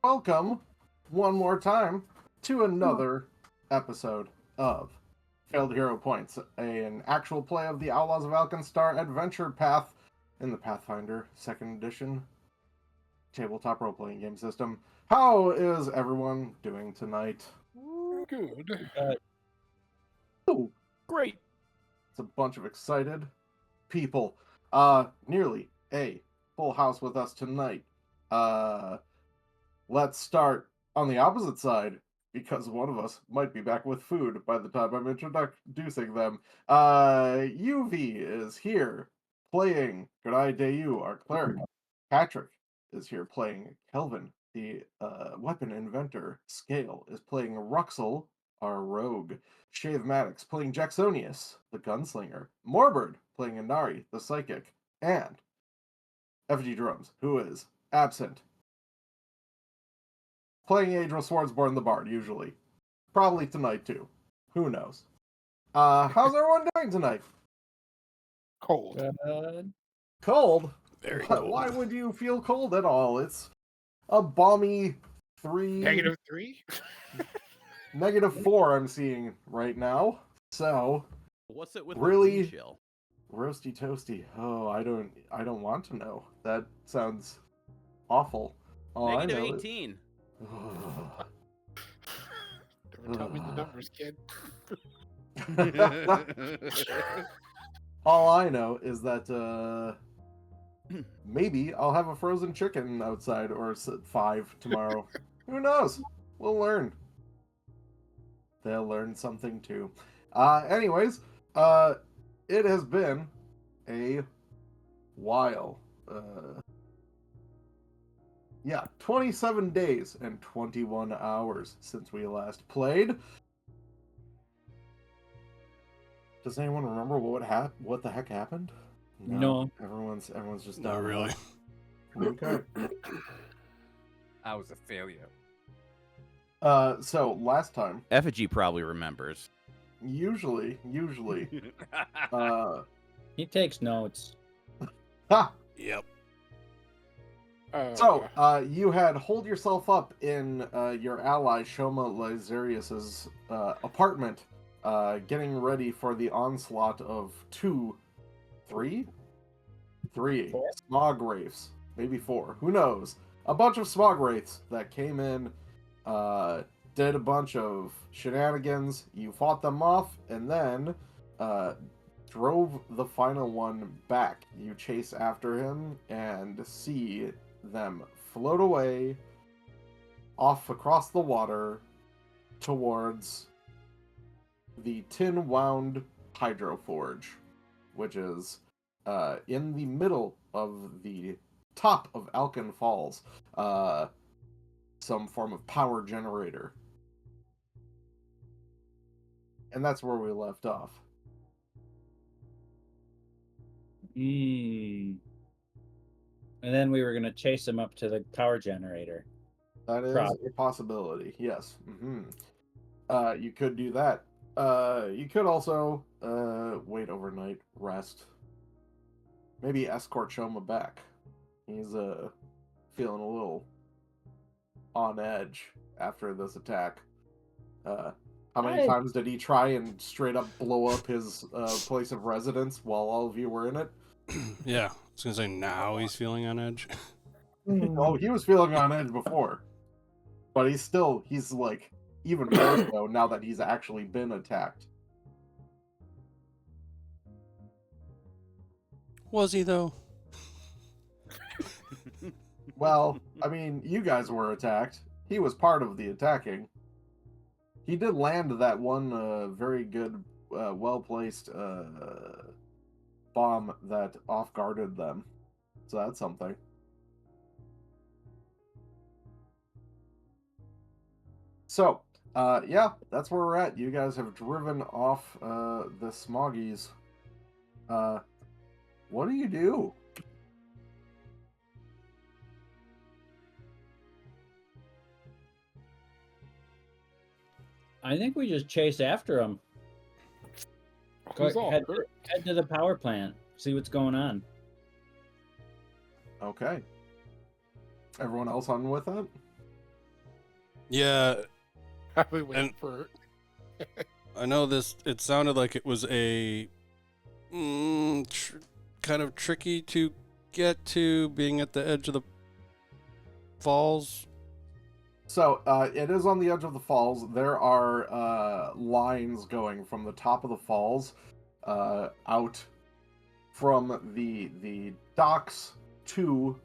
Welcome one more time to another episode of Failed Hero Points, an actual play of the Outlaws of Alkenstar Adventure Path in the Pathfinder 2nd Edition tabletop role-playing game system. How is everyone doing tonight? Good. Oh, Great. it's a bunch of excited people. Nearly a full house with us tonight. Let's start on the opposite side, because one of us might be back with food by the time I'm introducing them. UV is here playing Good Day You, our cleric. Patrick is here playing Kelvin, the weapon inventor. Scale is playing Ruxel, our rogue. Shave Maddox playing Jacksonius, the gunslinger. Morbird playing Inari, the psychic. And FG Drums, who is absent, playing Adriel Swardsborn the Bard, usually. Probably tonight, too. Who knows? How's everyone doing tonight? Cold. Cold? Very cold. Why would you feel cold at all? It's a balmy -3? -4 I'm seeing right now. So, What's it with really the chill? roasty toasty. Oh, I don't want to know. That sounds awful. All I know is- -18. Don't tell me the numbers, kid. All I know is that maybe I'll have a frozen chicken outside or 5 tomorrow. Who knows? We'll learn. They'll learn something too. Anyways, it has been a while. 27 days and 21 hours since we last played. Does anyone remember what the heck happened? No. Everyone's just Not down really. Okay. I was a failure. So last time, Effigy probably remembers. usually, He takes notes. ha! Yep. So, you had holed yourself up in your ally Shoma Lazarius's apartment, getting ready for the onslaught of three Four? smog wraiths, maybe 4. Who knows? A bunch of smog wraiths that came in, did a bunch of shenanigans. You fought them off, and then drove the final one back. You chase after him and see them float away off across the water towards the Tin Wound Hydro Forge, which is in the middle of the top of Alken Falls, some form of power generator. And that's where we left off. And then we were going to chase him up to the power generator. That is Probably. a possibility, yes. You could do that. You could also wait overnight, rest. Maybe escort Shoma back. He's feeling a little on edge after this attack. How many times did he try and straight up blow up his place of residence while all of you were in it? Yeah, I was gonna say now he's feeling on edge. Oh, he was feeling on edge before. But he's like even more so now that he's actually been attacked. Was he though? Well, I mean, you guys were attacked. He was part of the attacking. He did land that one very good, well-placed bomb that off-guarded them. So that's something. So, yeah, that's where we're at. You guys have driven off the Smoggies. What do you do? I think we just chase after him. Who's all Head hurt? to the power plant. See what's going on. Okay. Everyone else on with it? Yeah, I've been waiting And- for I know this. It sounded like it was a kind of tricky to get to, being at the edge of the falls. So it is on the edge of the falls. There are lines going from the top of the falls out from the docks to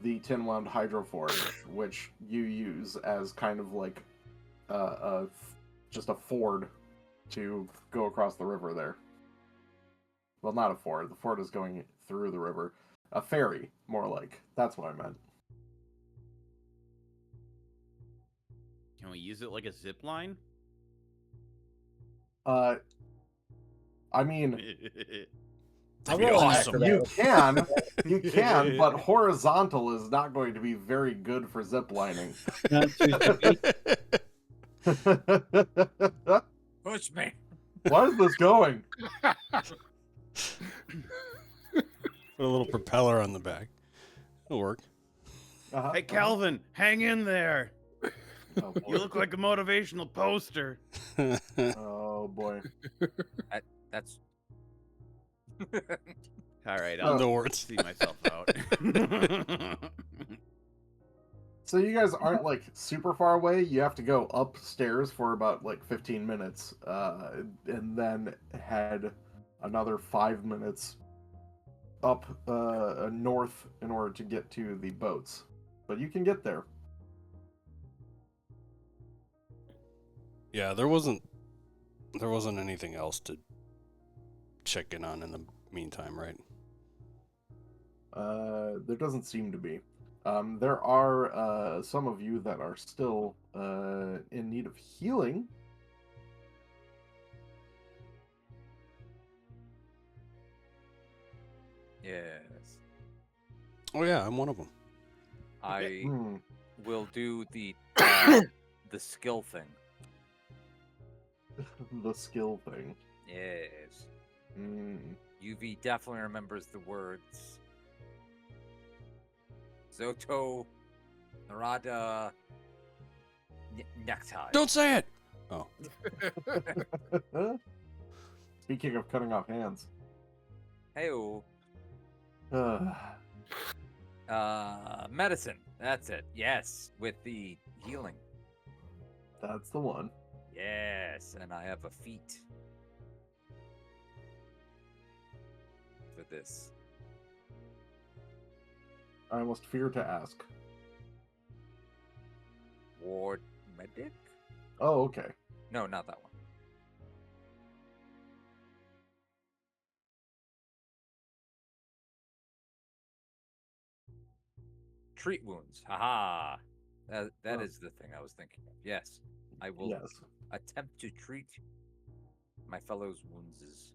the Tinwound Hydro Forge, which you use as kind of like just a ford to go across the river there. Well, not a ford. The ford is going through the river. A ferry, more like. That's what I meant. Can we use it like a zip line? I mean, I'll That'd be roll an awesome. acrobat. you can, but horizontal is not going to be very good for ziplining. Not too zippy. Push me. Why is this going? Put a little propeller on the back. It'll work. Hey, Calvin, hang in there. Oh, boy. You look like a motivational poster. Oh boy. That's All right, Oh. I'll No words. see myself out. So you guys aren't like super far away. You have to go upstairs for about like 15 minutes, and then head another 5 minutes up north in order to get to the boats. But you can get there. Yeah, there wasn't anything else to check in on in the meantime, right? There doesn't seem to be. There are some of you that are still in need of healing. yes. Oh yeah, I'm one of them. I Hmm. will do the skill thing. The skill thing. Yes. Hmm. UV definitely remembers the words. Zoto, Narada, necktie. Don't say it. Speaking of cutting off hands. Hey-o. Uh, Medicine. That's it. Yes, with the healing. that's the one. Yes, and I have a feat for this. I must fear to ask. Ward medic? Oh, okay. No, not that one. Treat wounds. Haha. That Oh. is the thing I was thinking of. Yes, I will Yes. attempt to treat my fellow's wounds.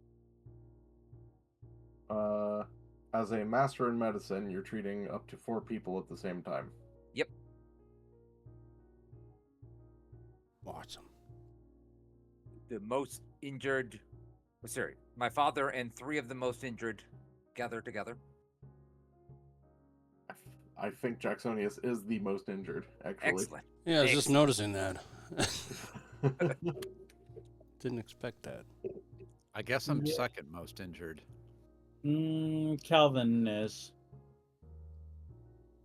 As a master in medicine, you're treating up to 4 people at the same time. Yep. Awesome. The most injured. Oh, sorry, my father and 3 of the most injured gather together. I think Jacksonius is the most injured, actually. Excellent. Yeah, I was just Excellent. noticing that. Didn't expect that. I guess I'm Yeah. second most injured. Calvin is.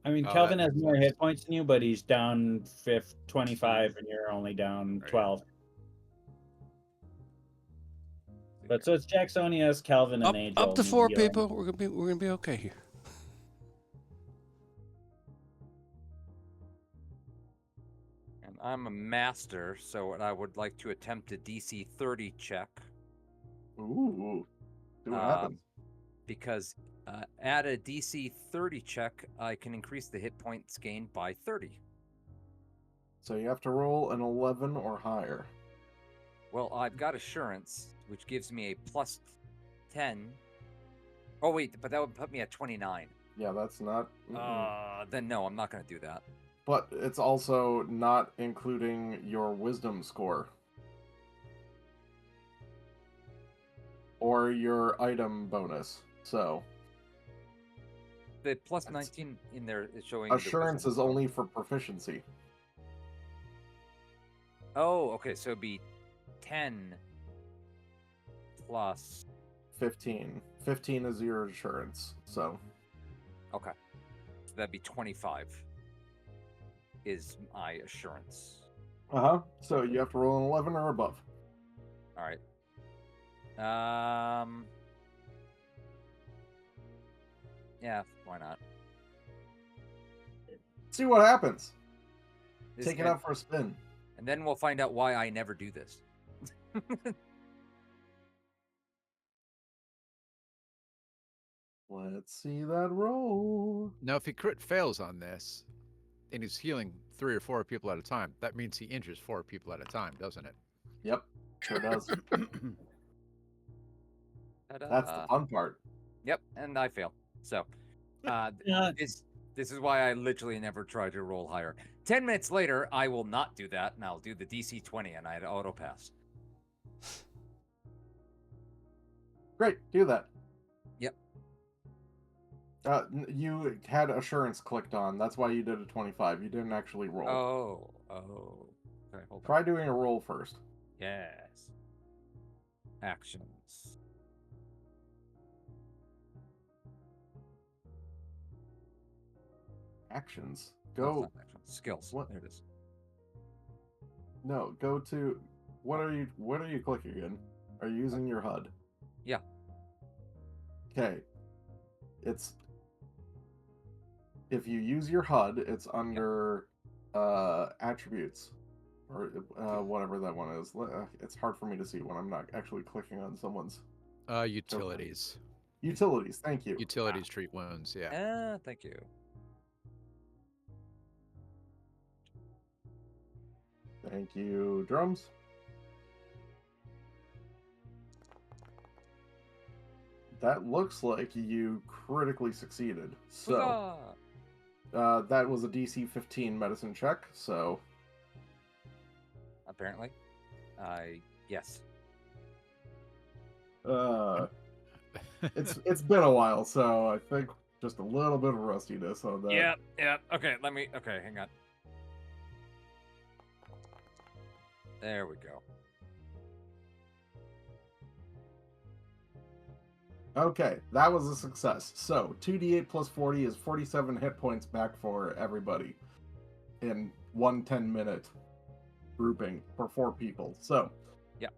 I mean, Oh, Calvin that has makes more sense. hit points than you, but he's down 25, and you're only down Right. 12. But so it's Jacksonius, Calvin, and Angel. Up to need 4 healing. people. We're gonna be okay here. And I'm a master, so I would like to attempt a DC 30 check. Ooh. See what Um, happens. Because at a DC 30 check, I can increase the hit points gained by 30. So you have to roll an 11 or higher. Well, I've got assurance, which gives me a plus 10. Oh, wait, but that would put me at 29. Yeah, that's not... Then no, I'm not going to do that. But it's also not including your wisdom score. Or your item bonus. So, The plus That's- 19 in there is showing... the assurance wisdom is score. only for proficiency. Oh, okay. So it'd be 10 plus. 15. 15 is your insurance. So Okay. So that'd be 25. Is my assurance. So you have to roll an 11 or above. All right. Yeah, why not? See what happens. This Take it guy- out for a spin. And then we'll find out why I never do this. Let's see that roll. Now, if he crit fails on this, and he's healing 3 or 4 people at a time, that means he injures 4 people at a time, doesn't it? Yep, sure does. Ta-da. That's the fun part. Yep, and I fail. So, Yeah. this is why I literally never try to roll higher. 10 minutes later, I will not do that, and I'll do the DC 20, and I'd auto pass. Great, do that. Yep. You had assurance clicked on. That's why you did a 25. You didn't actually roll. Oh. Okay, hold on. Try doing a roll first. Yes. Actions. Actions. No, it's Go. not actions. Skills. What? There it is. No, go to. What are you clicking in? Are you using your HUD? Yeah. Okay. It's. If you use your HUD, it's under attributes or whatever that one is. It's hard for me to see when I'm not actually clicking on someone's Utilities. utilities. Thank you. Utilities treat wounds, yeah. Thank you. Thank you, drums. That looks like you critically succeeded. So Huzzah! that was a DC 15 medicine check. So Apparently. Yes. it's been a while, so I think just a little bit of rustiness on that. Yeah. Okay, hang on. There we go. Okay, that was a success. So 2d8 plus 40 is 47 hit points back for everybody in 1 10-minute grouping for 4 people. So yeah,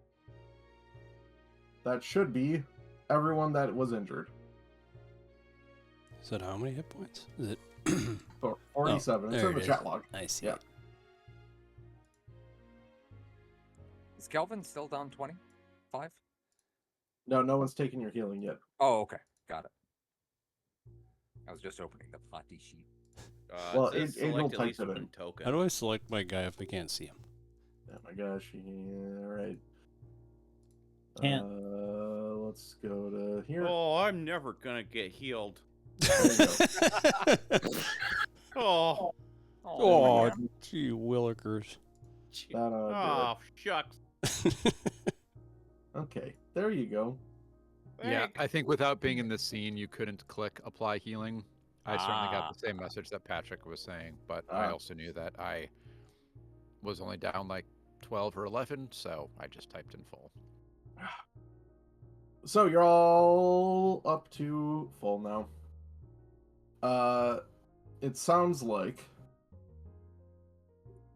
that should be everyone that was injured. Is that how many hit points? Is it? So 47. It's there in the it chat is. log. I see. Yeah. is Kelvin still down 25? No one's taken your healing yet. Oh, okay, got it. I was just opening the Fati sheet. Well, it says Angel select at typed least it in. one token. How do I select my guy if I can't see him? Oh my gosh, yeah, right. Can't. Let's go to here. Oh, I'm never gonna get healed. There you go. Oh, Oh, gee willikers. gee. That ought to Oh, shucks. Okay, there you go. Yeah, Thanks. I think without being in this scene, you couldn't click apply healing. I certainly got Ah. the same message that Patrick was saying, but I Ah. also knew that I was only down like 12 or 11, so I just typed in full. So you're all up to full now. It sounds like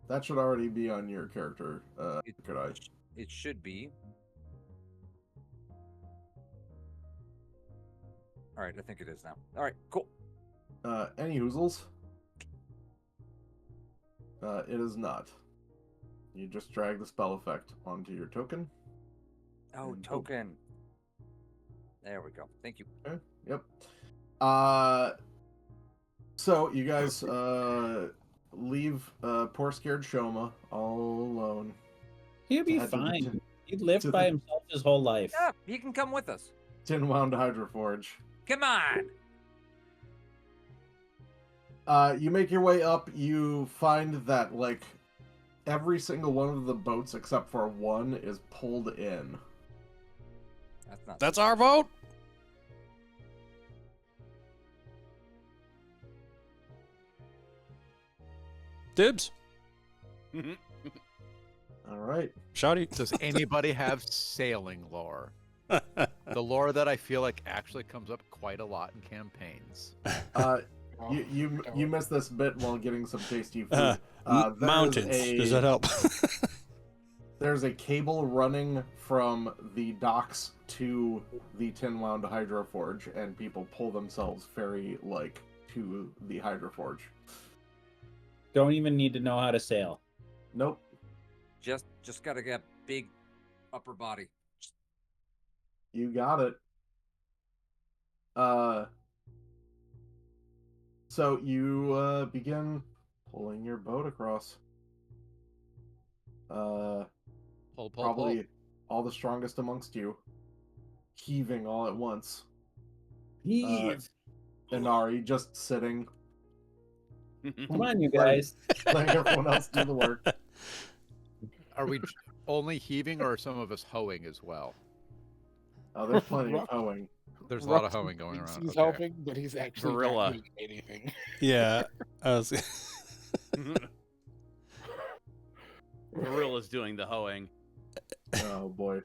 that should already be on your character. Could I? It should be. All right, I think it is now. All right, cool. Any hoozles? It is not. You just drag the spell effect onto your token. Oh, And boom. token. There we go. Thank you. Okay. Yep. So you guys leave poor scared Shoma all alone. He'll be Head to the fine. He lived to by the- himself his whole life. Yeah, you can come with us. Tinwound Hydroforge. Come on. You make your way up. You find that like every single one of the boats except for one is pulled in. That's not. That's our vote. Dibs. All right. Shouty. Does anybody have sailing lore? The lore that I feel like actually comes up quite a lot in campaigns. Uh, No, you don't. missed this bit while getting some tasty food. there's Mountains. Does that help? There's a cable running from the docks to the Tinwound Hydroforge, and people pull themselves ferry-like to the Hydroforge. Don't even need to know how to sail. Nope. Just gotta get big upper body. You got it. So you begin pulling your boat across. Pull, Probably pull. all the strongest amongst you, heaving all at once. Heave. Inari just sitting, Come on, you guys. letting everyone else do the work. Are we only heaving, or are some of us hoeing as well? Oh, there's plenty of hoeing. There's a lot of Ruxin hoeing going thinks around. He's Okay. helping, but he's actually Gorilla. not doing anything. Yeah. I was... Gorilla's doing the hoeing. Oh boy.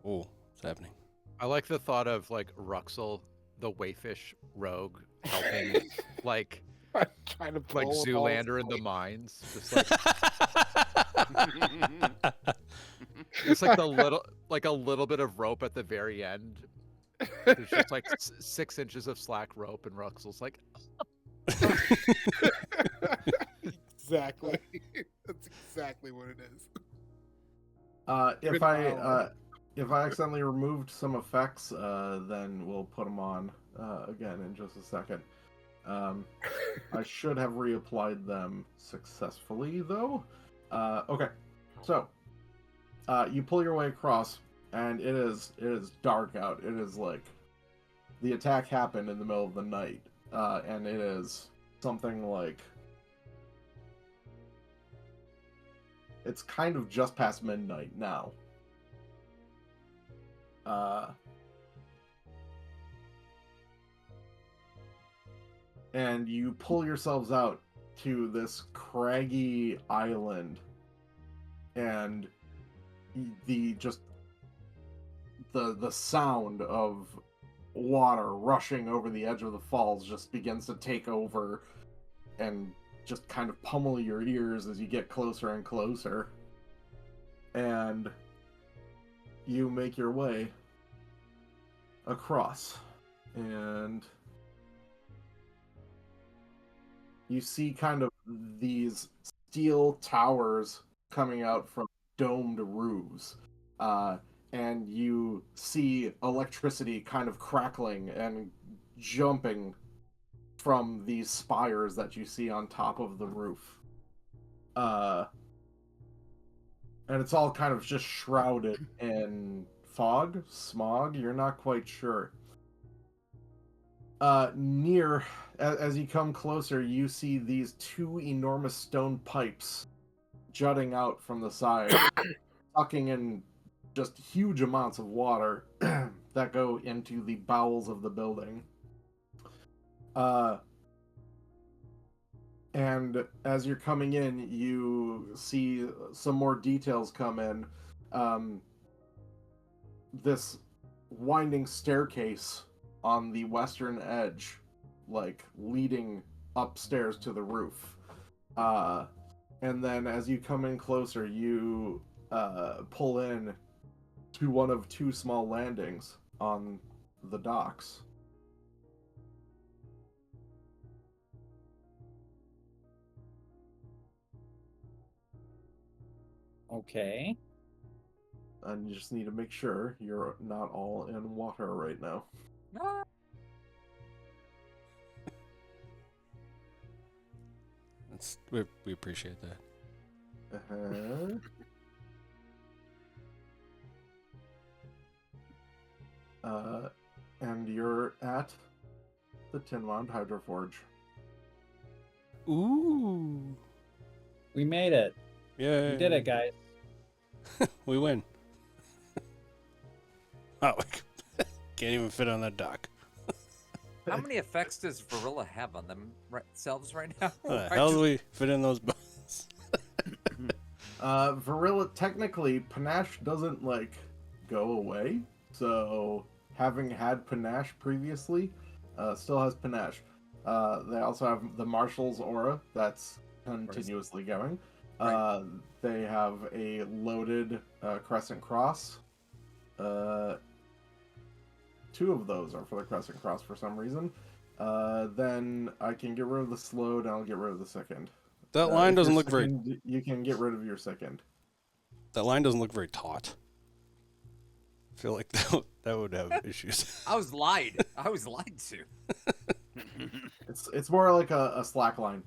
Oh, what's happening? I like the thought of like Ruxel, the wayfish rogue, helping like I'm trying to pull with all his Zoolander in the might. mines. Just like it's like the little like a little bit of rope at the very end. There's just like 6 inches of slack rope, and Ruxel's like, Exactly. That's exactly what it is. If Good I power. if I accidentally removed some effects, then we'll put them on again in just a second. I should have reapplied them successfully, though. Okay, so you pull your way across, and it is dark out. It is like the attack happened in the middle of the night, and it is something like it's kind of just past midnight now. And you pull yourselves out to this craggy island, and the sound of water rushing over the edge of the falls just begins to take over and just kind of pummel your ears as you get closer and closer. And you make your way across, and you see kind of these steel towers coming out from domed roofs. And you see electricity kind of crackling and jumping from these spires that you see on top of the roof. And it's all kind of just shrouded in fog, smog, you're not quite sure. Near, as you come closer, you see these two enormous stone pipes jutting out from the side, sucking in just huge amounts of water that go into the bowels of the building. And as you're coming in, you see some more details come in. This winding staircase on the western edge, like leading upstairs to the roof. And then as you come in closer, you pull in to one of two small landings on the docks. Okay. And you just need to make sure you're not all in water right now. We appreciate that. And you're at the Tinwound Hydroforge. Ooh. We made it. Yeah. We did it, guys. We win. Oh, can't even fit on that dock. How many effects does Varilla have on themselves right now? How the I hell do just- we fit in those bones? Varilla, technically, panache doesn't, like, go away. So, having had panache previously, still has panache. They also have the Marshal's aura that's continuously going. Right. They have a loaded Crescent Cross. 2 of those are for the Crescent Cross for some reason. Then I can get rid of the slowed, and I'll get rid of the second. That line If doesn't you're look very. sickened, You can get rid of your second. That line doesn't look very taut. I feel like that would have issues. I was lied. I was lied to. It's more like a slack line.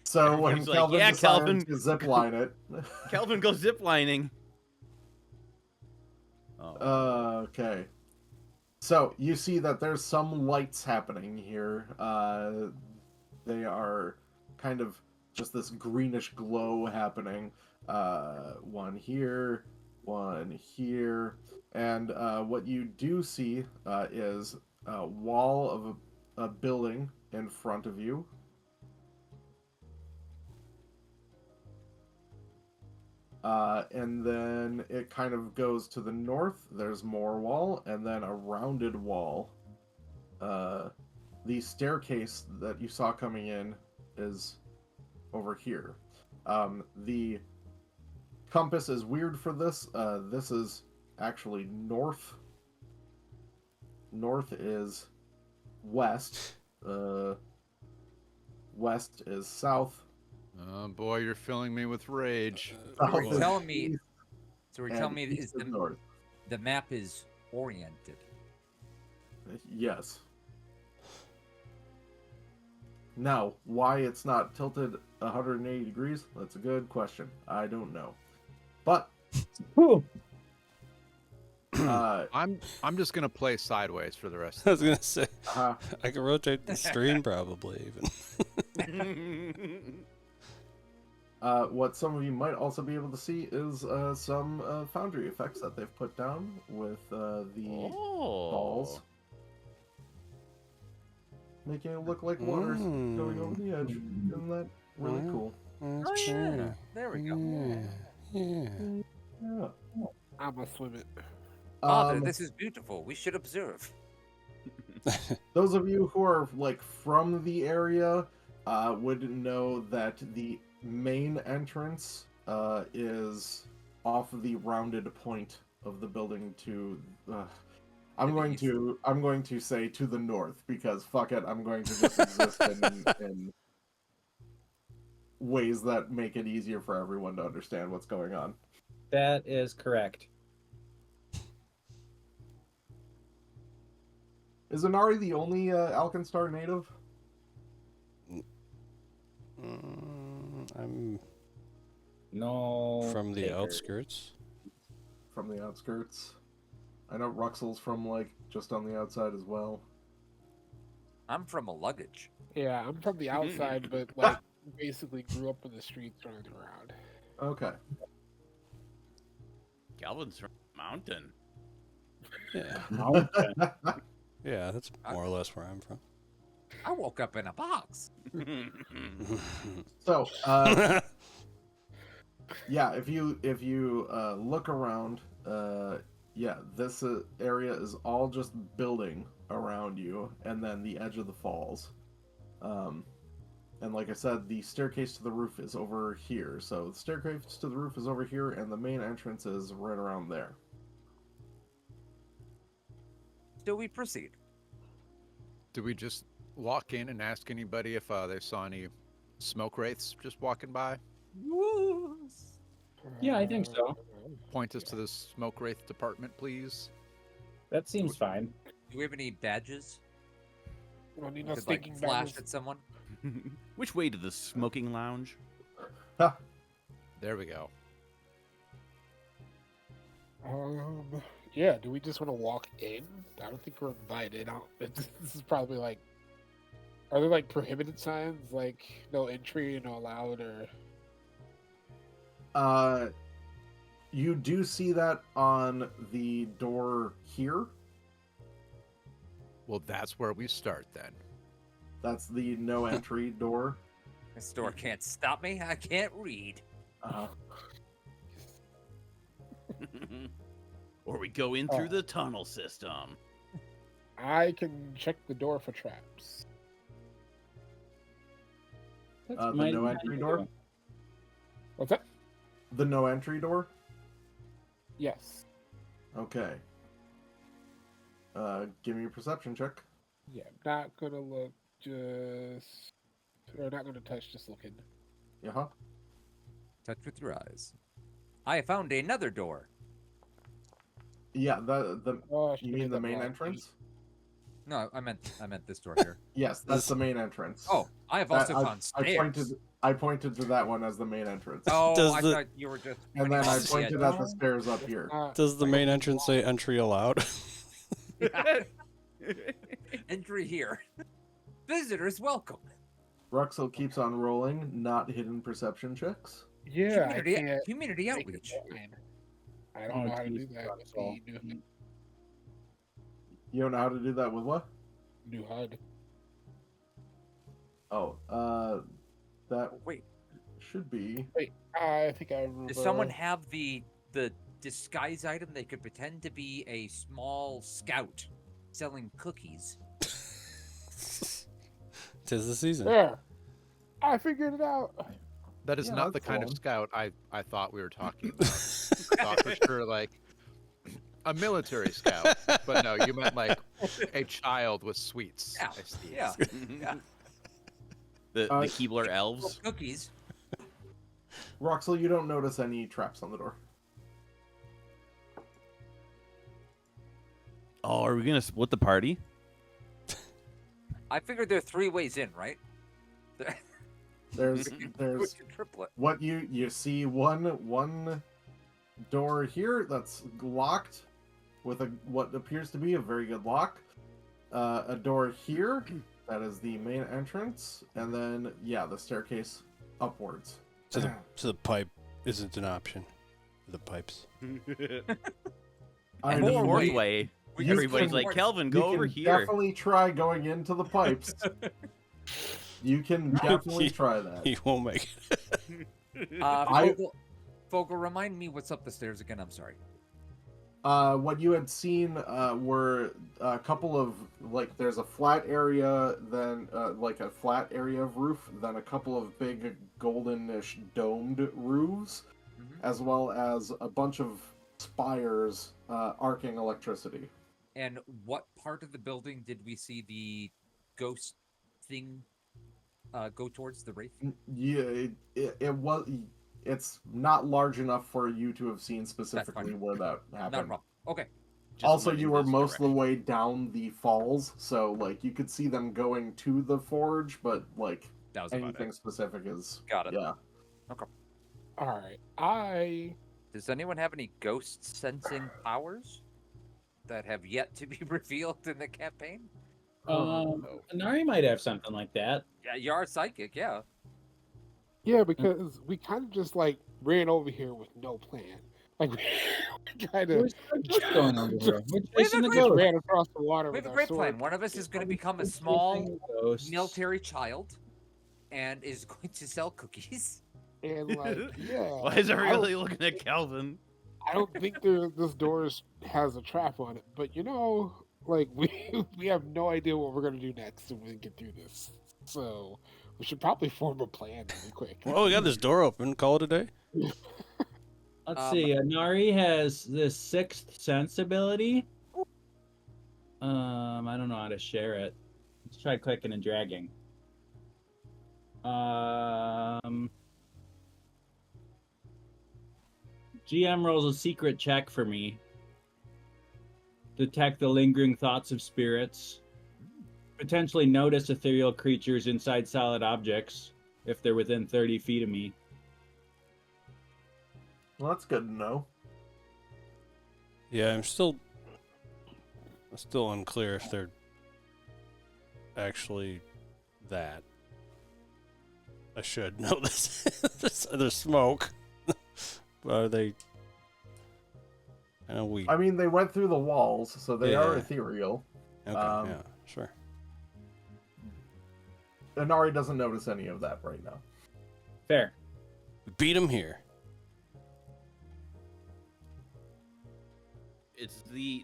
So when Everybody's like, Kelvin "Yeah, decided Kelvin." to zipline it, Kelvin goes ziplining. Oh. okay. So you see that there's some lights happening here. They are kind of just this greenish glow happening. One here, and what you do see is a wall of a building in front of you. And then it kind of goes to the north. There's more wall, and then a rounded wall. The staircase that you saw coming in is over here. The compass is weird for this. This is actually north. North is west. West is south. Oh boy, you're filling me with rage. So South you're is telling me. east, So you're and telling me east is north. the map is oriented. Yes. Now, why it's not tilted 180 degrees? That's a good question. I don't know. But Whew. I'm just gonna play sideways for the rest I of was gonna say uh, I could rotate the stream probably even. what some of you might also be able to see is some foundry effects that they've put down with the balls, making it look like water's going over the edge. Isn't that really cool? Oh yeah, there we go. Yeah. Yeah. I must swim it. Father, this is beautiful. We should observe. Those of you who are like from the area would know that the main entrance is off of the rounded point of the building to I'm going to say to the north, because fuck it, I'm going to just exist in ways that make it easier for everyone to understand what's going on. That is correct. Is Inari the only Alkenstar native? I'm No. from the taker. outskirts. From the outskirts. I know Ruxel's from like just on the outside as well. I'm from a luggage. Yeah, I'm from the outside, but like basically grew up in the streets running around. Okay. Calvin's from Mountain. Yeah. Mountain. Yeah, that's more or less where I'm from. I woke up in a box. So, yeah, if you look around, yeah, this area is all just building around you, and then the edge of the falls. And like I said, the staircase to the roof is over here. So the staircase to the roof is over here, and the main entrance is right around there. Still, we proceed. Do we just walk in and ask anybody if they saw any smoke wraiths just walking by? Yeah, I think so. Point us to the smoke wraith department, please. That seems fine. Do we have any badges? We don't need We no could, like, stinking flash badges. at someone? Which way to the smoking lounge? There we go. Yeah, do we just want to walk in? I don't think we're invited. This is probably like, are there like prohibited signs, like no entry, no allowed, or? You do see that on the door here. Well, that's where we start then. That's the no entry door. This door can't stop me. I can't read. Uh, Or we go in through the tunnel system. I can check the door for traps. That's the mighty no entry manual. door. What's that? The no entry door. Yes. Okay. Give me a perception check. Yeah, not gonna look. Just or not gonna touch. Just looking. Yeah. Touch with your eyes. I found another door. Yeah. The Oh, I you mean the main entrance? No, I meant this door here. Yes, that's the main entrance. Oh, I have That- also found stairs. I pointed to that one as the main entrance. Oh, Does I the- thought you were just. And pointing then I out the pointed edge. at the stairs up here. Does the main entrance say entry allowed? Entry here. Visitors welcome. Ruxel keeps on rolling, not hidden perception checks. Yeah, I Community, can't. community make it outreach. blind. I don't know how to do that with the new, You don't know how to do that with what? new HUD. Oh, that Wait, should be. Wait, I think I remember. does someone have the disguise item? They could pretend to be a small scout selling cookies. 'Tis the season. There. I figured it out. That is Yeah, not the that's kind of cool. scout I thought we were talking about. I thought for sure like a military scout, but no, you meant like a child with sweets. Yeah, I see. yeah. The Uh, Keebler elves. Cookies. Ruxel, you don't notice any traps on the door. Oh, are we gonna split the party? I figured there are 3 ways in, right? There's With your triplet. what you see one door here that's locked with what appears to be a very good lock. A door here that is the main entrance, and then the staircase upwards. So the pipe isn't an option. The pipes. I And The mean, fourth wait, way. you Everybody's can- like, Kelvin, you go can over here. definitely try going into the pipes. You can definitely try that. He won't make it. Fogel, remind me what's up the stairs again. I'm sorry. What you had seen were a couple of there's a flat area, then like a flat area of roof, then a couple of big goldenish domed roofs, Mhm. as well as a bunch of spires arcing electricity. And what part of the building did we see the ghost thing go towards the wraith? Yeah, it's not large enough for you to have seen specifically where that Not a happened. problem. Okay. Just Also, went you in were this most of the direction. way down the falls, so you could see them going to the forge, but That was about anything it. specific is Got it. yeah. All right. Does anyone have any ghost sensing powers that have yet to be revealed in the campaign? Nari might have something like that. Yeah, you are psychic, yeah. Yeah, because we kind of just ran over here with no plan. We kind of Where's the ghost going over here? We're We have chasing a the great ghost. ran across the water We have with a our great sword. plan. One of us is going to become a We're small chasing the ghosts. military child and is going to sell cookies. And yeah. Why is I everybody don't- looking at Kelvin? I don't think this door has a trap on it, but we have no idea what we're gonna do next if we get through this. So we should probably form a plan really quick. Well, we got this door open. Call it a day. Let's see. Nari has this sixth sense ability. I don't know how to share it. Let's try clicking and dragging. GM rolls a secret check for me. Detect the lingering thoughts of spirits. Potentially notice ethereal creatures inside solid objects if they're within 30 feet of me. Well, that's good to know. Yeah, I'm still unclear if they're actually that. I should know this. There's smoke. Are they I know we. I mean, they went through the walls, so they are Yeah. ethereal. Okay, um, yeah, sure. Inari doesn't notice any of that right now. Fair. Beat him here.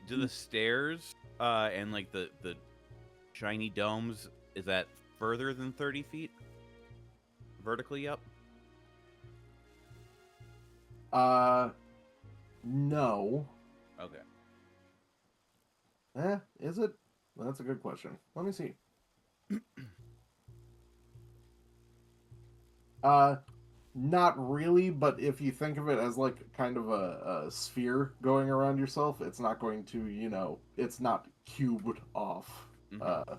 Do the stairs and like the shiny domes, is that further than 30 feet vertically up? No. Okay. Is it? That's a good question. Let me see. Not really, but if you think of it as like kind of a sphere going around yourself, it's not going to, it's not cubed off. Mhm.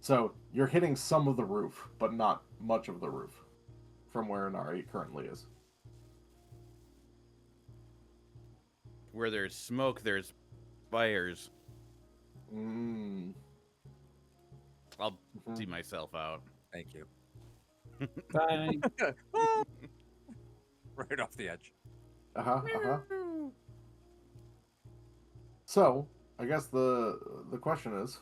So you're hitting some of the roof, but not much of the roof from where Inari currently is. Where there's smoke, there's fires. Mm. I'll Mhm. see myself out. Thank you. Bye. Right off the edge. So, I guess the question is,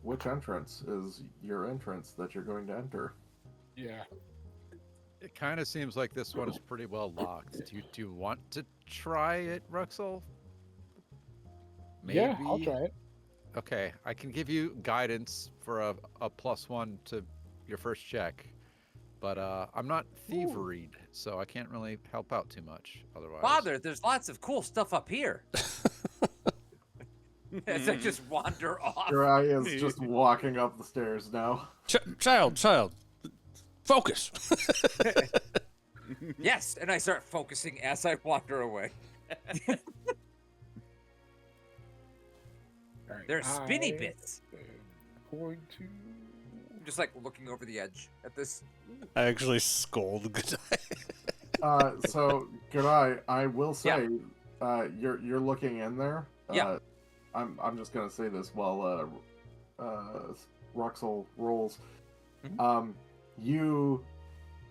which entrance is your entrance that you're going to enter? Yeah. It kind of seems like this one is pretty well locked. Do you want to try it, Ruxel? Maybe. Yeah, I'll try it. Okay, I can give you guidance for a +1 to your first check, but I'm not thieveried, so I can't really help out too much otherwise. Father, there's lots of cool stuff up here. As I just wander off. Jirai is just walking up the stairs now. Child, focus. Yes, and I start focusing as I wander away. All right, There's spinny I bits. am going to. I'm just like looking over the edge at this. I actually scold Godai. So Jirai, I will say, you're looking in there. Yeah. I'm just gonna say this while Ruxel rolls. Mhm. You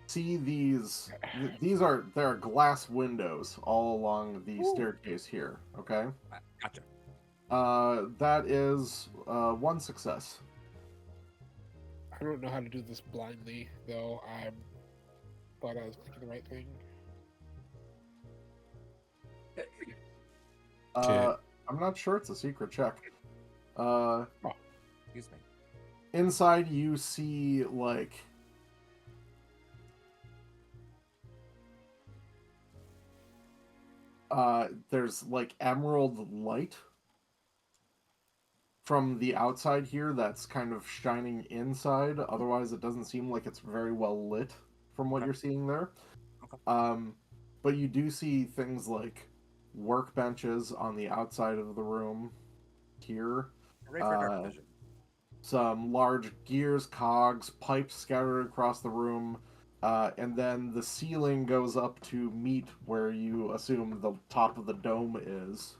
see there are glass windows all along the staircase here. Okay. Gotcha. That is one success. I don't know how to do this blindly, though. I thought I was clicking the right thing. Okay. I'm not sure it's a secret check. Excuse me. Inside you see like there's like emerald light from the outside here that's kind of shining inside. Otherwise it doesn't seem like it's very well lit from what Okay. you're seeing there. Okay. But you do see things like workbenches on the outside of the room here. Hooray for dark vision. Some large gears, cogs, pipes scattered across the room, and then the ceiling goes up to meet where you assume the top of the dome is,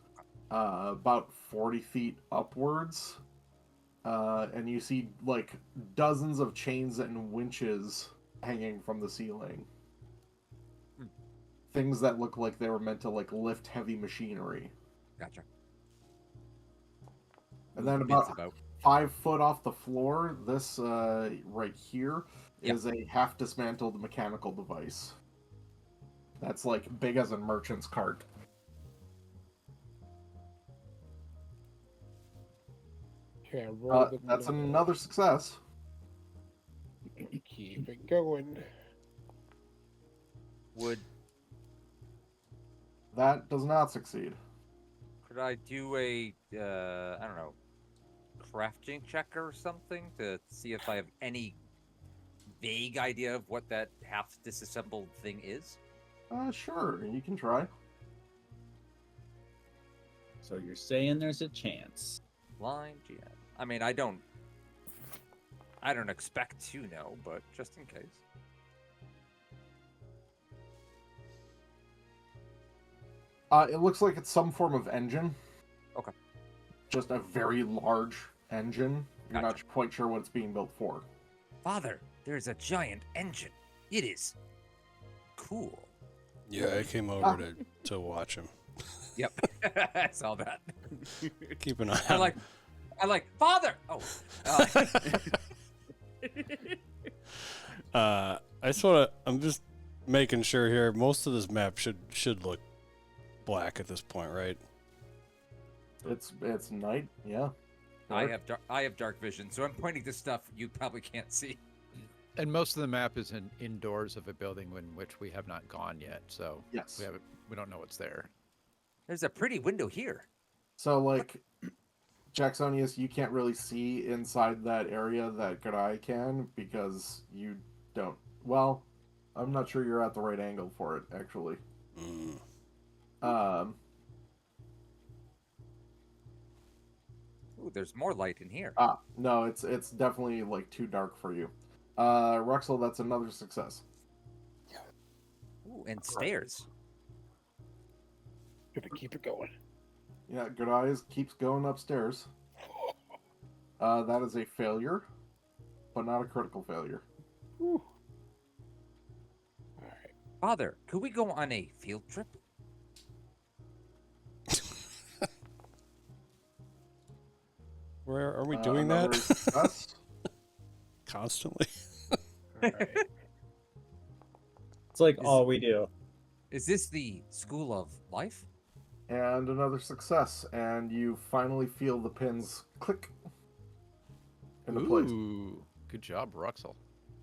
about 40 feet upwards. And you see like dozens of chains and winches hanging from the ceiling. Things that look like they were meant to like lift heavy machinery. Gotcha. And then Bits about 5 foot off the floor, this right here is a half dismantled mechanical device. That's like big as a merchant's cart. Okay, roll the That's blue. another success. Keep it going. That does not succeed. Could I do a I don't know, crafting check or something to see if I have any vague idea of what that half disassembled thing is? Sure, you can try. So you're saying there's a chance. Blind GM. I mean, I don't expect to know, but just in case. It looks like it's some form of engine. Okay. Just a very large engine. You're Gotcha. not quite sure what it's being built for. Father, there's a giant engine. It is cool. Yeah, I came over to to watch him. Yep, I saw that. Keep an eye I on like, father. Oh, I just want to. I'm just making sure here. Most of this map should look black at this point, right? It's night. Yeah. I have dark vision, so I'm pointing to stuff you probably can't see. And most of the map is indoors of a building in which we have not gone yet, so Yes. we don't know what's there. There's a pretty window here. So like, Jacksonius, you can't really see inside that area that Garai can because you don't. Well, I'm not sure you're at the right angle for it actually. Ooh, there's more light in here. No, it's definitely like too dark for you. Ruxel, that's another success. Ooh, and stairs. Gonna keep it going. Yeah, Good Eyes keeps going upstairs. That is a failure, but not a critical failure. Whew. All right. Father, could we go on a field trip? Where are we doing Another that? success. Constantly. All right. It's like all we do. Is this the school of life? And another success, and you finally feel the pins click into place. Ooh, good job, Ruxel.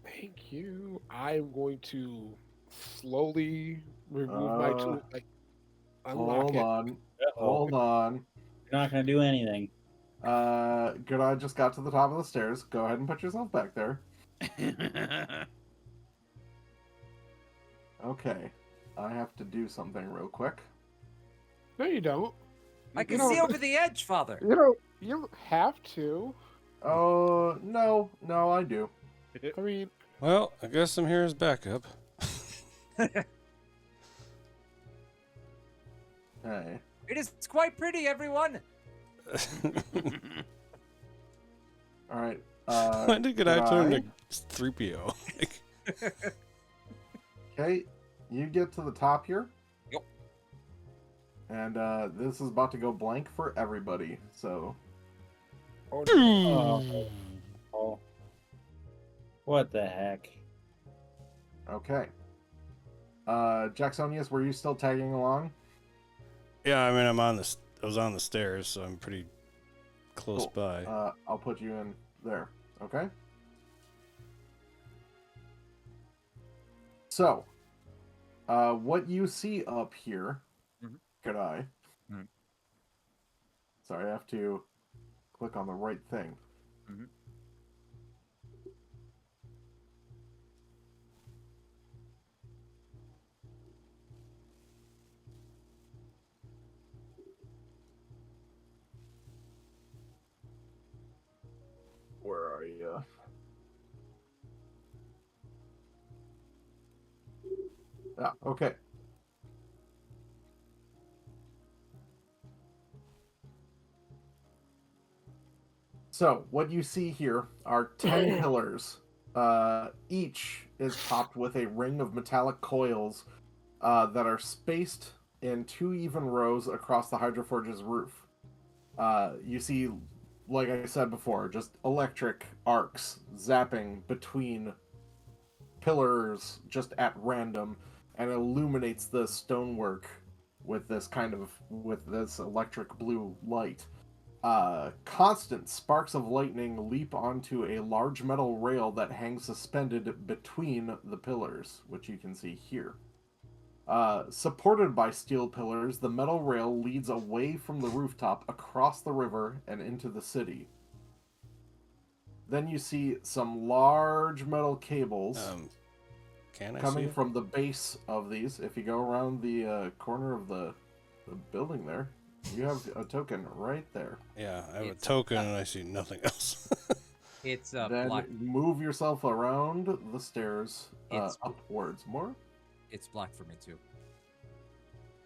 Thank you. I'm going to slowly remove my tool, like unlock Hold it. on, Uh-oh. hold on. You're not gonna do anything. Good Eye just got to the top of the stairs. Go ahead and put yourself back there. Okay, I have to do something real quick. No, you don't. I You can know- see over the edge, Father. You don't have to. Oh, no, I do. I mean, Well, I guess I'm here as backup. Hey. It is quite pretty, everyone. All right. When did Good I turn Eye. to 3PO? Okay, you get to the top here. Yep. And this is about to go blank for everybody. So Oh. What the heck? okay. Jacksonius, were you still tagging along? Yeah, I mean, I was on the stairs, so I'm pretty close Cool. by. I'll put you in there. Okay. So, what you see up here, Mhm. Good Eye. Mhm. Sorry, I have to click on the right thing. Mhm. Where are you? Ah, okay. So, what you see here are 10 pillars. Each is topped with a ring of metallic coils that are spaced in 2 even rows across the Hydroforge's roof. You see, like I said before, just electric arcs zapping between pillars just at random and illuminates the stonework with this electric blue light. Constant sparks of lightning leap onto a large metal rail that hangs suspended between the pillars, which you can see here. Supported by steel pillars, the metal rail leads away from the rooftop across the river and into the city. Then you see some large metal cables Can I see coming it? from the base of these. If you go around the corner of the building there, you have a token right there. Yeah, I have a It's- token and I see nothing else. It's Then black. move yourself around the stairs It's- upwards more. It's black for me too.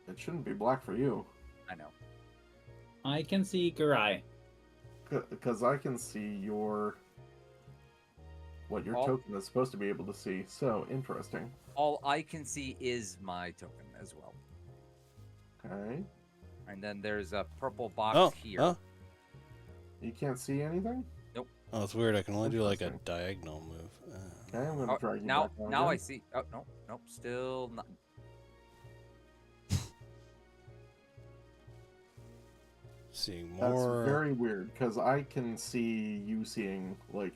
It shouldn't be black for you, I know. I can see Garai. because I can see what your All- token is supposed to be able to see. So interesting. All I can see is my token as well. Okay. And then there's a purple box Oh, here. oh, You can't see anything? oh, it's weird. I can only do like a Interesting. diagonal move. Okay, I'm gonna Oh, drag you now, back down now I again. see. Oh no, nope, still not. Seeing That's more. very weird because I can see you seeing like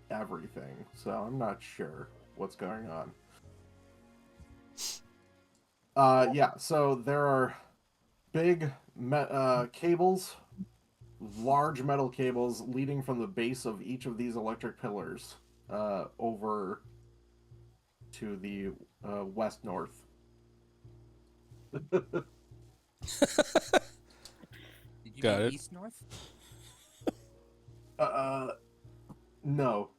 everything, so I'm not sure what's going on. Yeah, so there are big cables, large metal cables leading from the base of each of these electric pillars over to the west north. Did you Got mean it. east north? No.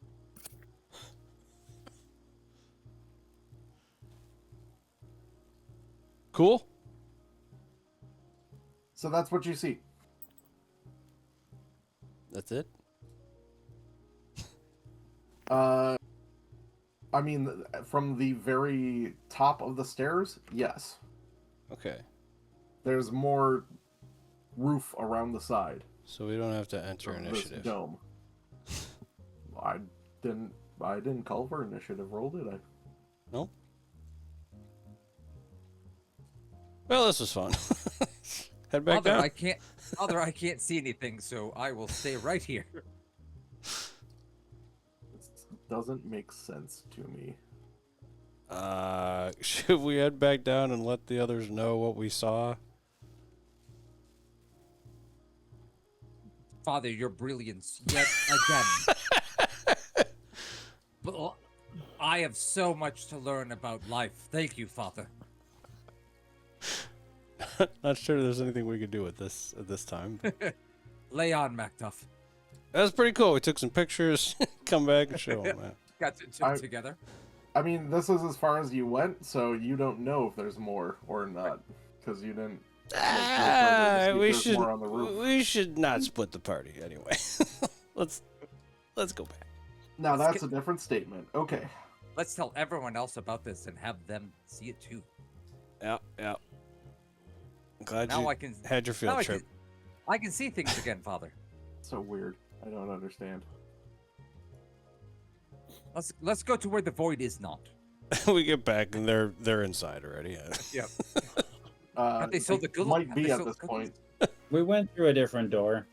Cool. So that's what you see. That's it. I mean, from the very top of the stairs, yes. Okay. There's more roof around the side So we don't have to enter of this initiative. dome. I didn't call for initiative roll, did I? Nope. Well, this was fun. Head back Father, down. I can't see anything, so I will stay right here. This doesn't make sense to me. Should we head back down and let the others know what we saw? Father, your brilliance yet again. But I have so much to learn about life. Thank you, Father. Not sure there's anything we could do with this at this time. Lay on, Macduff. That was pretty cool. We took some pictures. Come back and show them, man. Got to I- together. I mean, this is as far as you went, so you don't know if there's more or not, because you didn't. We should not split the party anyway. let's go back. Now Let's that's a different statement. Okay. Let's tell everyone else about this and have them see it too. Yeah. Glad Now you I can. had your now field trip. I can see things again, Father. So weird. I don't understand. Let's go to where the void is not. We get back and they're inside already. Yep. Have they sold the good? Might have be they at sold this the point. We went through a different door.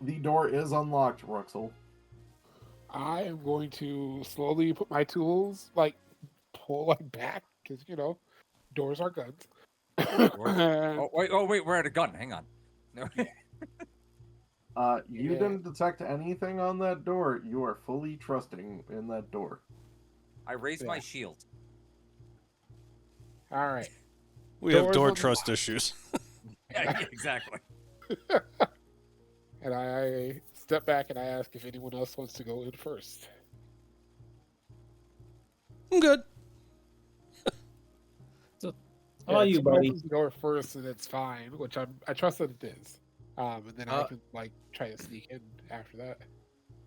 The door is unlocked, Ruxel. I am going to slowly put my tools, pull back, because, doors are guns. Oh wait, we're at a gun. Hang on. No. You Yeah. didn't detect anything on that door. You are fully trusting in that door. I raise my Yeah. shield. All right. We have Doors door unlocked. trust issues. Yeah, exactly. And I step back and I ask if anyone else wants to go in first. I'm good. How about if you, someone buddy? opens the door first, and it's fine, which I trust that it is. And then I Uh, can try to sneak in after that.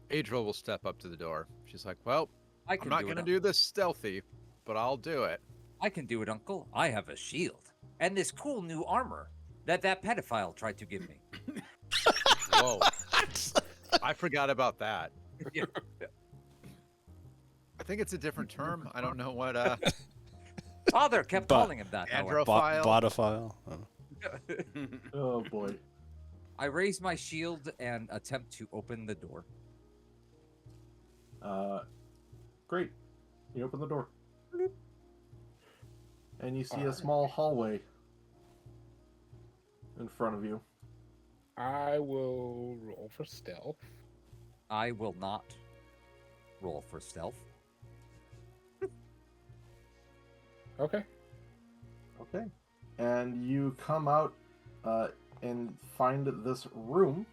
Adriel will step up to the door. She's like, "Well, I I'm can not do gonna it. do this stealthy, but I'll do it." I can do it, Uncle. I have a shield and this cool new armor that pedophile tried to give me. Whoa! I forgot about that. Yeah. I think it's a different term. I don't know what. Father kept But- calling him that. however. Androphile. Botophile. Oh boy. I raise my shield and attempt to open the door. Great. You open the door. And you see a Alright. small hallway in front of you. I will roll for stealth. I will not roll for stealth. Okay. Okay. And you come out and find this room.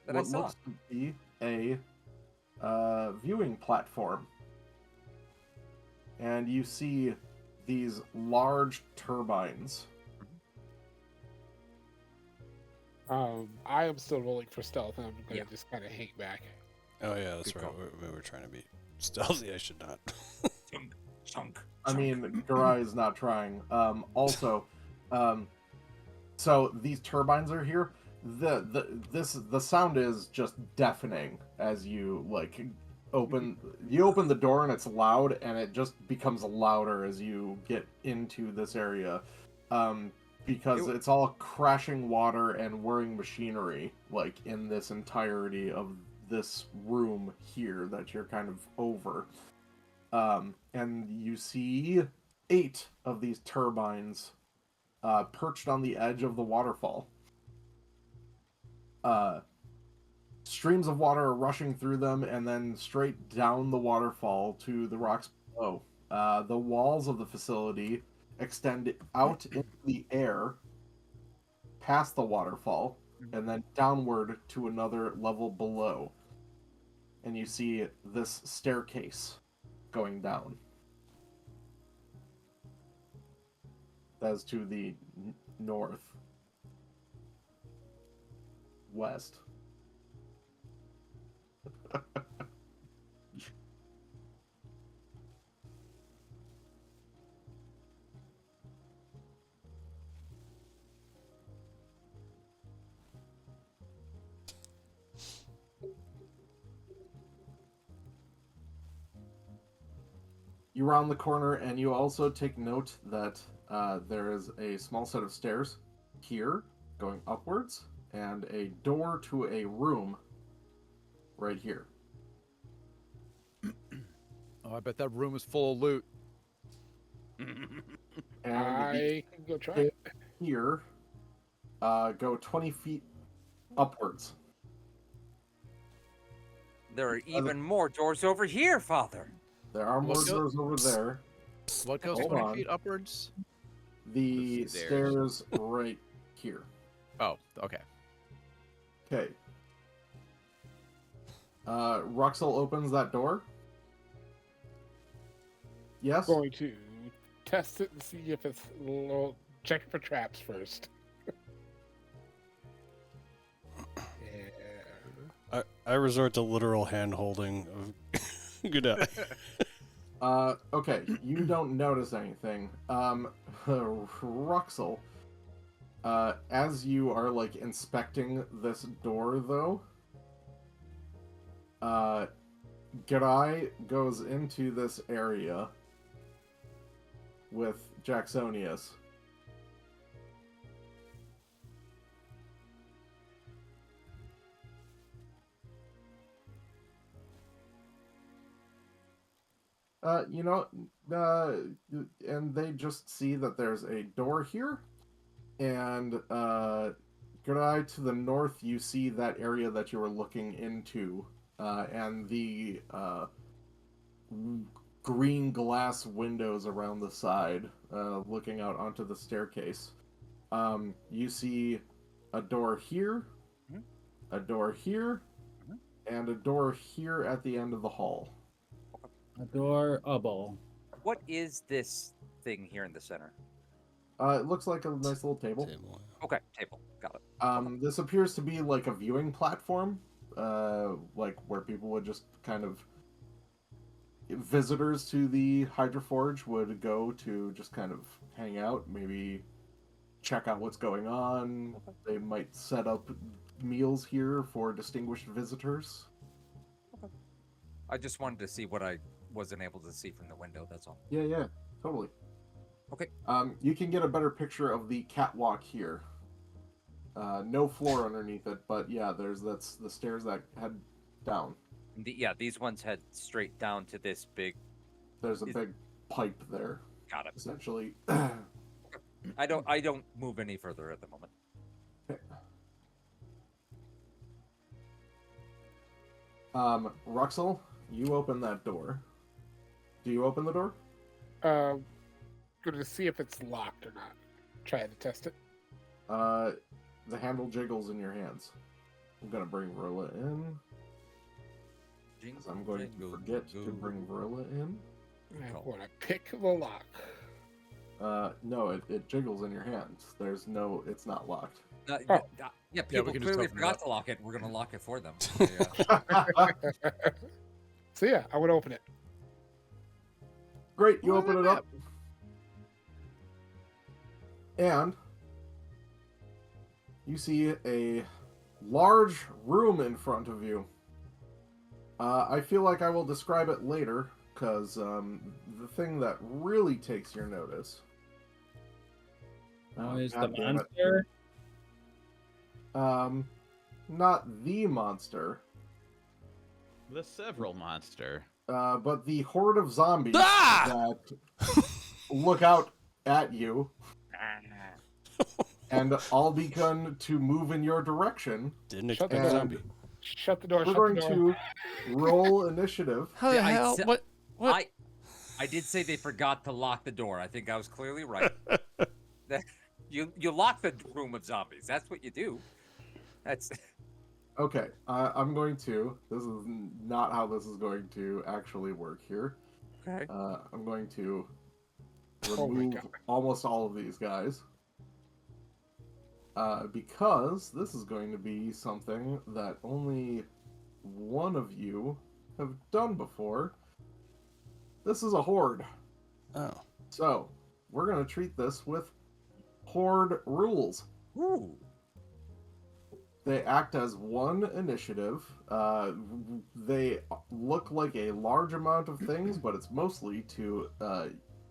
That I what saw. looks to be a viewing platform. And you see these large turbines. I am still rolling for stealth, and I'm gonna Yeah. just kind of hang back. Oh yeah, that's Good right. call. We were trying to be stealthy. I should not. Chunk. I mean, Garai is not trying. Also, so these turbines are here. The sound is just deafening as you open the door, and it's loud, and it just becomes louder as you get into this area, because it's all crashing water and whirring machinery in this entirety of this room here that you're kind of over. And you see 8 of these turbines perched on the edge of the waterfall. Streams of water are rushing through them and then straight down the waterfall to the rocks below. The walls of the facility extend out into the air past the waterfall and then downward to another level below. And you see this staircase going down. That's to the north. West. You round the corner, and you also take note that there is a small set of stairs here going upwards, and a door to a room right here. Oh, I bet that room is full of loot. And I can go try it. here, go 20 feet upwards. There are even more doors over here, Father. There are more What go- doors over there. What goes Hold 20 on. feet upwards? The The stairs. stairs right here. Oh, okay. Okay. Ruxel opens that door. Yes? Going to test it and see if it's check for traps first. Yeah. I resort to literal hand holding of good eye. Okay, you don't notice anything. Ruxel, as you are inspecting this door though, Garai goes into this area with Jacksonius. And they just see that there's a door here, and Garai, to the north, you see that area that you were looking into, and the green glass windows around the side, looking out onto the staircase. You see a door here, a door here, and a door here at the end of the hall. Adorable. What is this thing here in the center? It looks like a nice little table. Okay, table. Got it. This appears to be like a viewing platform, where people would just kind of visitors to the Hydroforge would go to just kind of hang out, maybe check out what's going on. They might set up meals here for distinguished visitors. I just wanted to see what I wasn't able to see from the window, that's all. Yeah, totally. Okay. You can get a better picture of the catwalk here. No floor underneath it, but yeah, that's the stairs that head down. These ones head straight down to this big... There's a big pipe there, Got it. essentially. I don't move any further at the moment. Ruxel, you open that door. Do you open the door? Going to see if it's locked or not. Try to test it. The handle jiggles in your hands. I'm gonna bring Verilla in. 'Cause I'm going to forget to bring Verilla in. I want to pick the lock. No, it jiggles in your hands. It's not locked. Yeah, we people can just clearly open it forgot up. to lock it. We're gonna lock it for them. So yeah, I would open it. Great, you Look at open it that up. And you see a large room in front of you. I feel like I will describe it later, because the thing that really takes your notice... Oh, is the God damn it. monster? Not the monster, The several monster. but the horde of zombies Ah! that look out at you and all begin to move in your direction. Didn't Shut expect the door. zombie. Shut the door. We're Shut going the door. to roll initiative. How the Yeah, hell? What? What? I did say they forgot to lock the door. I think I was clearly right. You lock the room of zombies. That's what you do. That's Okay, I'm going to. This is not how this is going to actually work here. okay. I'm going to Oh my remove God. almost all of these guys. Because this is going to be something that only one of you have done before. This is a horde. Oh. So, we're going to treat this with horde rules. Ooh. They act as one initiative. They look like a large amount of things, but it's mostly to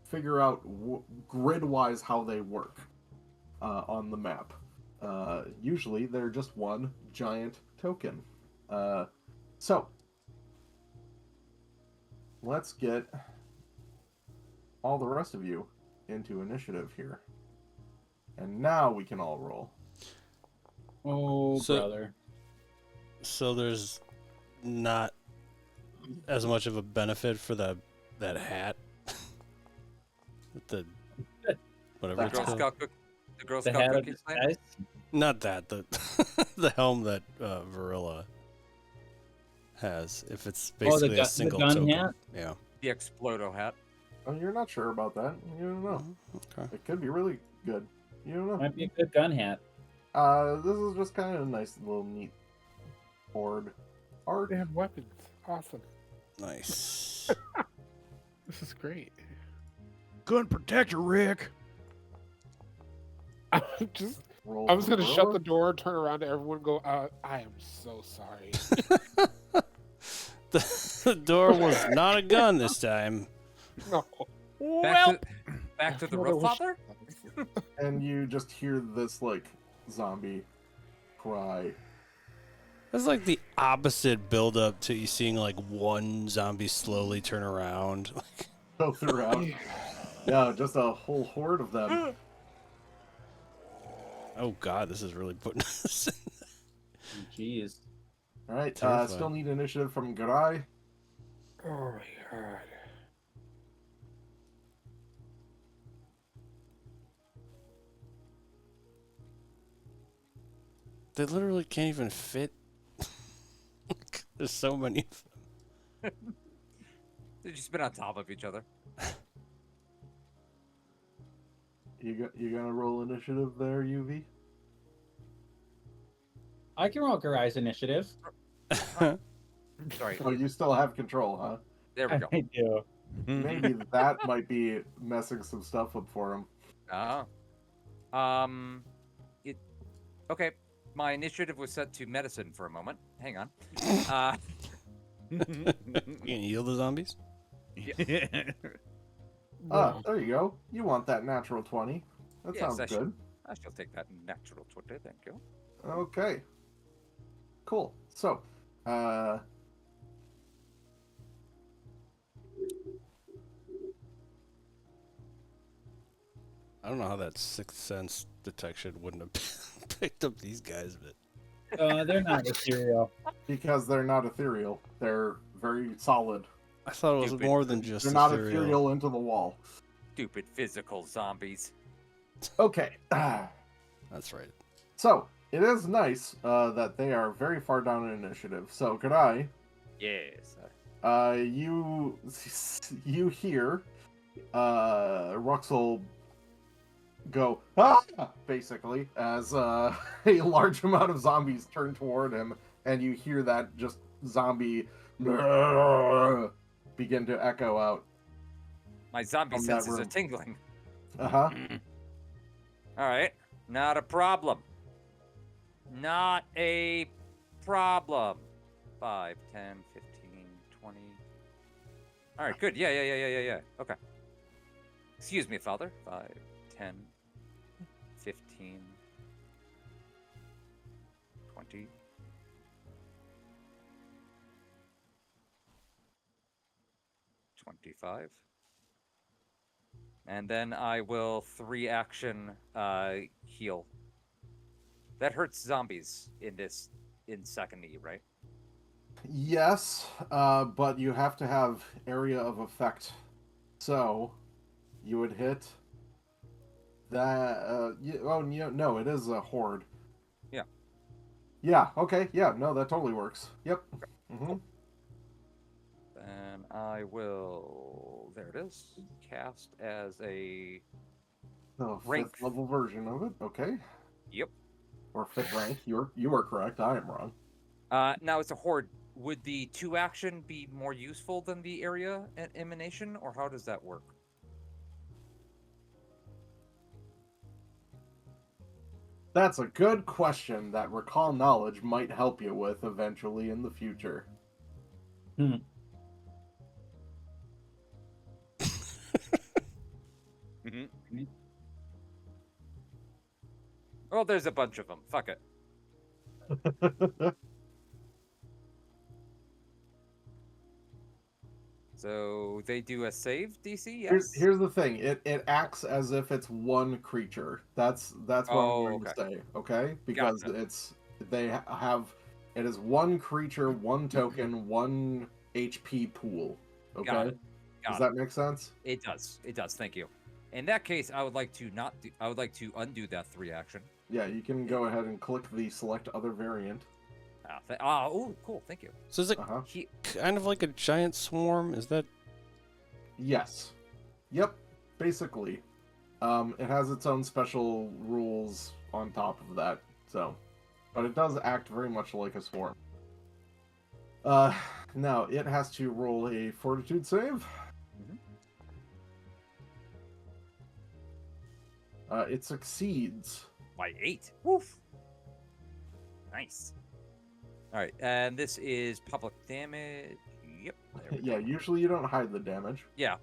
figure out grid-wise how they work on the map. Usually, they're just one giant token. So, let's get all the rest of you into initiative here. And now we can all roll. Oh, So- brother. So there's not as much of a benefit for that hat. the whatever The it's Girl called. Scout cook. The Girl The Scout head of cookies. the thing? dice? Not that the the helm that Varilla has. If it's Oh, the basically gun- a the single gun token. hat? Yeah. The Explodo hat. Oh, you're not sure about that. You don't know. Okay. It could be really good. You don't know. Might be a good gun hat. This is just kind of a nice little neat horde art. They have weapons. Awesome. Nice. This is great. Gun protector, Rick. I'm Roll just for gonna shut Gorilla. the door, turn around to everyone, and go. I am so sorry. The door was not a gun this time. No. Back to the Brother, roof wish- father. And you just hear this like zombie cry. That's like the opposite build up to you seeing like one zombie slowly turn around. Go throughout. Yeah, just a whole horde of them. Oh god, this is really putting us Jeez. All right. Terrifying. Still need initiative from Garai. Oh my god. They literally can't even fit. There's so many of them. They've just been on top of each other. You gonna roll initiative there, UV? I can roll Garai's initiative. Sorry. Oh, you still have control, huh? There we go. I do. Maybe that might be messing some stuff up for him. It. Okay. My initiative was set to medicine for a moment. Hang on. You can heal the zombies? Ah, there you go. You want that natural 20. That Yes, sounds I should. good. I shall take that natural 20. Thank you. Okay. Cool. So, I don't know how that sixth sense detection wouldn't have picked up these guys, but They're not ethereal. because they're not ethereal, they're very solid. I thought it was Stupid. more than just They're not ethereal. ethereal into the wall. Stupid physical zombies. Okay. That's right. So, it is nice that they are very far down in initiative. So, Gadai, Yes. you hear Ruxel go, ah! Basically, as a large amount of zombies turn toward him, and you hear that just zombie begin to echo out. My zombie From that senses are room. tingling. Uh-huh. All right, not a problem. Not a problem. 5, 10, 15, 20. All right, good. Yeah. Okay. Excuse me, Father. 5, 10, 15, 20. $25. And then I will 3 action heal. That hurts zombies in second E, right? Yes, but you have to have area of effect. So, you would hit that. No, it is a horde. Yeah. Yeah. Okay. Yeah. No, that totally works. Yep. Mm-hmm. Then I will. There it is. Cast as a. The Rank. fifth level version of it. Okay. Yep. Or fifth rank. You are correct. I am wrong. Now it's a horde. Would the 2 action be more useful than the area emanation, or how does that work? That's a good question that recall knowledge might help you with eventually in the future. Mm-hmm. Well, there's a bunch of them. Fuck it. So they do a save DC, yes? Here's the thing. It acts as if it's one creature. That's what I'm going to say. Okay, because Gotcha. it is one creature, one token, one HP pool. Okay, Got it. does Got that make sense? It does. It does. Thank you. In that case, I would like to not do. I would like to undo that 3 action. Yeah, you can go ahead and click the select other variant. Oh, cool. Thank you. So is it Uh-huh. kind of like a giant swarm? Is that? Yes. Yep. Basically, it has its own special rules on top of that. So, but it does act very much like a swarm. Now it has to roll a fortitude save. Mhm. It succeeds. By 8. Woof. Nice. All right, and this is public damage. Yep. There we Yeah, go. usually you don't hide the damage. Yeah.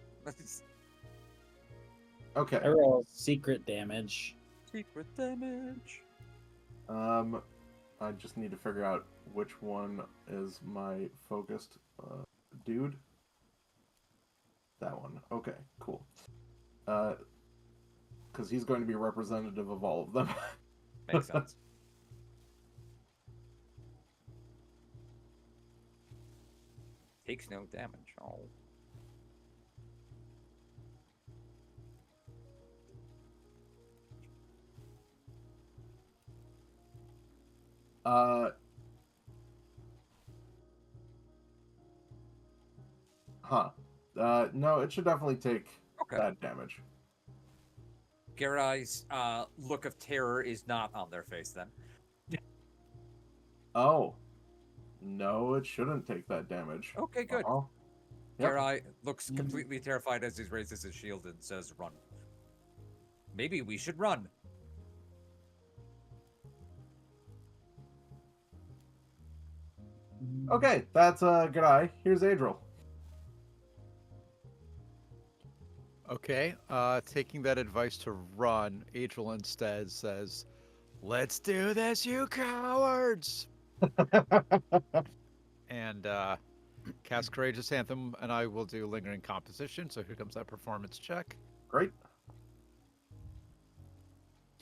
Okay. I roll secret damage. Secret damage. I just need to figure out which one is my focused dude. That one. Okay, cool. Because he's going to be representative of all of them. Makes sense. Takes no damage. Oh. Uh. Huh. No, it should definitely take Okay. that damage. Garai's look of terror is not on their face then. Oh. No, it shouldn't take that damage. Okay, good. Uh-huh. Yep. Garai looks completely terrified as he raises his shield and says, "Run." Maybe we should run. Okay, that's good eye. Here's Adriel. Okay, taking that advice to run, Adriel instead says, "Let's do this, you cowards!" And cast Courageous Anthem, and I will do Lingering Composition. So here comes that performance check. Great.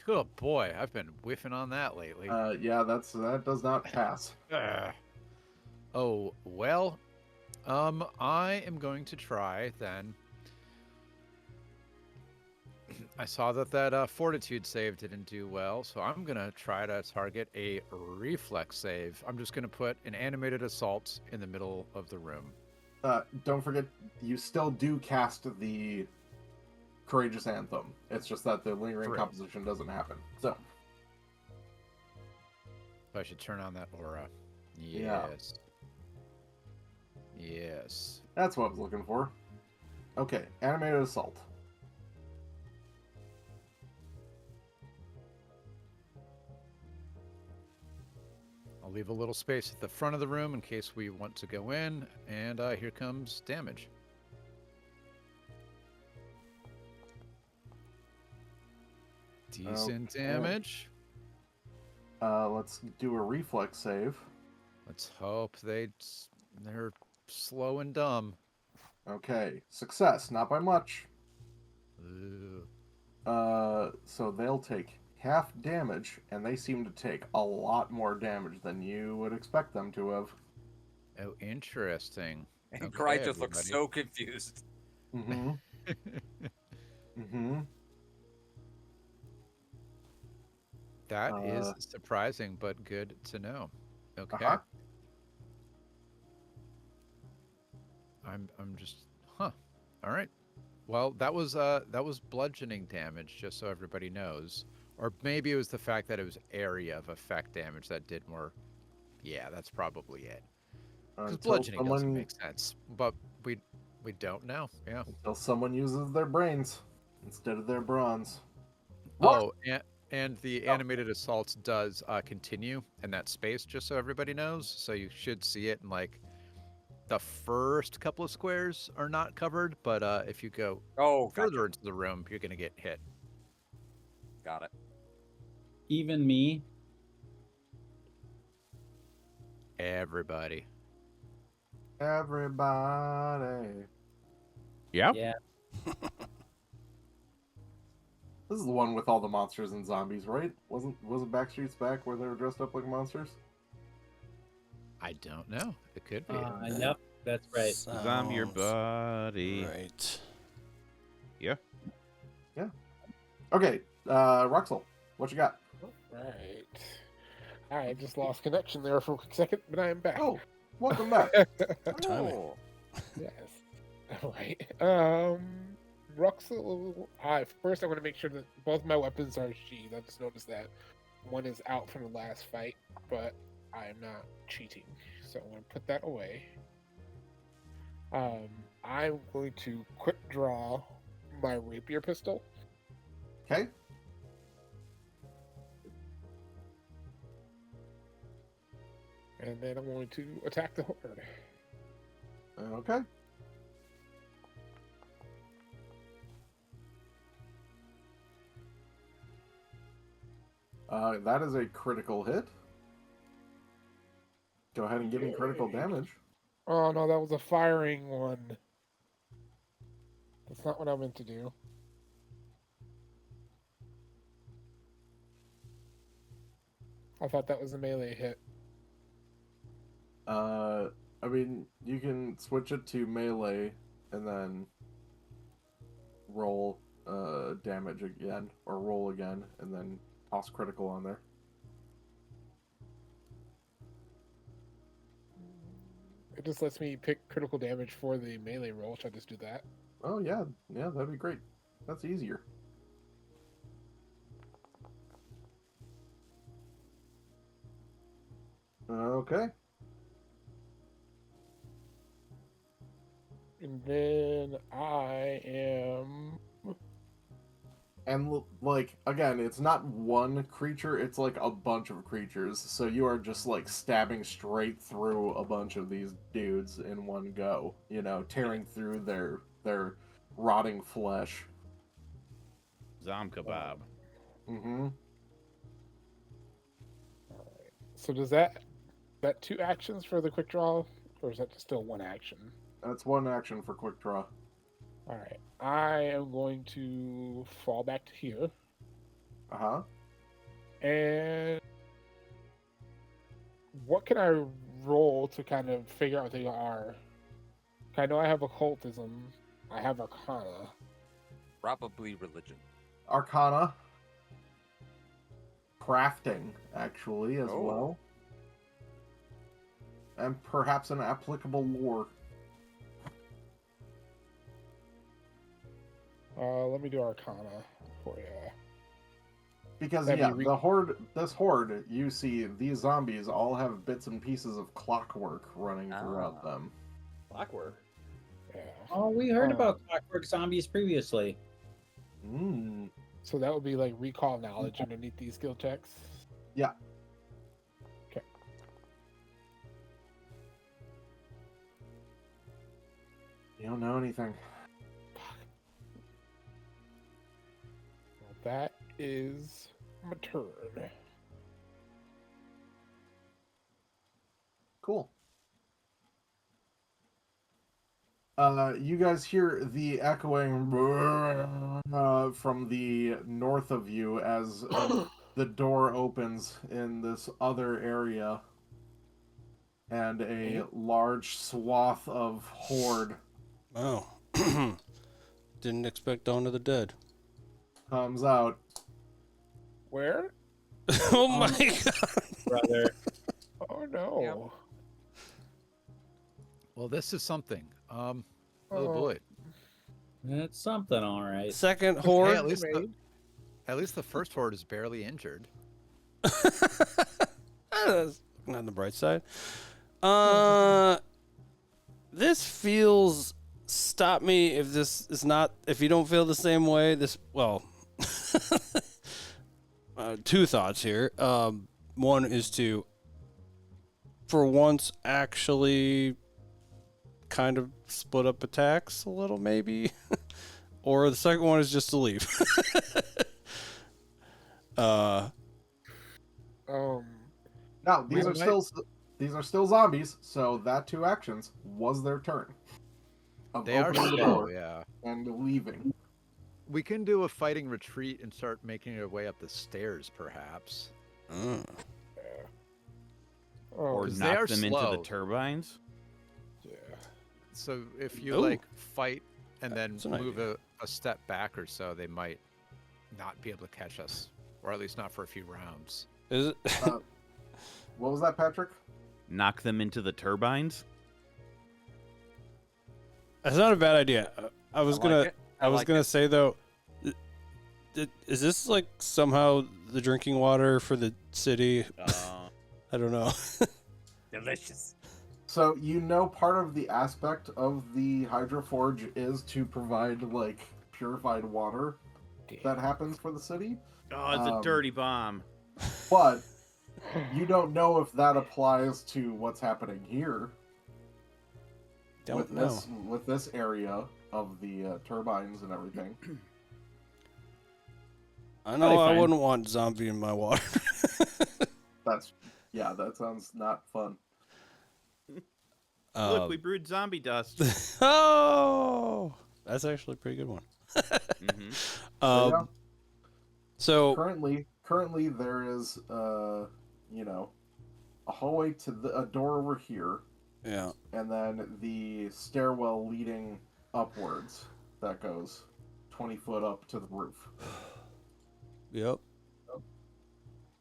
Good boy, I've been whiffing on that lately. Yeah, that does not pass. Oh, well, I am going to try then. I saw that fortitude save didn't do well, so I'm going to try to target a reflex save. I'm just going to put an animated assault in the middle of the room. Don't forget, you still do cast the Courageous Anthem. It's just that the lingering True. composition doesn't happen. So, I should turn on that aura. Yeah. Yes. Yes. that's what I was looking for. Okay, animated assault. I'll leave a little space at the front of the room in case we want to go in, and here comes damage. Decent Okay. damage. Let's do a reflex save. Let's hope they're slow and dumb. Okay, success, not by much. Ugh. So they'll take half damage, and they seem to take a lot more damage than you would expect them to have. Oh, interesting. And Okay, Cry just looks everybody. so confused. Mm-hmm. Mm-hmm. That is Uh, surprising, but good to know. Okay. Uh-huh. I'm just All right. Well, that was bludgeoning damage, just so everybody knows. Or maybe it was the fact that it was area of effect damage that did more. Yeah, that's probably it. Because Until bludgeoning doesn't someone, make sense. But we don't know. Yeah. until someone uses their brains instead of their bronze. Oh, and the animated assaults does continue in that space, just so everybody knows. So you should see it in like the first couple of squares are not covered, but if you go Oh, further gotcha. into the room, you're gonna get hit. Got it. Even me. Everybody. Everybody. Yeah. Yeah. This is the one with all the monsters and zombies, right? Wasn't Backstreet's Back where they were dressed up like monsters? I don't know. It could be. Yep, that's right. Cause I'm your Sounds buddy. Right. Okay, Ruxel, what you got? Right. I just lost connection there for a quick second, but I am back. Oh, welcome back. Timing. Oh, Yes. All right. Ruxel. First, I want to make sure that both my weapons are sheathed. I just noticed that one is out from the last fight, but I am not cheating, so I'm going to put that away. I'm going to quick draw my rapier pistol. Okay. And then I'm going to attack the horde. Okay. That is a critical hit. Go ahead and give me critical damage. Oh no, that was a firing one. That's not what I meant to do. I thought that was a melee hit. I mean, you can switch it to melee and then roll damage again, or roll again, and then toss critical on there. It just lets me pick critical damage for the melee roll. Should I just do that? Oh yeah, that'd be great. That's easier. Okay. And then I am. And like again, it's not one creature; it's like a bunch of creatures. So you are just like stabbing straight through a bunch of these dudes in one go. You know, tearing through their rotting flesh. Zom kebab. Mm-hmm. So does that 2 actions for the quick draw, or is that just still 1 action? That's 1 action for quick draw. All right, I am going to fall back to here, Uh-huh. and what can I roll to kind of figure out what they are? I know I have occultism, I have arcana. probably religion. Arcana. Crafting, actually, as Oh. well. And perhaps an applicable lore. Let me do arcana for you. Because, That'd yeah, be this horde, you see, these zombies all have bits and pieces of clockwork running throughout Ah. them. Clockwork. Yeah. Oh, Oh, we heard about clockwork zombies previously. Mm. So that would be like recall knowledge underneath these skill checks. Yeah. Okay. You don't know anything. Well, that is my turn. Cool. You guys hear the echoing from the north of you as the door opens in this other area, and a large swath of horde Oh. Didn't expect Dawn of the Dead. comes out. Where? Oh my god. Brother. Oh no. Well, this is something. Oh Oh. boy. It's something, all right. Second Hey, horde. at least the first horde is barely injured. That's looking on the bright side. This feels. Stop me if this is not. If you don't feel the same way. This. Well. Two thoughts here. One is to, for once, actually kind of split up attacks a little, maybe. Or the second one is just to leave. Now these We are might- still zombies, so that 2 actions was their turn. Of They are opening the slow, door yeah. and leaving. We can do a fighting retreat and start making our way up the stairs, perhaps. Mm. Oh, Or 'cause they are knock them into slow. the turbines. yeah. So if you Ooh. like fight and then That's an move idea. a step back or so, they might not be able to catch us, or at least not for a few rounds. Is it? What was that, Patrick? Knock them into the turbines. That's not a bad idea. I was like gonna. it. I was like gonna it. say though. Is this like somehow the drinking water for the city? I don't know. Delicious. So you know part of the aspect of the Hydroforge is to provide like purified water that happens for the city, Oh, it's a dirty bomb. but you don't know if that applies to what's happening here Don't with know. this area of the turbines and everything. I Probably know I fine. wouldn't want zombie in my water. That sounds not fun. Look, we brewed zombie dust. Oh, that's actually a pretty good one. hmm So, yeah. So Currently there is a hallway to a door over here, yeah, and then the stairwell leading upwards that goes 20 foot up to the roof. yep.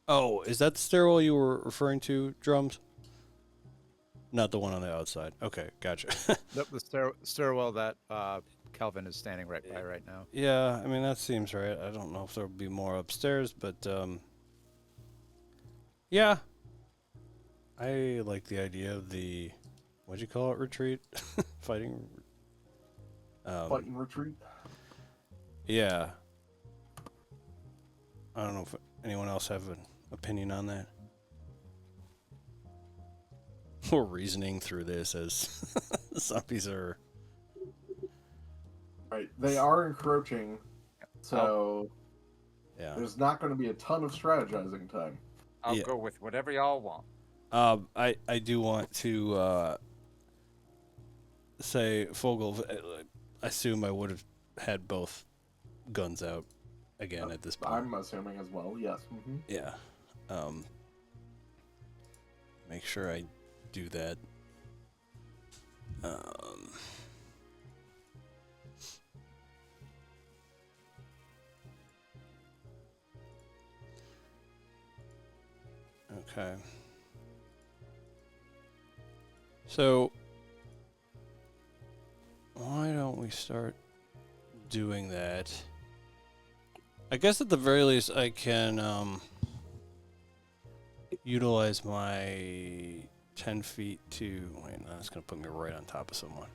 Oh, is that the stairwell you were referring to, Drums? Not the one on the outside. Okay, gotcha. The stairwell that Kelvin is standing right by right now. Yeah, I mean that seems right. I don't know if there'll be more upstairs, but yeah, I like the idea of the what'd you call it? Retreat, fighting. Fight and retreat. Yeah. I don't know if anyone else have an opinion on that. We're reasoning through this as zombies are. Right. They are encroaching, so Yeah. there's not going to be a ton of strategizing time. I'll Yeah. go with whatever y'all want. I do want to say, Fogel, I assume I would have had both guns out again at this point. I'm assuming as well. Yes. Hmm. Yeah. Make sure I do that. Okay. So, why don't we start doing that? I guess at the very least I can utilize my 10 feet to... Wait, no, that's going to put me right on top of someone.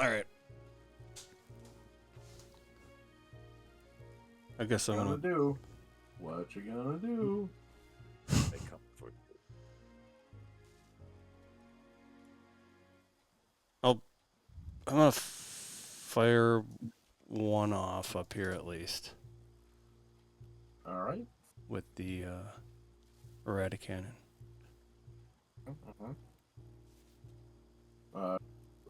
All right. I guess I'm What you gonna. gonna do? What you gonna do? They come for I'm gonna fire one off up here at least All right. with the Eradicannon. Mhm.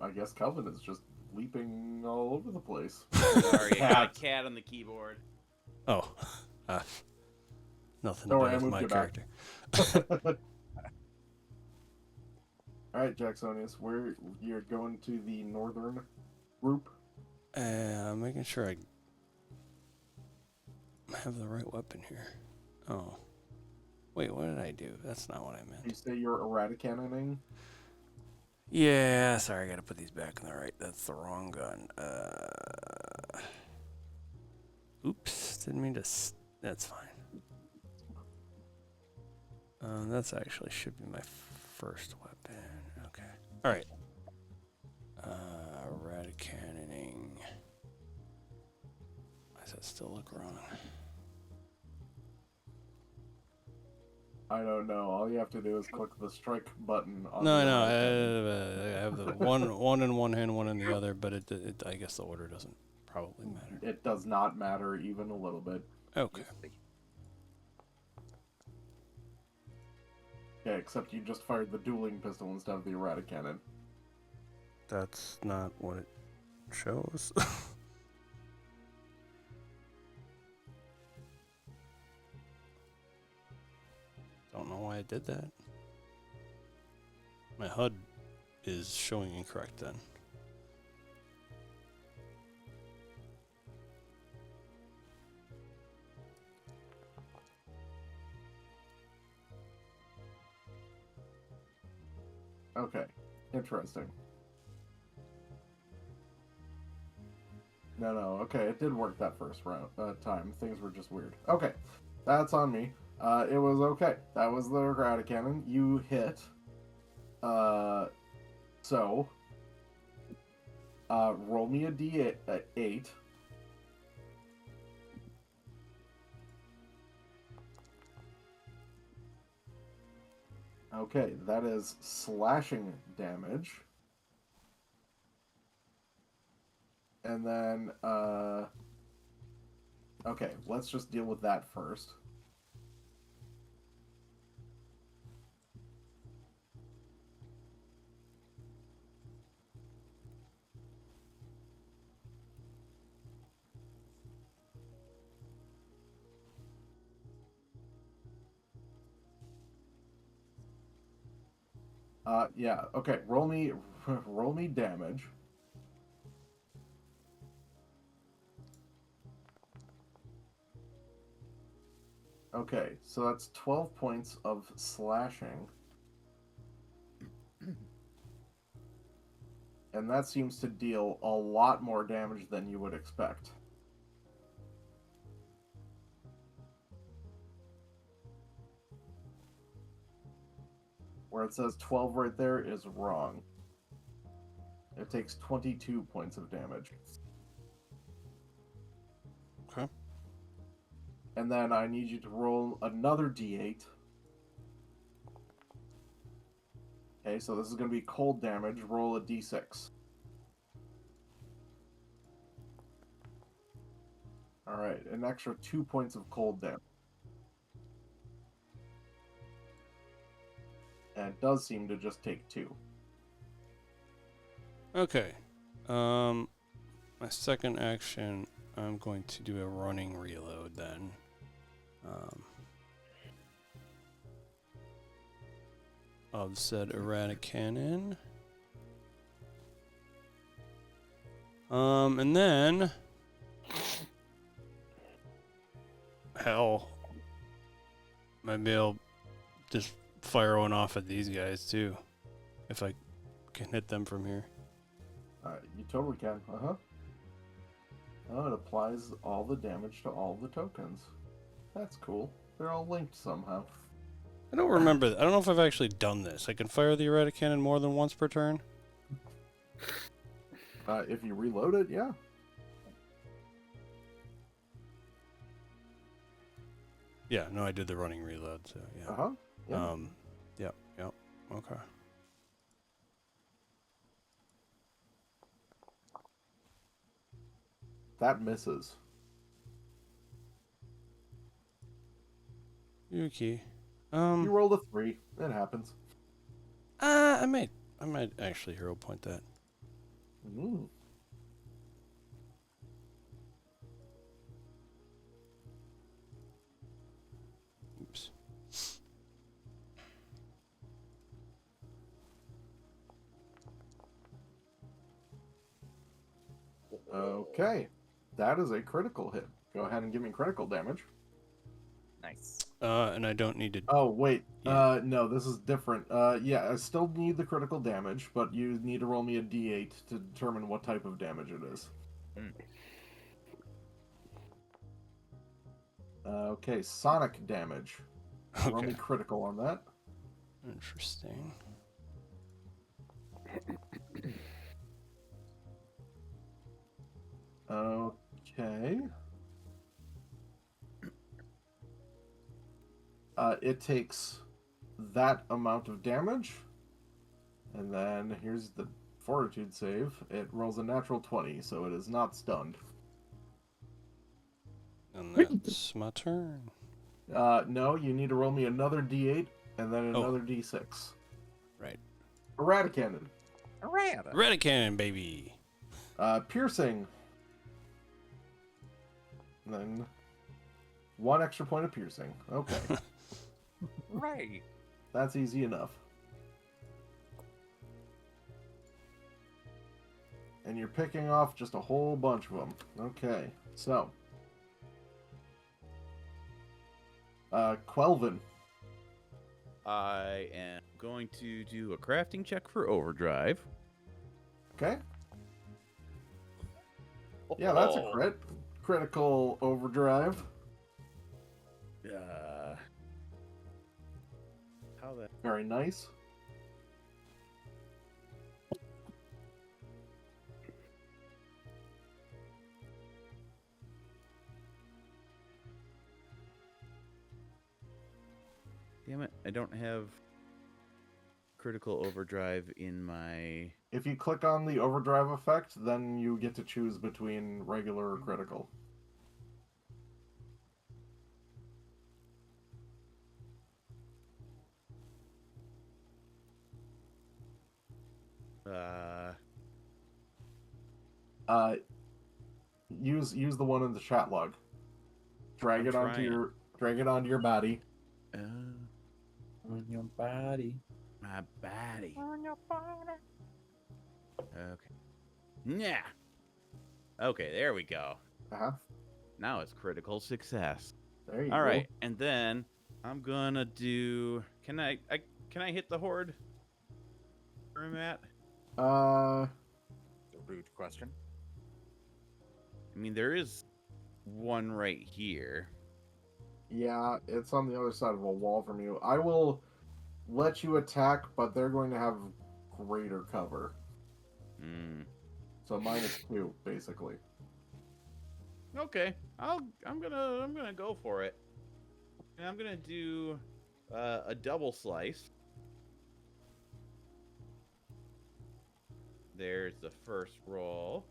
I guess Kelvin is just leaping all over the place. Sorry, I got Cat. a cat on the keyboard. Oh, nothing Don't to worry, I do with moved my you back. character. All right, Jacksonius, where you're going to the northern group? I'm making sure I have the right weapon here. Oh, wait, what did I do? That's not what I meant. You say you're eradicanning? Yeah, sorry, I gotta put these back in the right. That's the wrong gun. Oops, didn't mean to. That's fine. That's actually should be my first weapon. Okay. All right. Eradicanning. Why does that still look wrong? I don't know. All you have to do is click the strike button on No, the no, eradicannon. I have the one in one hand, one in the other, but it I guess the order doesn't probably matter. It does not matter even a little bit. Okay. Yeah, except you just fired the dueling pistol instead of the eradicannon. That's not what it shows. Don't know why I did that. My HUD is showing incorrect then. Okay, interesting. No, okay, it did work that first round time. Things were just weird. Okay, that's on me. It was okay. That was the eradicannon. You hit. So. Roll me a d8. Okay, that is slashing damage. And then, okay, let's just deal with that first. Yeah, okay, roll me damage. Okay, so that's 12 points of slashing. And that seems to deal a lot more damage than you would expect. Where it says 12 right there is wrong. It takes 22 points of damage. Okay. And then I need you to roll another d8. Okay, so this is going to be cold damage. Roll a d6. Alright, an extra 2 points of cold damage. And it does seem to just take 2. Okay. My second action, I'm going to do a running reload then. Of said eradicannon. And then hell, maybe I'll just fire one off at these guys too, if I can hit them from here. You totally can. Oh, it applies all the damage to all the tokens. That's cool. They're all linked somehow. I don't remember. I don't know if I've actually done this. I can fire the eradicannon more than once per turn. If you reload it, yeah. Yeah, no, I did the running reload, so yeah. Uh huh. Yeah. Yep. Okay. That misses. Yuki. You rolled a 3. It happens. I might actually hero point that. Mm. Oops. Okay. That is a critical hit. Go ahead and give me critical damage. Nice. And I don't need to. Oh, wait. Yeah. No, this is different. Yeah, I still need the critical damage, but you need to roll me a d8 to determine what type of damage it is. Okay, sonic damage. Roll me Okay. critical on that. Interesting. Okay. It takes that amount of damage. And then here's the fortitude save. It rolls a natural 20, so it is not stunned. And that's my turn. No, you need to roll me another d8 and then Oh. another d6. Right. Eradicated. Red cannon, baby. Piercing. And then 1 extra point of piercing. Okay. Right. That's easy enough. And you're picking off just a whole bunch of them. Okay, so. Quelvin. I am going to do a crafting check for overdrive. Okay. Yeah, that's a Oh. crit. Critical overdrive. How that? Very nice. Damn it! I don't have critical overdrive in my. If you click on the overdrive effect, then you get to choose between regular or critical. Use the one in the chat log. Drag I'm it onto your body. On your body. My body. Okay. Yeah. Okay, there we go. Uh-huh. Now it's critical success. There you All go. right, and then I'm gonna do. Can I hit the horde? Where I'm at? Uh, The rude question. I mean, there is one right here. yeah, it's on the other side of a wall from you. I will let you attack, but they're going to have greater cover. Hmm. So -2, basically. Okay, I'm gonna go for it. And I'm gonna do a double slice. There's the first roll,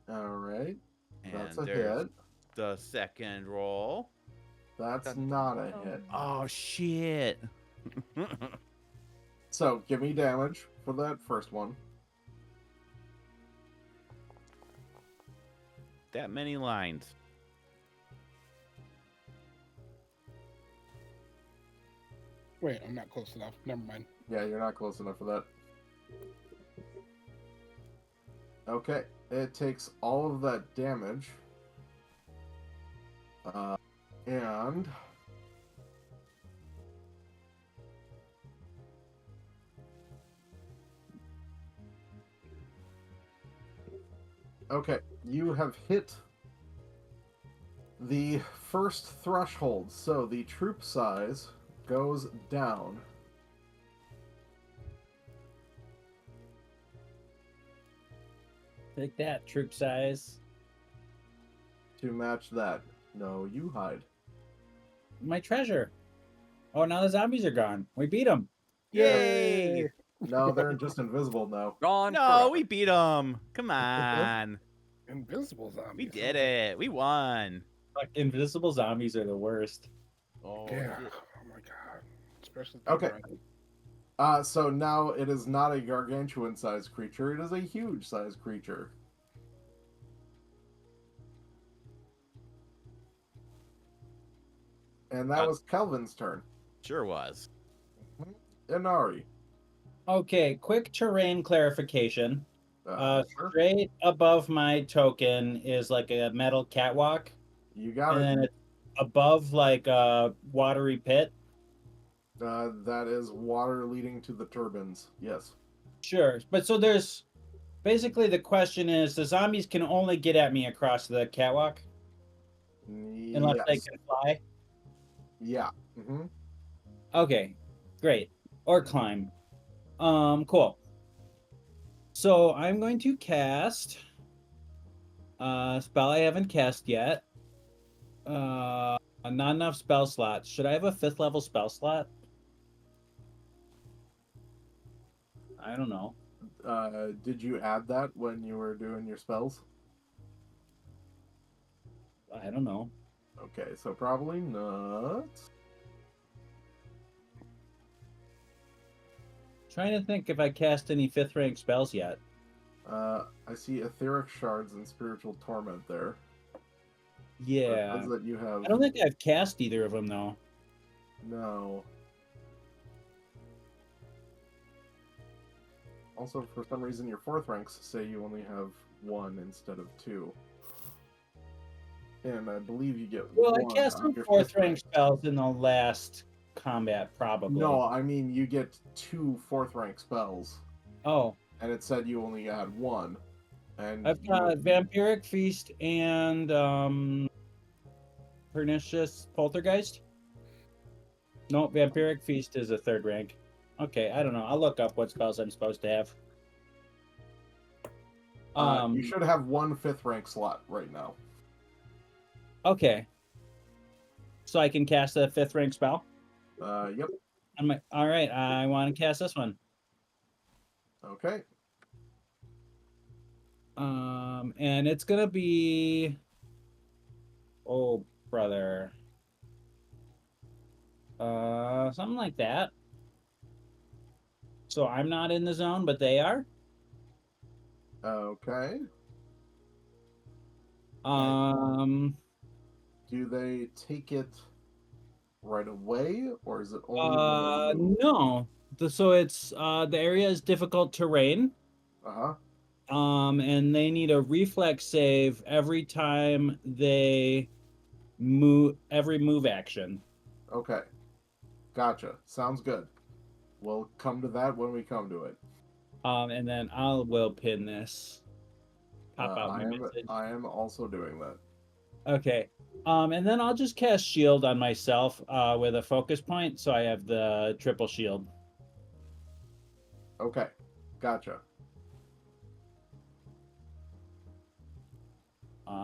All right, and that's a there's hit. the second roll. That's not a hit. Oh shit! So give me damage for that first one. That many lines. Wait, I'm not close enough. Never mind. Yeah, you're not close enough for that. Okay, it takes all of that damage. And okay, you have hit the first threshold, so the troop size goes down. Take that, troop size. To match that. No, you hide. My treasure. Oh, now the zombies are gone. We beat them. Yay! No, they're just invisible now. Gone. No, forever. we beat them. Come on. Invisible zombies. We did it. We won. Like, invisible zombies are the worst. Oh, Yeah. shit. Oh my god. Especially. Okay. So now it is not a gargantuan-sized creature. It is a huge-sized creature. And that was Kelvin's turn. Sure was. Inari. Okay, quick terrain clarification. Sure. Straight above my token is like a metal catwalk, You got and it. then it's above like a watery pit. That is water leading to the turbines. Yes. Sure, but so there's basically the question is the zombies can only get at me across the catwalk unless they Yes. can fly. Yeah. Mm-hmm. Okay, great. Or climb. Cool. So I'm going to cast a spell I haven't cast yet. Not enough spell slots. Should I have a 5th level spell slot? I don't know. Did you add that when you were doing your spells? I don't know. Okay, so probably not. Trying to think if I cast any 5th rank spells yet. I see etheric shards and spiritual torment there. Yeah. Those that you have. I don't think I've cast either of them though. No. Also, for some reason, your 4th ranks say you only have 1 instead of 2. And I believe you get Well, 1 I cast on some your 4th 5th rank rank. spells in the last combat, probably. No, I mean, you get 2 4th rank spells. Oh, And it said you only had 1. And I've got Vampiric Feast and Pernicious Poltergeist. No, Vampiric Feast is a 3rd rank. Okay, I don't know. I'll look up what spells I'm supposed to have. you should have 1 5th rank slot right now. Okay. So I can cast a 5th rank spell? Yep. All right, I want to cast this one. Okay. And it's gonna be, oh brother, something like that. So I'm not in the zone, but they are. Okay. Do they take it right away, or is it only when they move? No. So it's the area is difficult terrain. Uh-huh. And they need a reflex save every time they move, every move action. Okay. Gotcha. Sounds good. We'll come to that when we come to it. And then will pin this. Pop out my message. I am also doing that. Okay. And then I'll just cast shield on myself with a focus point, so I have the triple shield. Okay. Gotcha.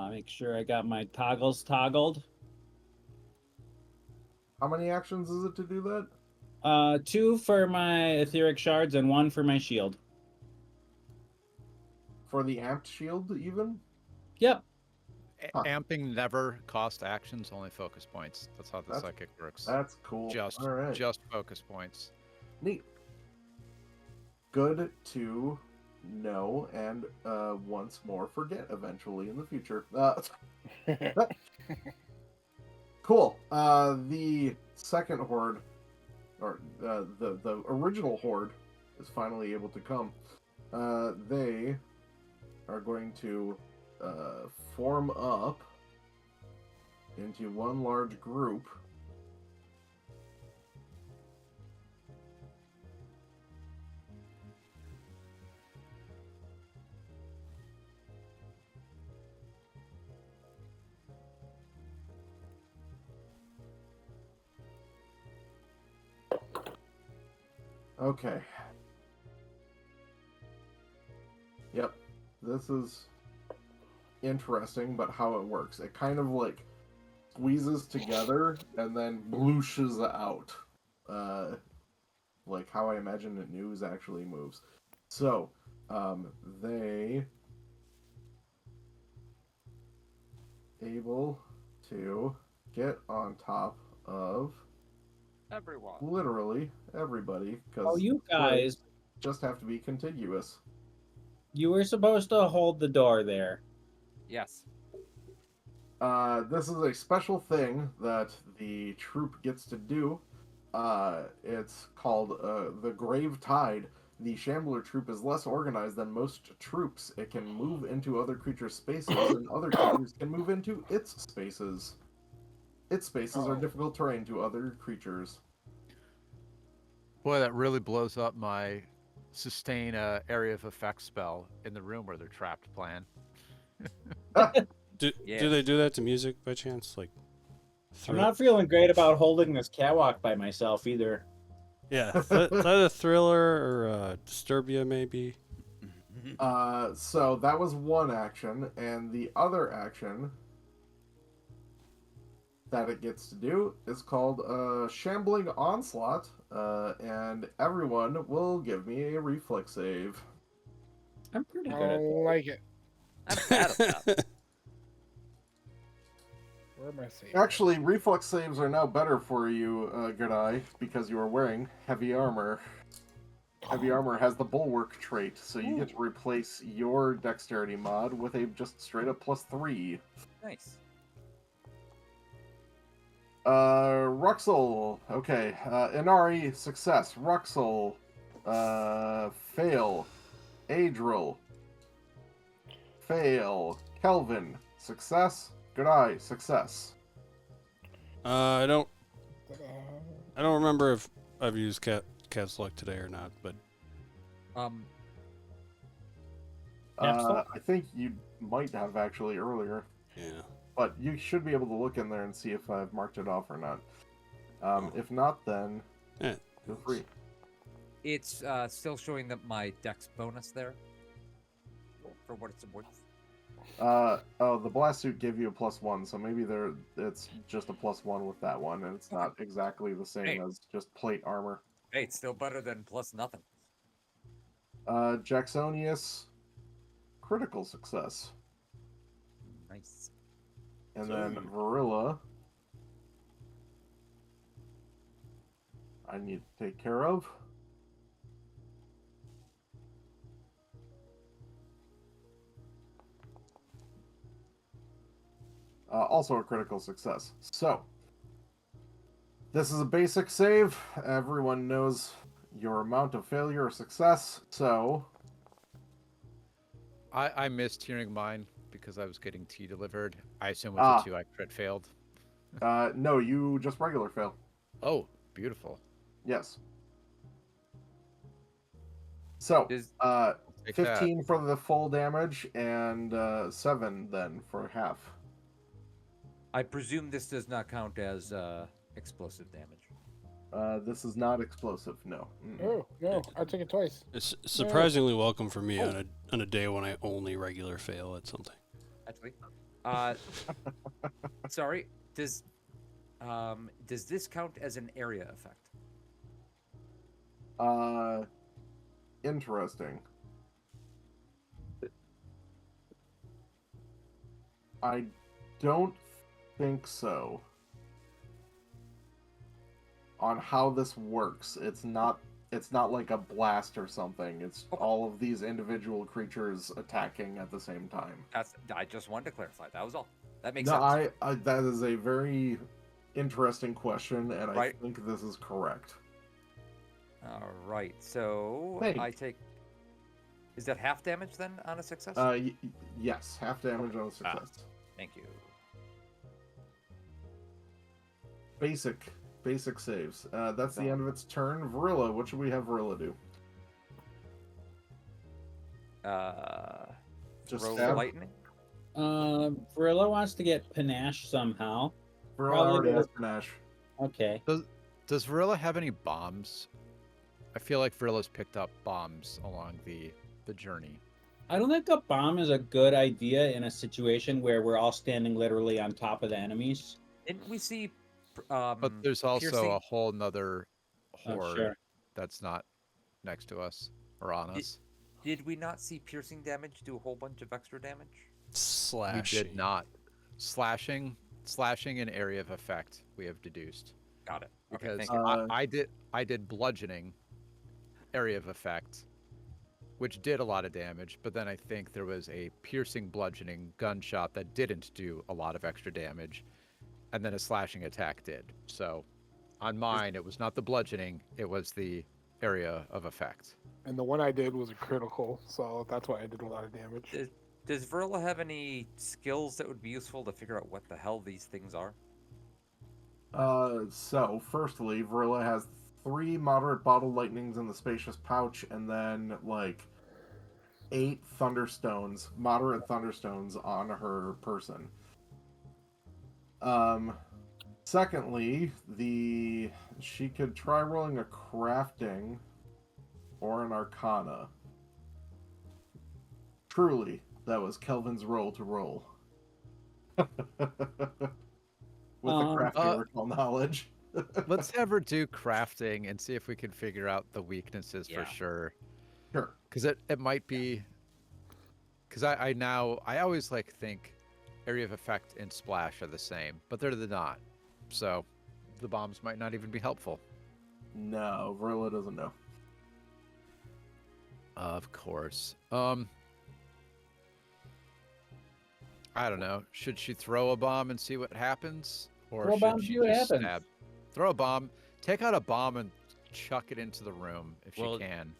Make sure I got my toggles toggled. How many actions is it to do that? 2 for my etheric shards and 1 for my shield. For the amped shield, even? Yep. Huh. Amping never cost actions, only focus points. That's how the That's- psychic works. That's cool. Just All right. just focus points. Neat. Good to know, and once more forget eventually in the future. Cool. The second horde, or the original horde, is finally able to come. They are going to form up into one large group. Okay. Yep. this is interesting, but how it works. It kind of like squeezes together and then blooshes out. Like how I imagine that news actually moves. So, they able to get on top of Everyone. literally everybody because Oh, you guys, just have to be contiguous. you were supposed to hold the door there. Yes. This is a special thing that the troop gets to do. It's called the Grave Tide. The Shambler troop is less organized than most troops. It can move into other creatures' spaces, and other creatures can move into its spaces. Its spaces are difficult terrain to other creatures. Boy, that really blows up my sustain area of effect spell in the room where they're trapped plan. Do Yeah. do they do that to music by chance? Like, I'm not feeling great about holding this catwalk by myself either. Yeah, is that a Thriller or Disturbia maybe? So that was one action, and the other action that it gets to do is called Shambling Onslaught, and everyone will give me a reflex save. I'm pretty good I at that. like it. I'm bad at that. Where am I saying? Actually, reflex saves are now better for you, G'day, because you are wearing heavy armor. Heavy armor has the bulwark trait, so you get to replace your dexterity mod with a just straight up +3. Nice. Ruxel, okay. Inari, success. Ruxel, fail. Adril, fail. Kelvin, success. G'day, success. I don't remember if I've used Cat's Luck today or not, but I think you might have actually earlier, yeah. but you should be able to look in there and see if I've marked it off or not. If not, then Yeah. feel free. It's still showing that my dex bonus there. For what it's worth. The blast suit gave you a +1, so maybe it's just a +1 with that one, and it's not exactly the same Hey. as just plate armor. Hey, it's still better than plus nothing. Jacksonius, critical success. Nice. And then Varilla, I need to take care of. Also a critical success. So, this is a basic save. Everyone knows your amount of failure or success, so... I missed hearing mine because I was getting tea delivered. I assume with the 2 I crit failed. No, you just regular fail. Oh, beautiful. Yes. So, Is Take 15 for the full damage, and 7 then for half. I presume this does not count as explosive damage. This is not explosive, no. Mm-mm. Oh no, I took it twice. It's surprisingly welcome for me on a day when I only regular fail at something. Actually, sorry. Does this count as an area effect? Interesting. I don't think so. On how this works, it's not like a blast or something. It's all of these individual creatures attacking at the same time. I just wanted to clarify. That was all. That makes No, sense. I that is a very interesting question, and I Right. think this is correct. All right. So Hey. I take. Is that half damage then on a success? Yes, half damage on success. Thank you. Basic saves. That's the end of its turn. Varilla, what should we have Varilla do? Just Throw stab? lightning. Varilla wants to get panache somehow. Varilla Probably already the- has panache. Okay. Does Varilla have any bombs? I feel like Varilla's picked up bombs along the journey. I don't think a bomb is a good idea in a situation where we're all standing literally on top of the enemies. Didn't we see? But there's also piercing? a whole nother Oh, horde sure. that's not next to us or on Did- us. Did we not see piercing damage do a whole bunch of extra damage? We Slashing. did not. Slashing an area of effect, we have deduced. Got it. Okay, Because thank you. I did bludgeoning area of effect, which did a lot of damage, but then I think there was a piercing bludgeoning gunshot that didn't do a lot of extra damage, and then a slashing attack did. So on mine, it was not the bludgeoning, it was the area of effect. And the one I did was a critical, so that's why I did a lot of damage. Does Verla have any skills that would be useful to figure out what the hell these things are? So firstly, Verla has 3 moderate bottle lightnings in the spacious pouch, and then like 8 thunderstones, moderate thunderstones on her person. Secondly, she could try rolling a crafting or an arcana. Truly, that was Kelvin's roll to roll. With the crafting recall knowledge. Let's have her do crafting and see if we can figure out the weaknesses Yeah. for sure. Sure. Because it might be. Because I always like think area of effect and splash are the same, but they're not. So the bombs might not even be helpful. No, Verla doesn't know. Of course. I don't know. Should she throw a bomb and see what happens, or Throw a should bomb, she see what just happens. stab? Throw a bomb. Take out a bomb and chuck it into the room if Well, she can.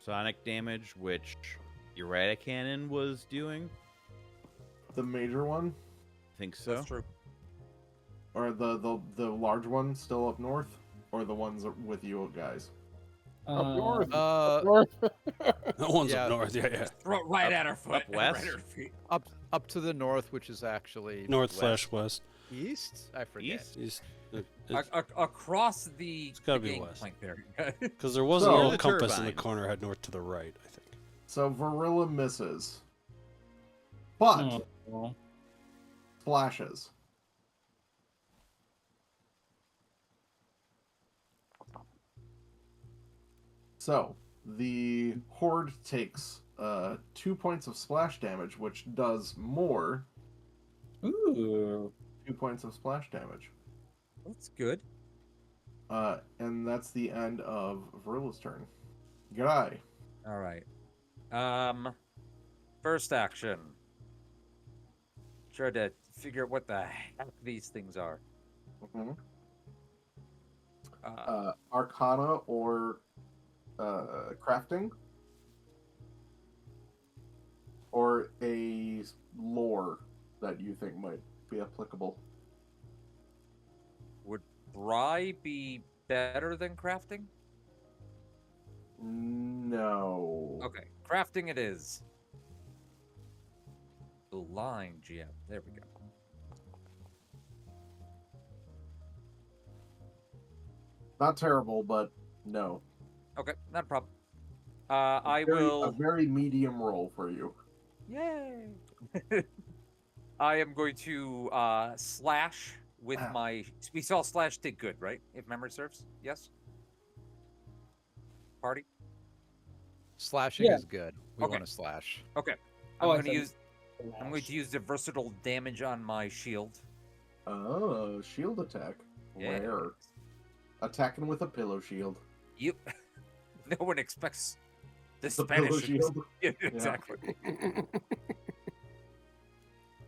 Sonic damage, which Eradicannon was doing. The major one, I think so. That's true. or the large one still up north, or the ones with you guys. Up north. Uh, The ones Yeah. up north, yeah. Throw it right Up- at her foot. up west? Right at her feet. up to the north, which is actually North/west. east. I forget. East? East. Across the gotta be gangplank there. Because there was a So- little The compass in the turbine. corner head north to the right, I think. So Verilla misses, but Oh, splashes. So the horde takes 2 points of splash damage, which does more. ooh. 2 points of splash damage. That's good. And that's the end of Verilla's turn. Guy. All right. First action. Try to figure out what the heck these things are. Arcana or crafting, or a lore that you think might be applicable. Would Bry be better than crafting? No. Okay, crafting it is. The line, GM. There we go. Not terrible, but no. Okay, not a problem. I A will. very medium roll for you. Yay! I am going to slash with my. We saw slash did good, right? If memory serves. Yes. Party. Slashing Yeah. is good. We Okay. want to slash. Okay. Oh, I I'm going to thought- use. I'm going to use the versatile damage on my shield. Oh, shield attack. Yeah. Rare. Attacking with a pillow shield. Yep. No one expects the The pillow Spanish. shield. Yeah, exactly.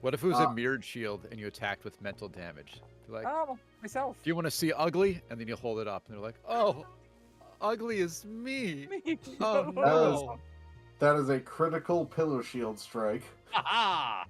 What if it was a Uh, mirrored shield and you attacked with mental damage? You're like, Oh, myself. do you want to see ugly? And then you hold it up and they're like, oh, ugly is me. Oh no. That is a critical pillow shield strike. Ha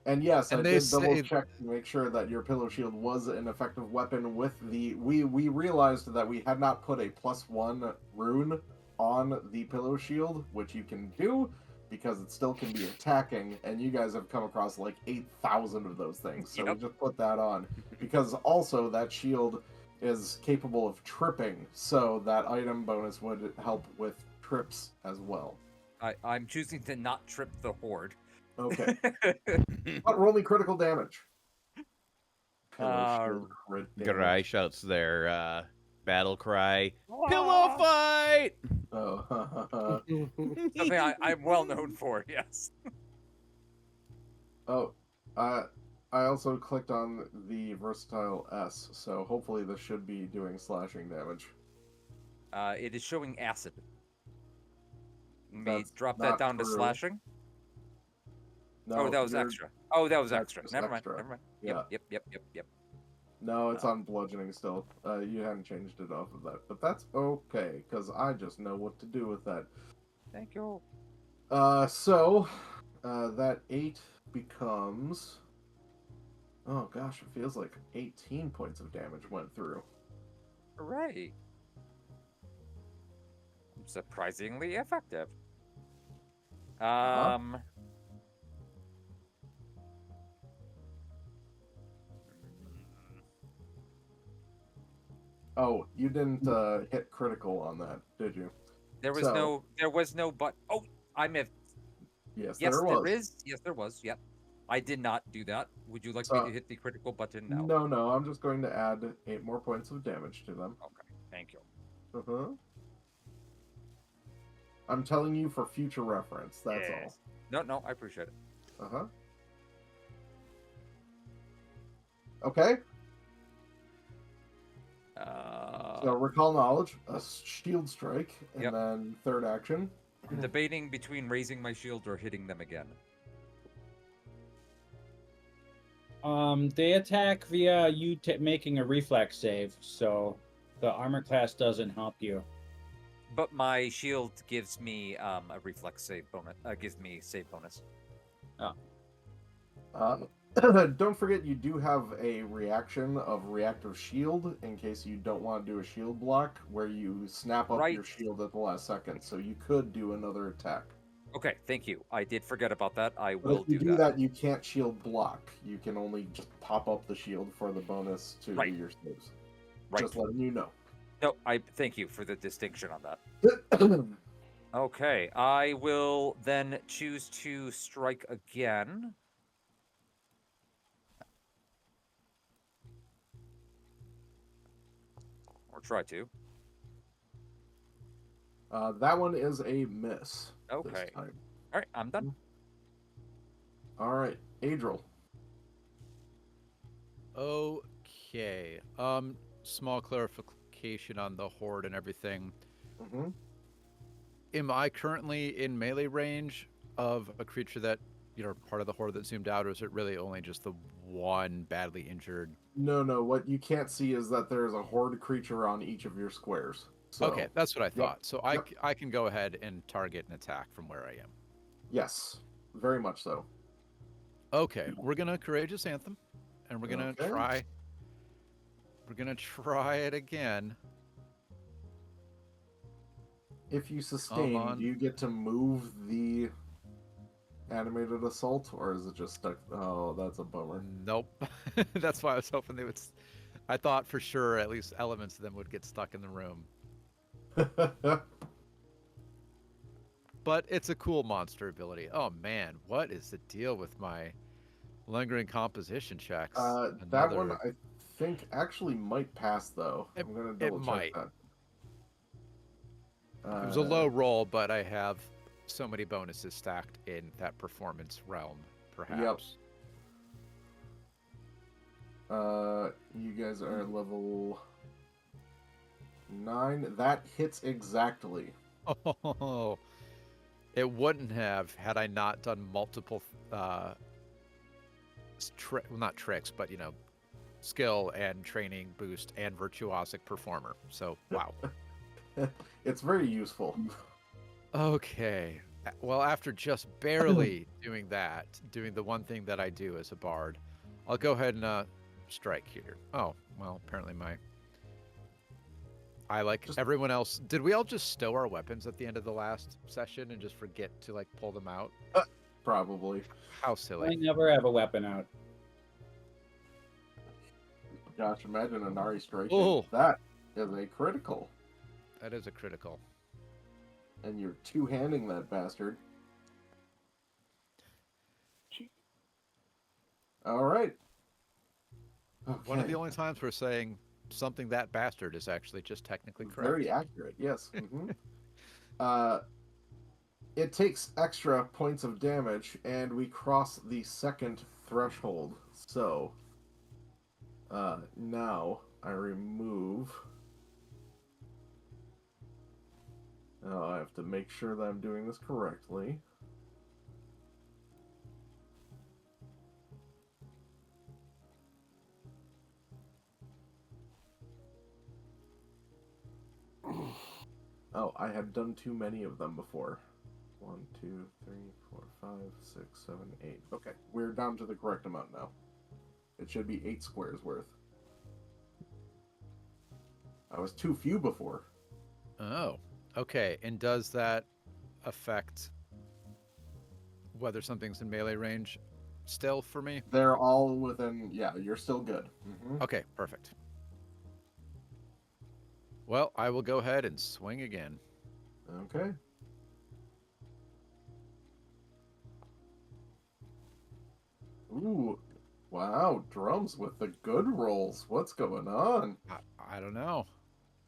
And yes, And I they did double say- check to make sure that your pillow shield was an effective weapon with the we realized that we had not put a +1 rune on the pillow shield, which you can do because it still can be attacking, and you guys have come across like 8,000 of those things. So Yep. we just put that on. Because also that shield is capable of tripping, so that item bonus would help with trips as well. I'm choosing to not trip the horde. Okay. But roll me critical damage. Uh, Shield crit Garai damage. shouts their battle cry, "Pillow fight!" Oh, Something I'm well known for, yes. oh, I also clicked on the versatile S, so hopefully this should be doing slashing damage. It is showing acid. Let me That's drop not that down to true. slashing. No, Oh, that was you're- extra. Oh, that was that's extra. just Never mind. extra. Never mind. Yeah. Yep. No, it's on bludgeoning still. You haven't changed it off of that, but that's okay because I just know what to do with that. Thank you. So that 8 becomes. Oh gosh, it feels like 18 points of damage went through. Hooray. Surprisingly effective. Oh, you didn't hit critical on that, did you? There was So- no but. Oh, I may have. Yes, Yes, there was. there is. Yes, there was. Yep. I did not do that. Would you like So- me to hit the critical button now? No, I'm just going to add 8 more points of damage to them. Okay. Thank you. Uh-huh. I'm telling you for future reference, that's Yes. No, I appreciate it. all. Uh-huh. Okay, so recall knowledge, a shield strike, and Yep. then third action. I'm debating between raising my shield or hitting them again. They attack via you making a reflex save, so the armor class doesn't help you. But my shield gives me a reflex save bonus. Gives me save bonus. Don't forget you do have a reaction of reactive shield in case you don't want to do a shield block where you snap up your Right. shield at the last second, so you could do another attack. Okay, thank you. I did forget about that. I But will if you do do that. that, you can't shield block. You can only just pop up the shield for the bonus to Right. your saves. Right. Just letting you know. No, I thank you for the distinction on that. Okay, I will then choose to strike again. Or try to. That one is a miss. Okay. This time. All right, I'm done. All right, Adriel. Okay. Small clarification on the horde and everything. Mm-hmm. Am I currently in melee range of a creature that, part of the horde that zoomed out, or is it really only just the one badly injured? No. What you can't see is that there's a horde creature on each of your squares. So, Okay, that's what I thought. So Yep. I can go ahead and target and attack from where I am. Yes, very much so. Okay, we're gonna Courageous Anthem, and we're gonna Okay. try. We're gonna try it again. If you sustain, on. do you get to move the animated assault, or is it just stuck? Oh, that's a bummer. Nope. That's why I was hoping they would. I thought for sure at least elements of them would get stuck in the room. But it's a cool monster ability. Oh man, what is the deal with my lingering composition checks? That one I think actually might pass though. I'm gonna double check might. that. It was a low roll, but I have so many bonuses stacked in that performance realm, perhaps. You guys are level 9. That hits exactly. Oh, it wouldn't have had I not done multiple, well, not tricks, but skill and training boost and virtuosic performer. So wow. It's very useful. Okay. Well, after just barely doing the one thing that I do as a bard, I'll go ahead and strike here. Oh, well, apparently I like everyone else. Did we all just stow our weapons at the end of the last session and just forget to pull them out? Probably. How I silly. never have a weapon out. Gosh, imagine an Ari strike. Oh. That is a critical. That is a critical. And you're two-handing that bastard. All right. One of the Okay. only times we're saying something that bastard is actually just technically correct. Very accurate, yes. It takes extra points of damage, and we cross the second threshold. So, now I remove... Oh, I have to make sure that I'm doing this correctly. Oh, I had done too many of them before. 1, 2, 3, 4, 5, 6, 7, 8. Okay, we're down to the correct amount now. It should be 8 squares worth. I was too few before. Oh, okay. And does that affect whether something's in melee range still for me? They're all within... Yeah, you're still good. Okay, perfect. Well, I will go ahead and swing again. Okay. Ooh. Wow, drums with the good rolls. What's going on? I don't know.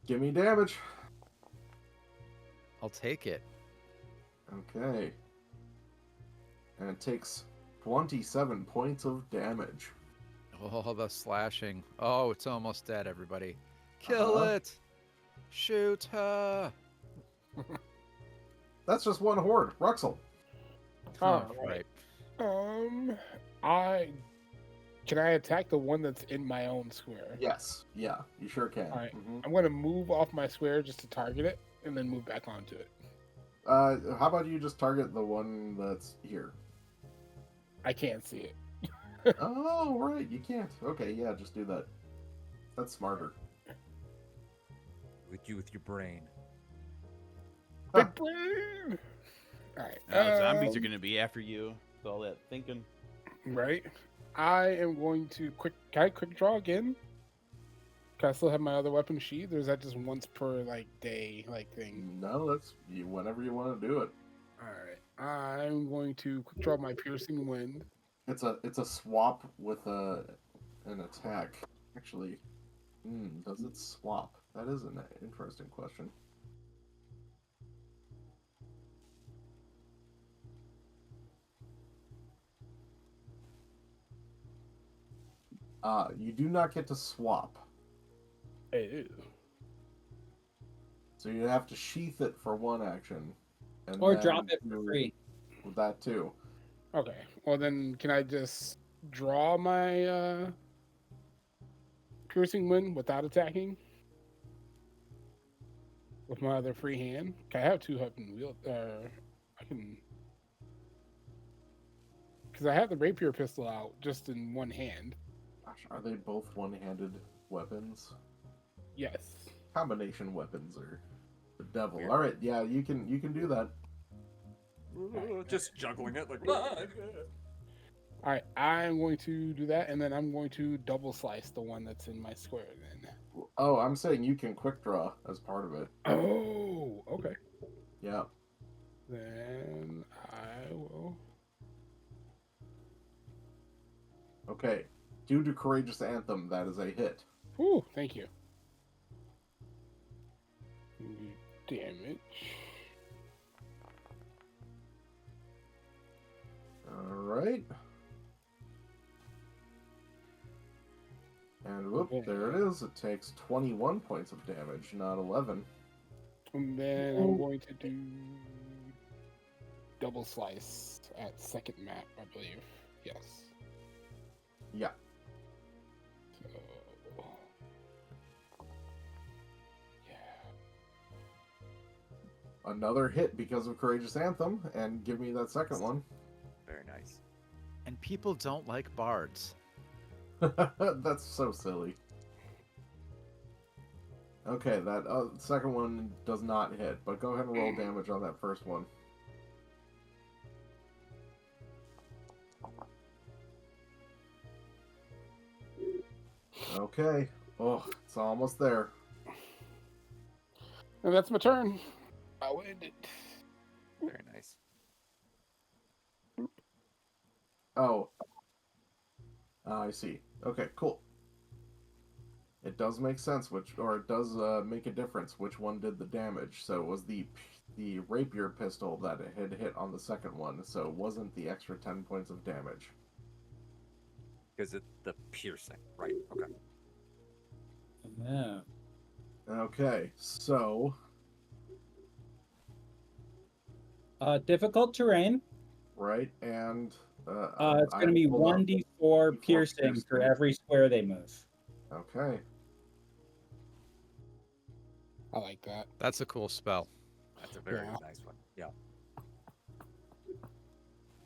Give me damage. I'll take it. Okay. And it takes 27 points of damage. Oh, the slashing. Oh, it's almost dead, everybody. Kill it! Shoot her! That's just one horde. Ruxel. All right. Can I attack the one that's in my own square? Yes. Yeah, you sure can. All right. I'm gonna move off my square just to target it, and then move back onto it. How about you just target the one that's here? I can't see it. Oh, right, you can't. Okay, yeah, just do that. That's smarter. With you with your brain. Big brain. All right. Now zombies are gonna be after you with all that thinking. Right. I am going to Can I quick draw again? Can I still have my other weapon sheath, or is that just once per day thing? No, that's whenever you want to do it. All right. I'm going to quick draw my piercing wind. It's a swap with an attack. Actually, does it swap? That is an interesting question. You do not get to swap. Ew. So you have to sheath it for one action. And Or then drop it for do free. That too. Okay. Well, then can I just draw my piercing wind without attacking? With my other free hand? Can I have two weapon wield? I can. Because I have the rapier pistol out just in one hand. Gosh, are they both one-handed weapons? Yes. Combination weapons are the devil. Weird. All right, yeah, you can do that. Just juggling it like. All right, I'm going to do that, and then I'm going to double slice the one that's in my square. Then. Oh, I'm saying you can quick draw as part of it. Oh, okay. Yeah. Then I will. Okay. Due to Courageous Anthem, that is a hit. Ooh, thank you. Damage. All right. And whoop, there it is. It takes 21 points of damage, not 11. And then I'm going to do double slice at second map, I believe. Yes. Yeah. So, yeah. Another hit because of Courageous Anthem, and give me that second one. Very nice. And people don't like bards. That's so silly. Okay, that second one does not hit, but go ahead and roll damage on that first one. Okay. Oh, it's almost there. And that's my turn. I'll end it. Very nice. Oh. I see. Okay, cool. It does make sense, it does make a difference which one did the damage. So it was the rapier pistol that it had hit on the second one, so it wasn't the extra 10 points of damage. Because it's the piercing, right? Okay. Yeah. Okay, so Difficult terrain. right, and It's going to be 1d4 piercing for every square they move. Okay. I like that. That's a cool spell. That's a very Yeah. nice one. Yeah.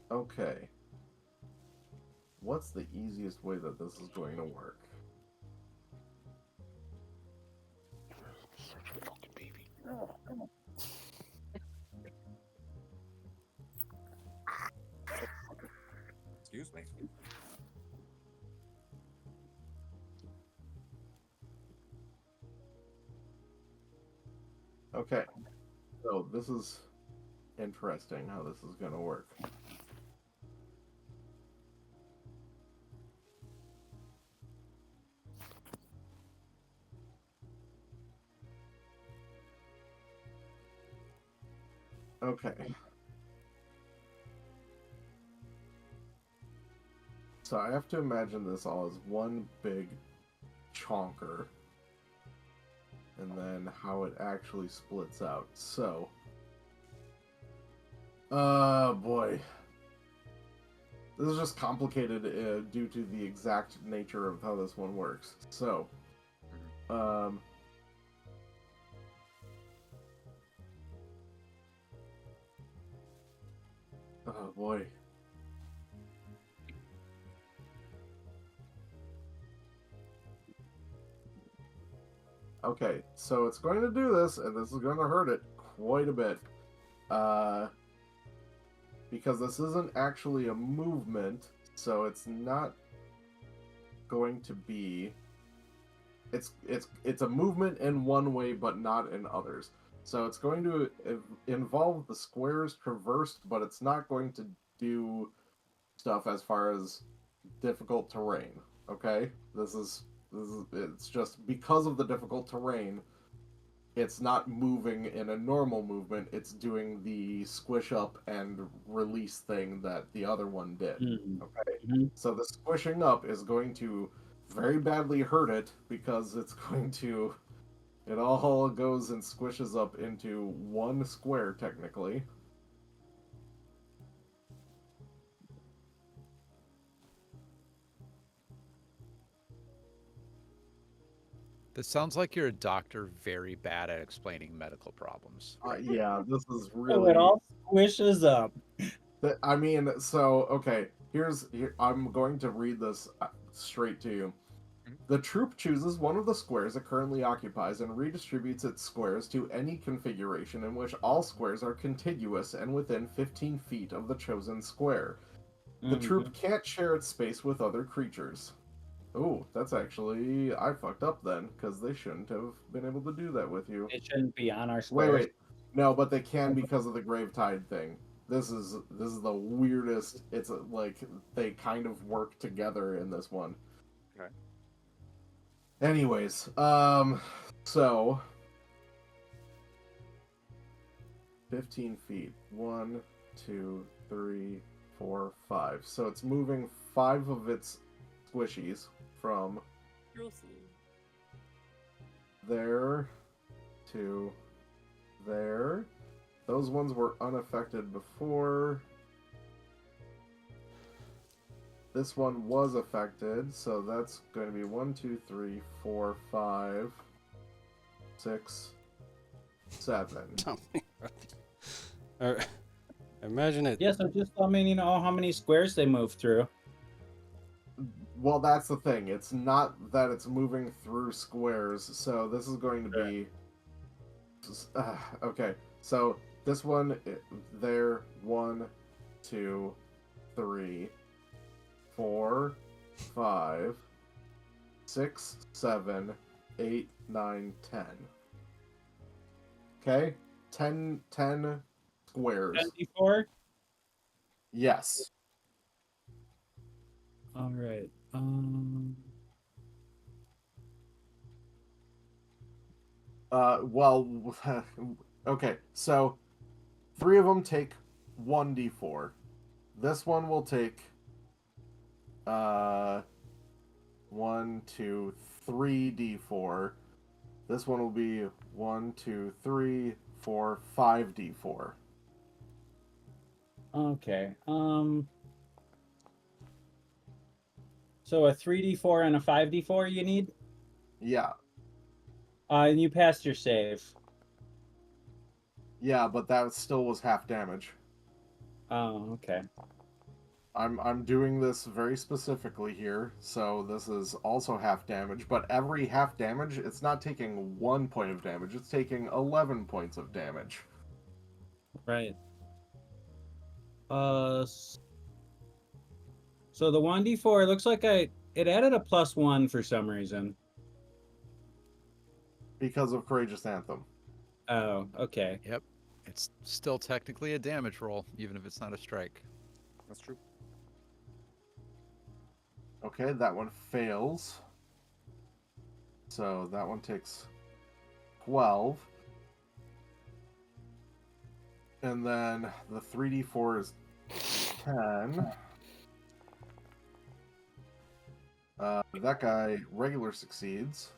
Okay. What's the easiest way that this is going to work? Search for fucking baby. Excuse me. Okay. So this is interesting how this is going to work. Okay. So I have to imagine this all as one big chonker. And then how it actually splits out. So. Boy. This is just complicated due to the exact nature of how this one works. So. Oh boy. Okay, so it's going to do this, and this is going to hurt it quite a bit. Because this isn't actually a movement, so it's not going to be... It's a movement in one way, but not in others. So it's going to involve the squares traversed, but it's not going to do stuff as far as difficult terrain. Okay? It's just because of the difficult terrain, it's not moving in a normal movement, it's doing the squish up and release thing that the other one did. Mhm. Okay? Mhm. So the squishing up is going to very badly hurt it because it's going to... It all goes and squishes up into one square, technically. This sounds like you're a doctor very bad at explaining medical problems. Yeah, this is So really... it all squishes up. I mean, so, okay, I'm going to read this straight to you. The troop chooses one of the squares it currently occupies and redistributes its squares to any configuration in which all squares are contiguous and within 15 feet of the chosen square. The troop can't share its space with other creatures. Oh, that's actually... I fucked up then, because they shouldn't have been able to do that with you. It shouldn't be on our squares. Wait. No, but they can because of the Gravetide thing. This is the weirdest... It's like, they kind of work together in this one. Okay. Anyways, so 15 feet. 1, 2, 3, 4, 5. So it's moving 5 of its squishies from there to there. Those ones were unaffected before. This one was affected, so that's going to be 1, 2, 3, 4, 5, 6, 7. Imagine it. Yeah, so just let me know how many squares they move through. Well, that's the thing. It's not that it's moving through squares, so this is going to be... okay, so this one, there, 1, 2, 3, 4, 5, 6, 7, 8, 9, 10. Okay? 10 squares. 10d4. Yes. All right. Well, okay, so 3 of them take 1d4. This one will take 1, 2, 3d4. This one will be 1, 2, 3, 4, 5d4. Okay. So a 3d4 and a 5d4 you need? Yeah. And you passed your save. Yeah, but that still was half damage. Oh, okay. I'm doing this very specifically here, so this is also half damage, but every half damage, it's not taking 1 point of damage, it's taking 11 points of damage. Right. So the 1d4 looks like it added a +1 for some reason. Because of Courageous Anthem. Oh, okay. Yep. It's still technically a damage roll, even if it's not a strike. That's true. Okay, that one fails. So that one takes 12. And then the 3d4 is 10. That guy regular succeeds.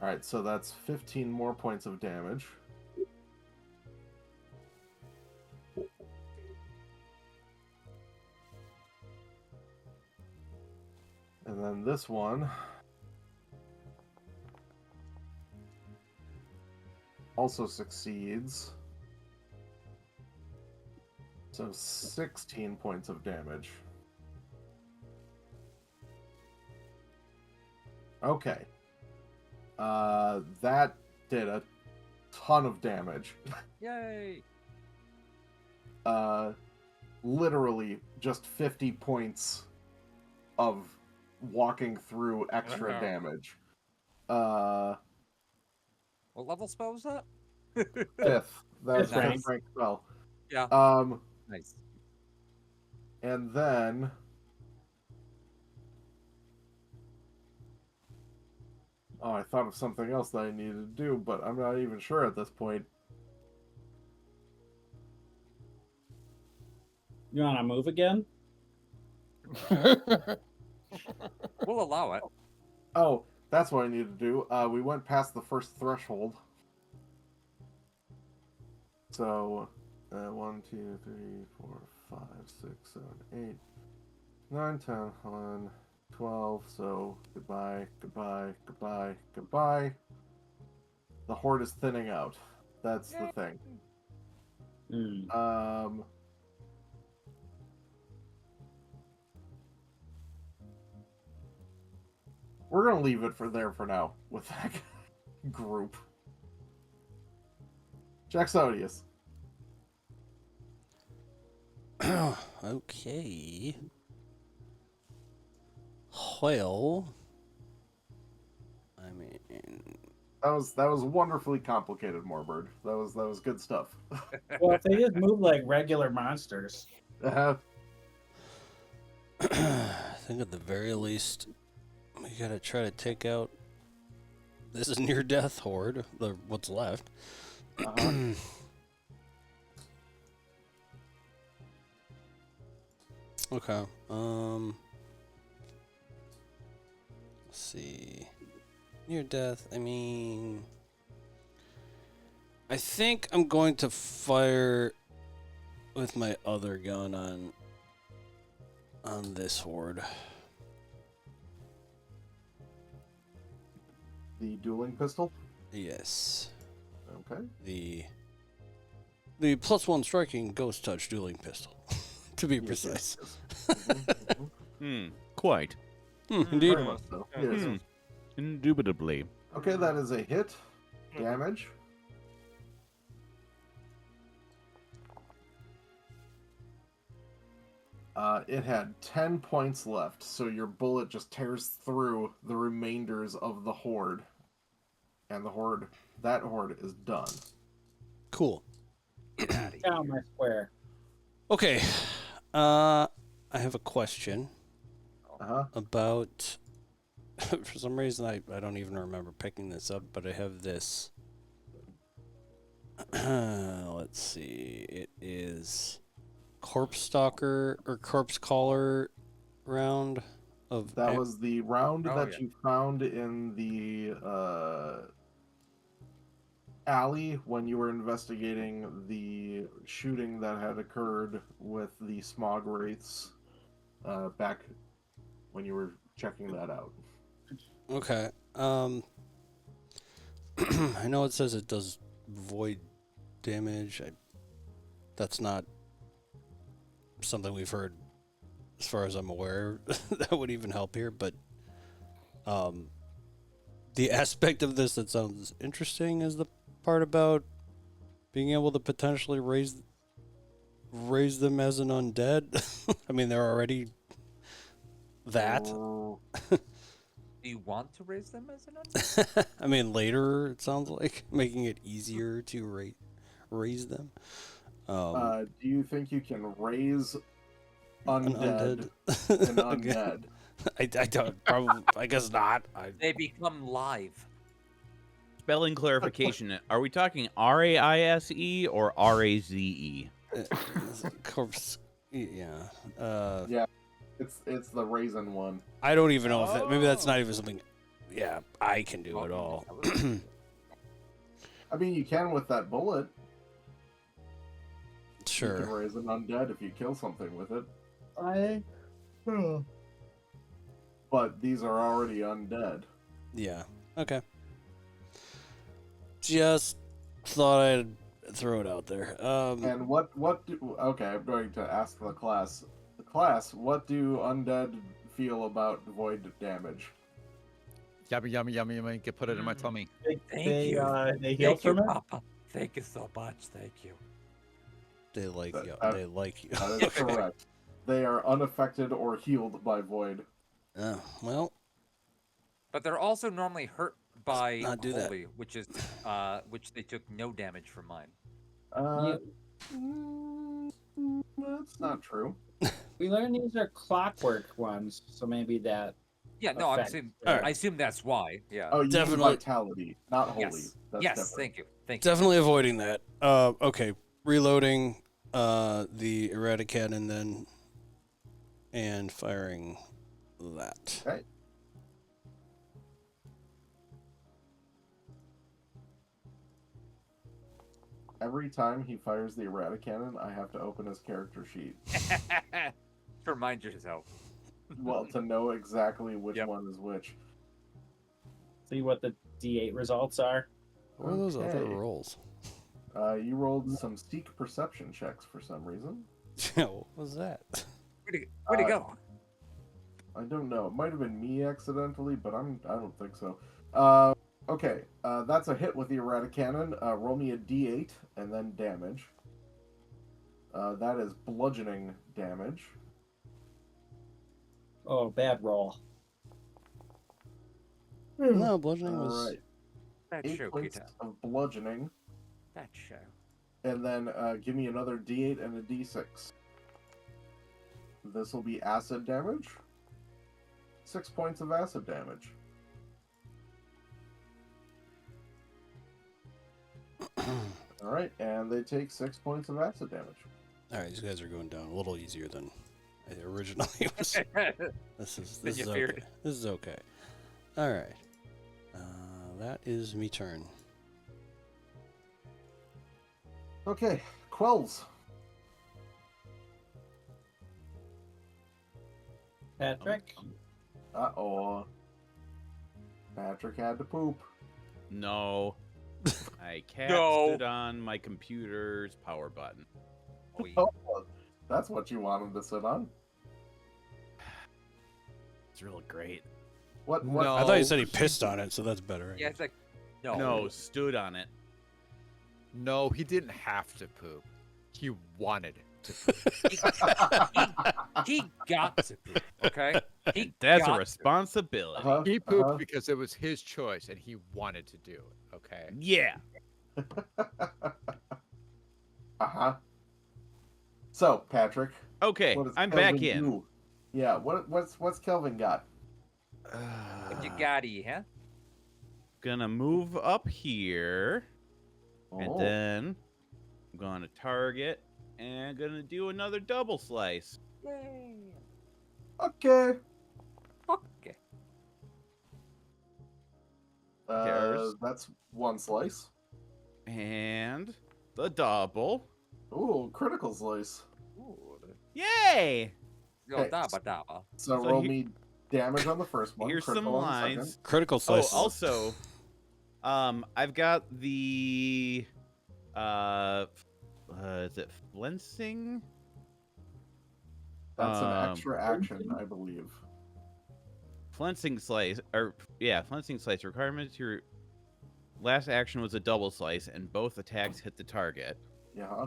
Alright, so that's 15 more points of damage. And then this one also succeeds. So 16 points of damage. Okay. That did a ton of damage. Yay! Literally just 50 points of walking through extra Wow. damage. What level spell was that? Fifth. That's Fifth rank. fifth rank spell. Yeah. Nice. And then oh, I thought of something else that I needed to do, but I'm not even sure at this point. You want to move again? We'll allow it. Oh, that's what I need to do. We went past the first threshold. So, 1, 2, 3, 4, 5, 6, 7, 8, 9, 10, 11, 12. So, goodbye, goodbye, goodbye, goodbye. The horde is thinning out. That's the thing. Hmm. We're gonna leave it for there for now with that group. Jacksodius. Okay. Well, I mean, That was wonderfully complicated, Moorbird. That was good stuff. Well, if they just move like regular monsters. I think at the very least, we gotta try to take out this near-death horde, or what's left. Okay. Let's see. Near death. I mean, I think I'm going to fire with my other gun on this horde. The dueling pistol. Yes. Okay. The +1 striking ghost touch dueling pistol, to be precise. Quite. Indeed. Very much so. Yes. Indubitably. Okay, that is a hit. Damage. It had 10 points left, so your bullet just tears through the remainders of the horde. And that horde is done. Cool. Get out of Down my square. Okay. I have a question Uh-huh. about. For some reason, I don't even remember picking this up, but I have this. Let's see. It is Corpse Stalker or Corpse Caller round of. That was the round Oh, that yeah. you found in the alley when you were investigating the shooting that had occurred with the smog wraiths back when you were checking that out. Okay. I know it says it does void damage. That's not something we've heard, as far as I'm aware, that would even help here. But the aspect of this that sounds interesting is the part about being able to potentially raise them as an undead. I mean, they're already that. Do you want to raise them as an undead? I mean, later it sounds like making it easier to raise them. Do you think you can raise An undead an undead? I don't. Probably. I guess not. They become live. Spelling clarification. Are we talking RAISE or RAZE? Corpse. Yeah. Yeah, it's the raisin one. I don't even know if that. Maybe that's not even something. Yeah, I can do at all. I mean, you can with that bullet. You can Sure. raise an undead if you kill something with it. But these are already undead. Yeah. Okay. Just thought I'd throw it out there. And okay, I'm going to ask the class. The class, what do undead feel about void damage? Yummy, yummy, yummy, yummy. Get put it in my tummy. Thank you. They heal Thank you, from it. Papa. Thank you so much. Thank you. They like you. that- They like you. That is correct. They are unaffected or healed by void. Oh, well, But they're also normally hurt by not do that. holy, which which they took no damage from mine. That's not true. We learned these are clockwork ones, so maybe that. Yeah, no, Effect. Alright. I assume that's why. Yeah. Oh, you Definitely. mean vitality, not holy. yes. That's Yes. different. Thank you. Thank you. definitely avoiding that. Okay, reloading the errata cannon then, and firing that. Okay. Every time he fires the errata cannon, I have to open his character sheet. To remind yourself. Well, to know exactly which Yep. one is which. See what the D8 results are. What are those other Okay. rolls? You rolled some seek perception checks for some reason. Yeah, what was that? Where'd it go? I don't know. It might have been me accidentally, but I don't think so. Okay. That's a hit with the errata cannon. Roll me a d8 and then damage. That is bludgeoning damage. Oh, bad roll. No, bludgeoning All was. right. That 8 show, points Kita. of bludgeoning, That show. and then give me another d8 and a d6. This will be acid damage. 6 points of acid damage. All right, and they take 6 points of acid damage. All right, these guys are going down a little easier than I originally was. This is Than you okay. feared. This is okay. All right, that is me turn. Okay, Quells. Patrick? Uh-oh. Patrick had to poop. No. I cast No. it on my computer's power button. Oh, that's what you want him to sit on. It's real great. What? No. I thought you said he pissed on it, so that's better. I Yeah, it's like no. No, stood on it. No, he didn't have to poop. He wanted to poop. He got to poop, okay? He That's a got to. responsibility. Uh-huh, He pooped uh-huh. because it was his choice and he wanted to do it. Okay. Yeah. Uh-huh. So, Patrick, Okay, what does I'm Kelvin back in. do? Yeah, what's Kelvin got? What you got, huh? Gonna move up here, and Oh, then I'm gonna target and gonna do another double slice. Yay. okay. Okay. There's- That's one slice. And the double. Ooh, critical slice. Ooh. Yay! Yo, Okay, daba daba. So, So roll he- me damage on the first one. Here's some critical on the lines. second. Critical Oh, slice. also, I've got the is it flensing? That's an Um, extra action, I believe. Flensing slice, or yeah, flensing slice. Requirement your last action was a double slice, and both attacks hit the target. Yeah.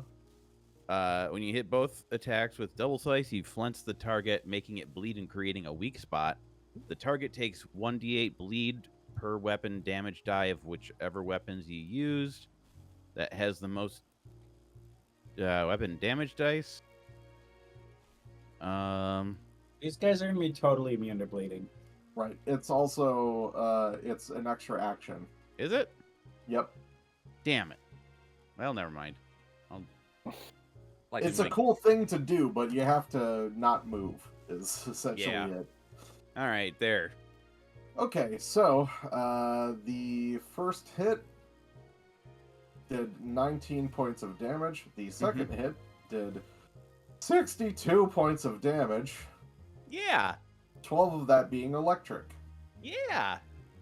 When you hit both attacks with double slice, you flinch the target, making it bleed and creating a weak spot. The target takes 1d8 bleed per weapon damage die of whichever weapons you used. That has the most weapon damage dice. These guys are gonna be totally immune to bleeding. Right. It's also it's an extra action. Is it? Yep. Damn it. Well, never mind. Like It's a Link. cool thing to do, but you have to not move. Is essentially Yeah. it. All right, there. Okay, so the first hit did 19 points of damage. The second hit did 62 points of damage. Yeah. 12 of that being electric. Yeah.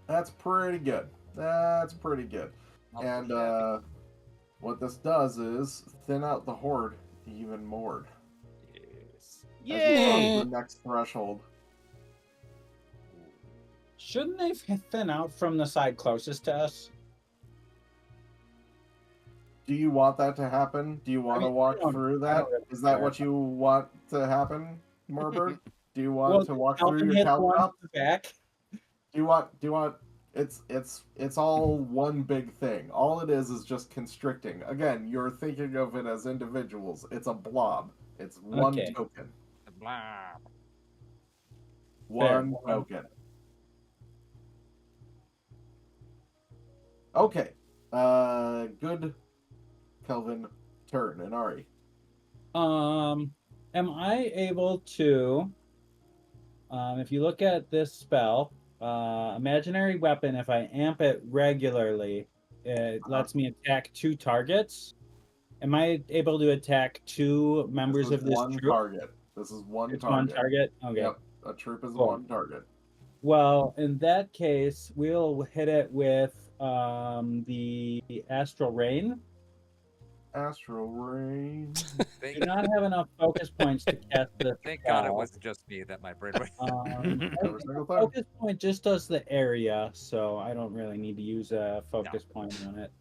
That's pretty good. That's pretty good. I'll And be happy. what this does is thin out the horde even more. Yes. As we Yay! approach the next threshold. Shouldn't they thin out from the side closest to us? Do you want that to happen? Do you want to mean, walk I don't- through I that? don't really Is that care. what you want to happen, Morbird? Do you want Well, to walk Calvin through your hit the one calcop? in the back. Do you want it's all one big thing. All it is just constricting. Again, you're thinking of it as individuals. It's a blob. It's one Okay. token. Blah. One Fair. token. Okay. Good Kelvin turn and Ari. Am I able to, if you look at this spell, imaginary weapon, if I amp it regularly, it lets me attack 2 targets. Am I able to attack 2 members This is of this one troop? target. This is one It's target. one target? Okay. Yep. A troop is Cool. one target. Well, in that case, we'll hit it with the Astral Rain. Astral Rain. Do Thank, not have enough focus points to cast this thank God it spell. wasn't just me that my brain went. Every single time. Focus point just does the area, so I don't really need to use a focus point on it.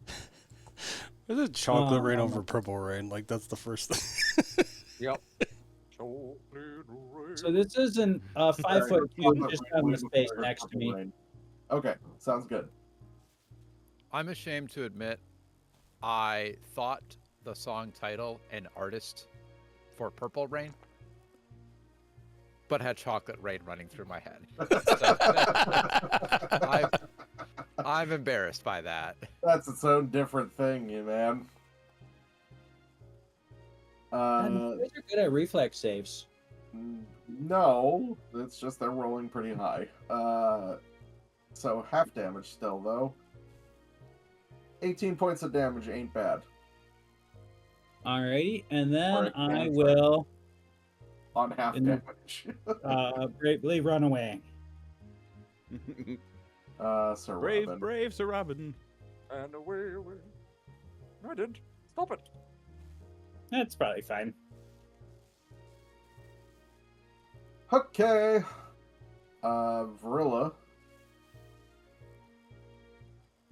Is it chocolate rain Um, over purple rain? Like that's the first thing. Yep. So this isn't a 5-foot cube, just having the space next to me. Rain. Okay, sounds good. I'm ashamed to admit, I thought the song title and artist for Purple Rain, but had Chocolate Rain running through my head. I'm embarrassed by that. That's its own different thing, you man. And you guys are good at reflex saves. No, it's just they're rolling pretty high. So half damage still though. 18 points of damage ain't bad Alrighty, and then Alright, I thanks. will on half And- damage. bravely run away. Sir brave, Robin. brave Sir Robin. And away, away. No, I didn't. Stop it. That's probably fine. Okay. Varilla.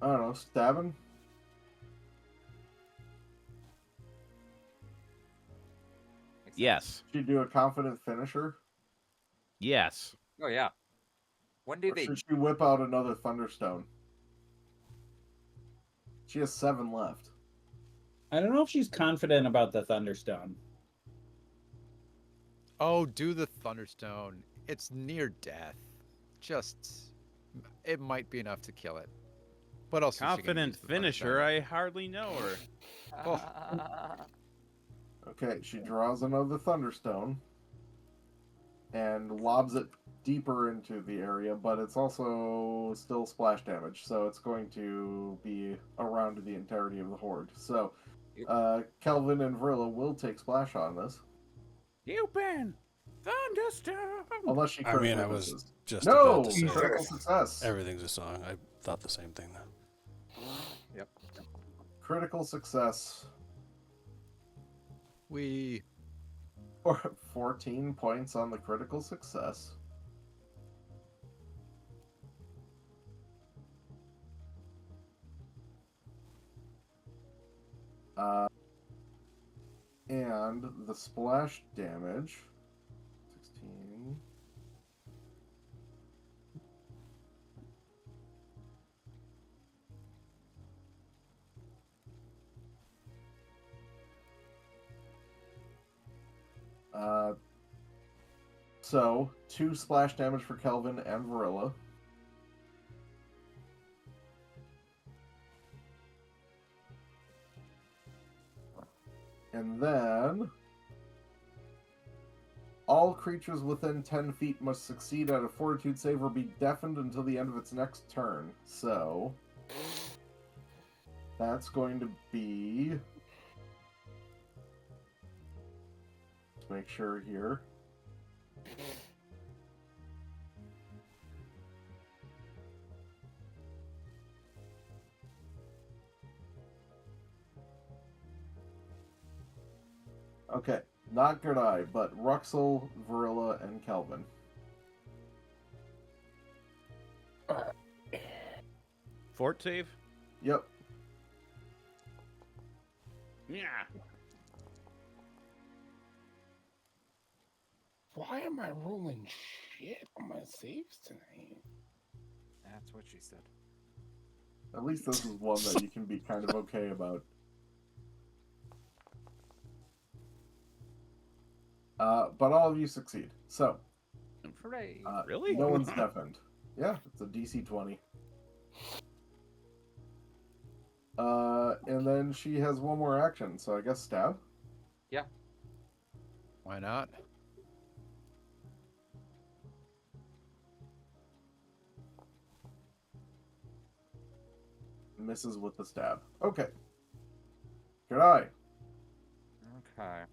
I don't know, stabbing? Yes. Should she do a confident finisher? Yes. Oh yeah. When do Or they? should she whip out another Thunderstone? She has 7 left. I don't know if she's confident about the Thunderstone. Oh, do the Thunderstone. It's near death. Just, it might be enough to kill it. What else? Confident finisher. I hardly know her. Oh. Okay, she draws another Thunderstone and lobs it deeper into the area, but it's also still splash damage, so it's going to be around the entirety of the horde. So, Kelvin and Vrilla will take splash on this. Open Thunderstorm. Unless she I mean, I misses. was just No! about to say Critical success. everything's a song. I thought the same thing then. Yep. Critical success. We. Or 14 points on the critical success. And the splash damage. 16. So 2 splash damage for Kelvin and Varilla. And then all creatures within 10 feet must succeed at a fortitude save or be deafened until the end of its next turn. So that's going to be, let's make sure here. Okay, not Gerdai, but Ruxel, Varilla, and Kelvin. Fort save. Yep. Yeah. Why am I rolling shit on my saves tonight? That's what she said. At least this is one that you can be kind of okay about. But all of you succeed. So, Hooray! Really? no one's deafened. Yeah, it's a DC 20. And then she has one more action, so I guess stab. Why not? Misses with the stab. Okay. Good eye. Okay.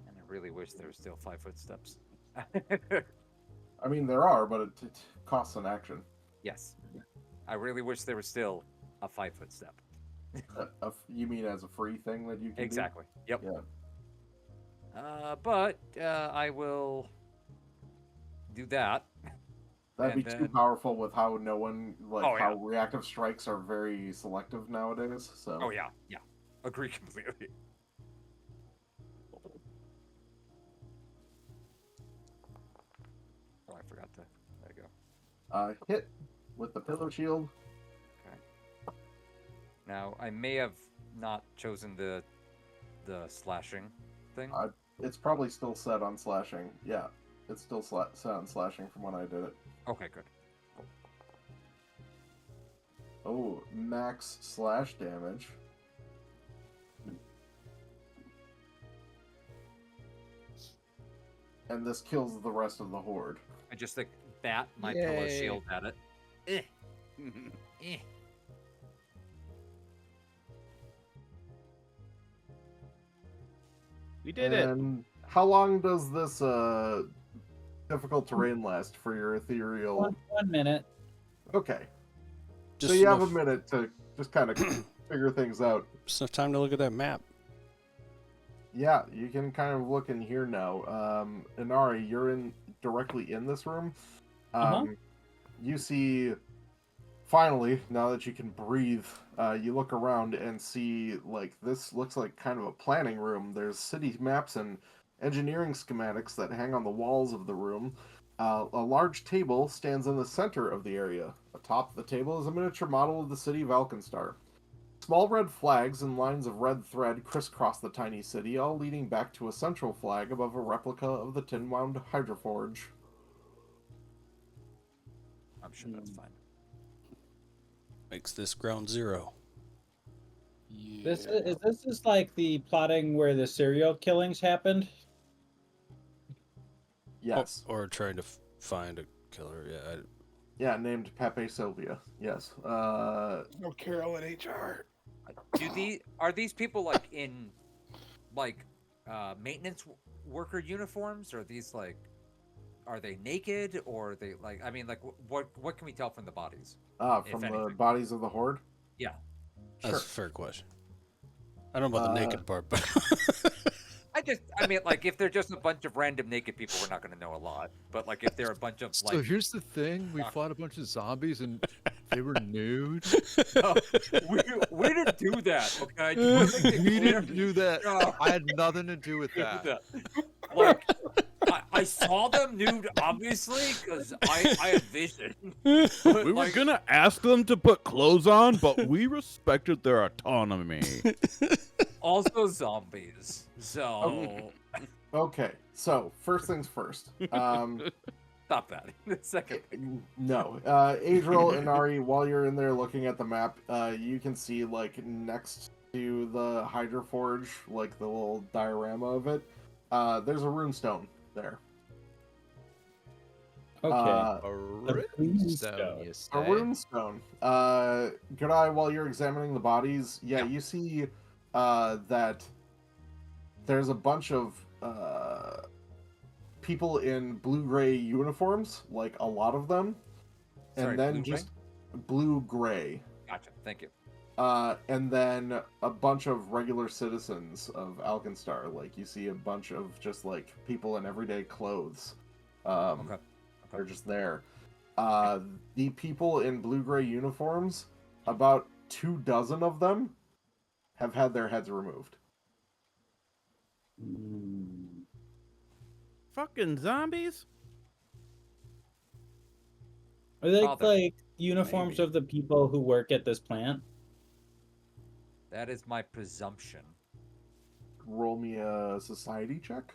And I really wish there were still 5 footsteps. I mean, there are, but it costs an action. Yes. I really wish there was still a 5 foot step. You mean as a free thing that you can Exactly. Yep. do? Yeah. But I will do that. That'd be And too then- powerful with how no one, like, Oh, how yeah. reactive strikes are very selective nowadays, so... Oh yeah, yeah. Agree completely. Oh, I forgot to. There you go. Hit with the pillow shield. Now I may have not chosen the slashing thing. It's probably still set on slashing. Yeah, it's still set on slashing from when I did it. Okay, good. Oh, max slash damage. And this kills the rest of the horde. I just like bat my pillow Yay. shield at it. Eh. We did it. And how long does this difficult terrain last for your ethereal? 1 minute. Okay, Just so you have enough, a minute to just kind of figure things out. just enough time to look at that map. Yeah, you can kind of look in here now. Inari, you're directly in this room. Uh-huh. You see, finally, now that you can breathe, you look around and see, like, this looks like kind of a planning room. There's city maps and engineering schematics that hang on the walls of the room. A large table stands in the center of the area. Atop the table is a miniature model of the city of Alkenstar. Small red flags and lines of red thread crisscross the tiny city, all leading back to a central flag above a replica of the tin-wound Hydroforge. I'm sure that's fine. Makes this ground zero. Yeah. This is like the plotting where the serial killings happened? Yes. Or trying to find a killer. Yeah. Yeah, named Pepe Sylvia. Yes. No Carol in HR. Are these people like in like maintenance worker uniforms, or are these like, are they naked, or are they like, I mean, like what can we tell from the bodies? From if the anything? bodies of the Horde? Yeah. That's a fair question. I don't know about the naked part, but I mean, like, if they're just a bunch of random naked people, we're not going to know a lot. But, like, if they're a bunch of, So like... here's the thing: we fought a bunch of zombies and they were nude. No, we didn't do that, okay? We didn't do that. No. I had nothing to do with that. Like, I saw them nude, obviously, because I had vision. But, We were like, gonna ask them to put clothes on, but we respected their autonomy. also zombies. So, Okay, so first things first. stop that. Second. No. Adriel and Ari, while you're in there looking at the map, you can see, like, next to the Hydroforge, like the little diorama of it, there's a runestone there. Okay. Uh, A runestone. runestone, you A say? runestone. Good Eye, while you're examining the bodies, Yeah. you see that there's a bunch of people in blue-gray uniforms, like a lot of them, Sorry, and then blue-gray? just blue-gray. Gotcha. Thank you. And then a bunch of regular citizens of Alkenstar. Like, you see a bunch of just, like, people in everyday clothes. Okay. They're just there. The people in blue-gray uniforms, about 24 of them have had their heads removed. Fucking zombies. Are they Father. like uniforms Maybe. of the people who work at this plant? That is my presumption. Roll me a society check.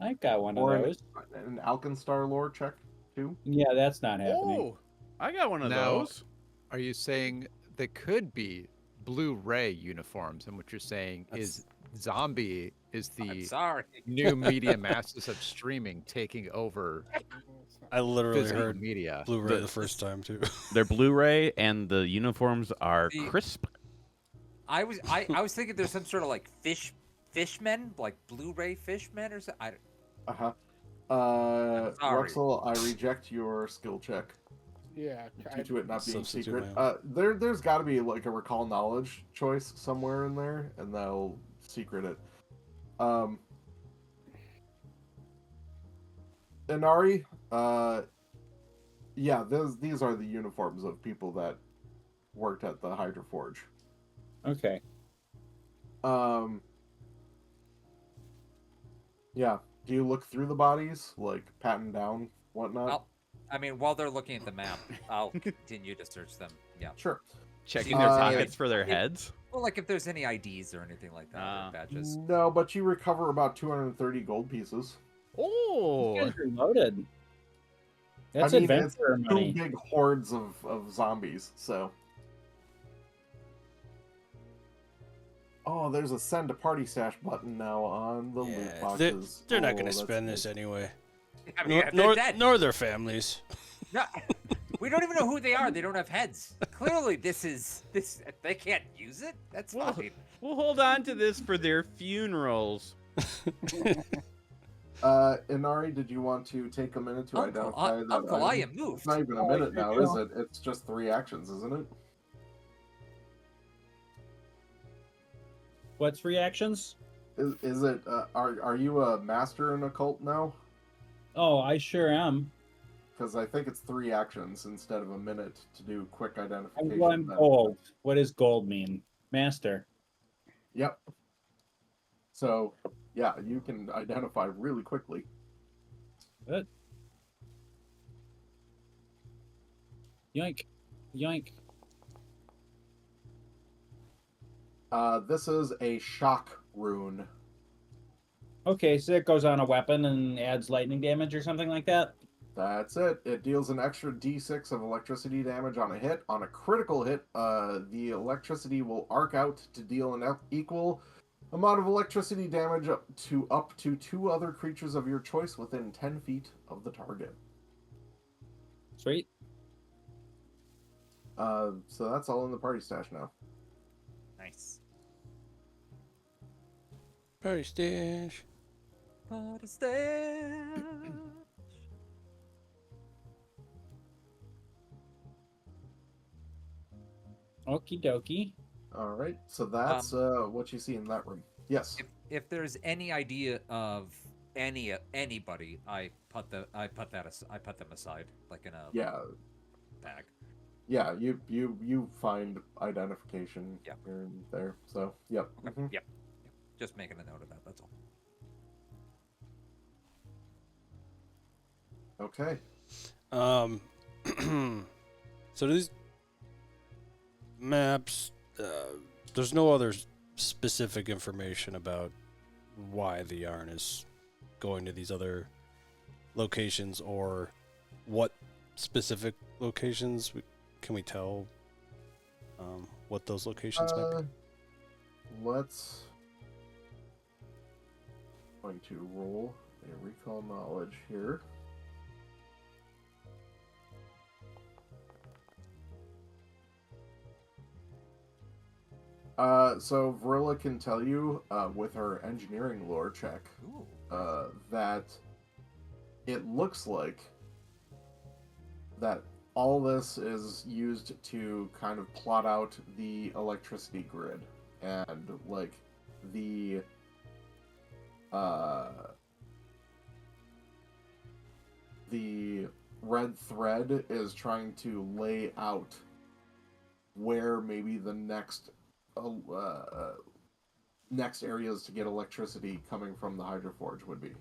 I got one of Or those. an Alkenstar lore check, too. Yeah, that's not happening. Oh, I got one of Now- those. Are you saying they could be Blu-ray uniforms, and what you're saying is zombie is I'm the sorry. new media masses of streaming taking over I literally physical heard media? Blu-ray the first time too. They're Blu-ray, and the uniforms are The- crisp. I was thinking there's some sort of like fishmen, like Blu-ray fishmen or something. Uh-huh. Sorry. Ruxel, I reject your skill check Yeah. due to it not being Substitute secret. my There's got to be, like, a recall knowledge choice somewhere in there, and they'll secret it. Inari, yeah, these are the uniforms of people that worked at the Hydroforge. Okay. Yeah. Do you look through the bodies, like patting down, whatnot? I mean, while they're looking at the map, I'll continue to search them. Yeah. Sure. Checking their Uh, pockets for their heads. Well, like if there's any IDs or anything like that, or badges. No, but you recover about 230 gold pieces. You Oh, guys are loaded. That's I mean, adventure it's two money. big hordes of zombies, so. Oh, there's a send to party stash button now on the loot Yeah, boxes. they're not Oh, going to that's spend good. this anyway. I mean, if they're Nor, dead. nor their families. No, we don't even know who they are. They don't have heads. Clearly, this. They can't use it. That's Well, fine. we'll hold on to this for their funerals. Inari, did you want to take a minute to Uncle, identify that Uncle, I item? am moved. It's not even a minute now, is it? It's just 3 actions, isn't it? What's reactions? Is it? Are you a master in occult now? Oh, I sure am. because I think it's 3 actions instead of a minute to do quick identification. I'm gold. What does gold mean? Master. Yep. So, yeah, you can identify really quickly. Good. Yoink. Yoink. This is a shock rune. Okay, so it goes on a weapon and adds lightning damage or something like that? That's it. It deals an extra d6 of electricity damage on a hit. On a critical hit, the electricity will arc out to deal an equal amount of electricity damage up to 2 other creatures of your choice within 10 feet of the target. Sweet. So that's all in the party stash now. Nice. Party stash. Party stash. Okie dokie. All right, so that's what you see in that room. Yes. If there's any idea of anybody, I put them aside, like in a Yeah. bag. Yeah, you find identification Yeah. here and there. So, yep. Okay. Mhm. Yep. Just making a note of that. That's all. Okay. So these maps, there's no other specific information about why the yarn is going to these other locations or what specific locations. Can we tell what those locations might be? Let's going to roll a recall knowledge here. So Vrilla can tell you with her engineering lore check Ooh. that it looks like that all this is used to kind of plot out the electricity grid and like the red thread is trying to lay out where maybe the next areas to get electricity coming from the Hydroforge would be.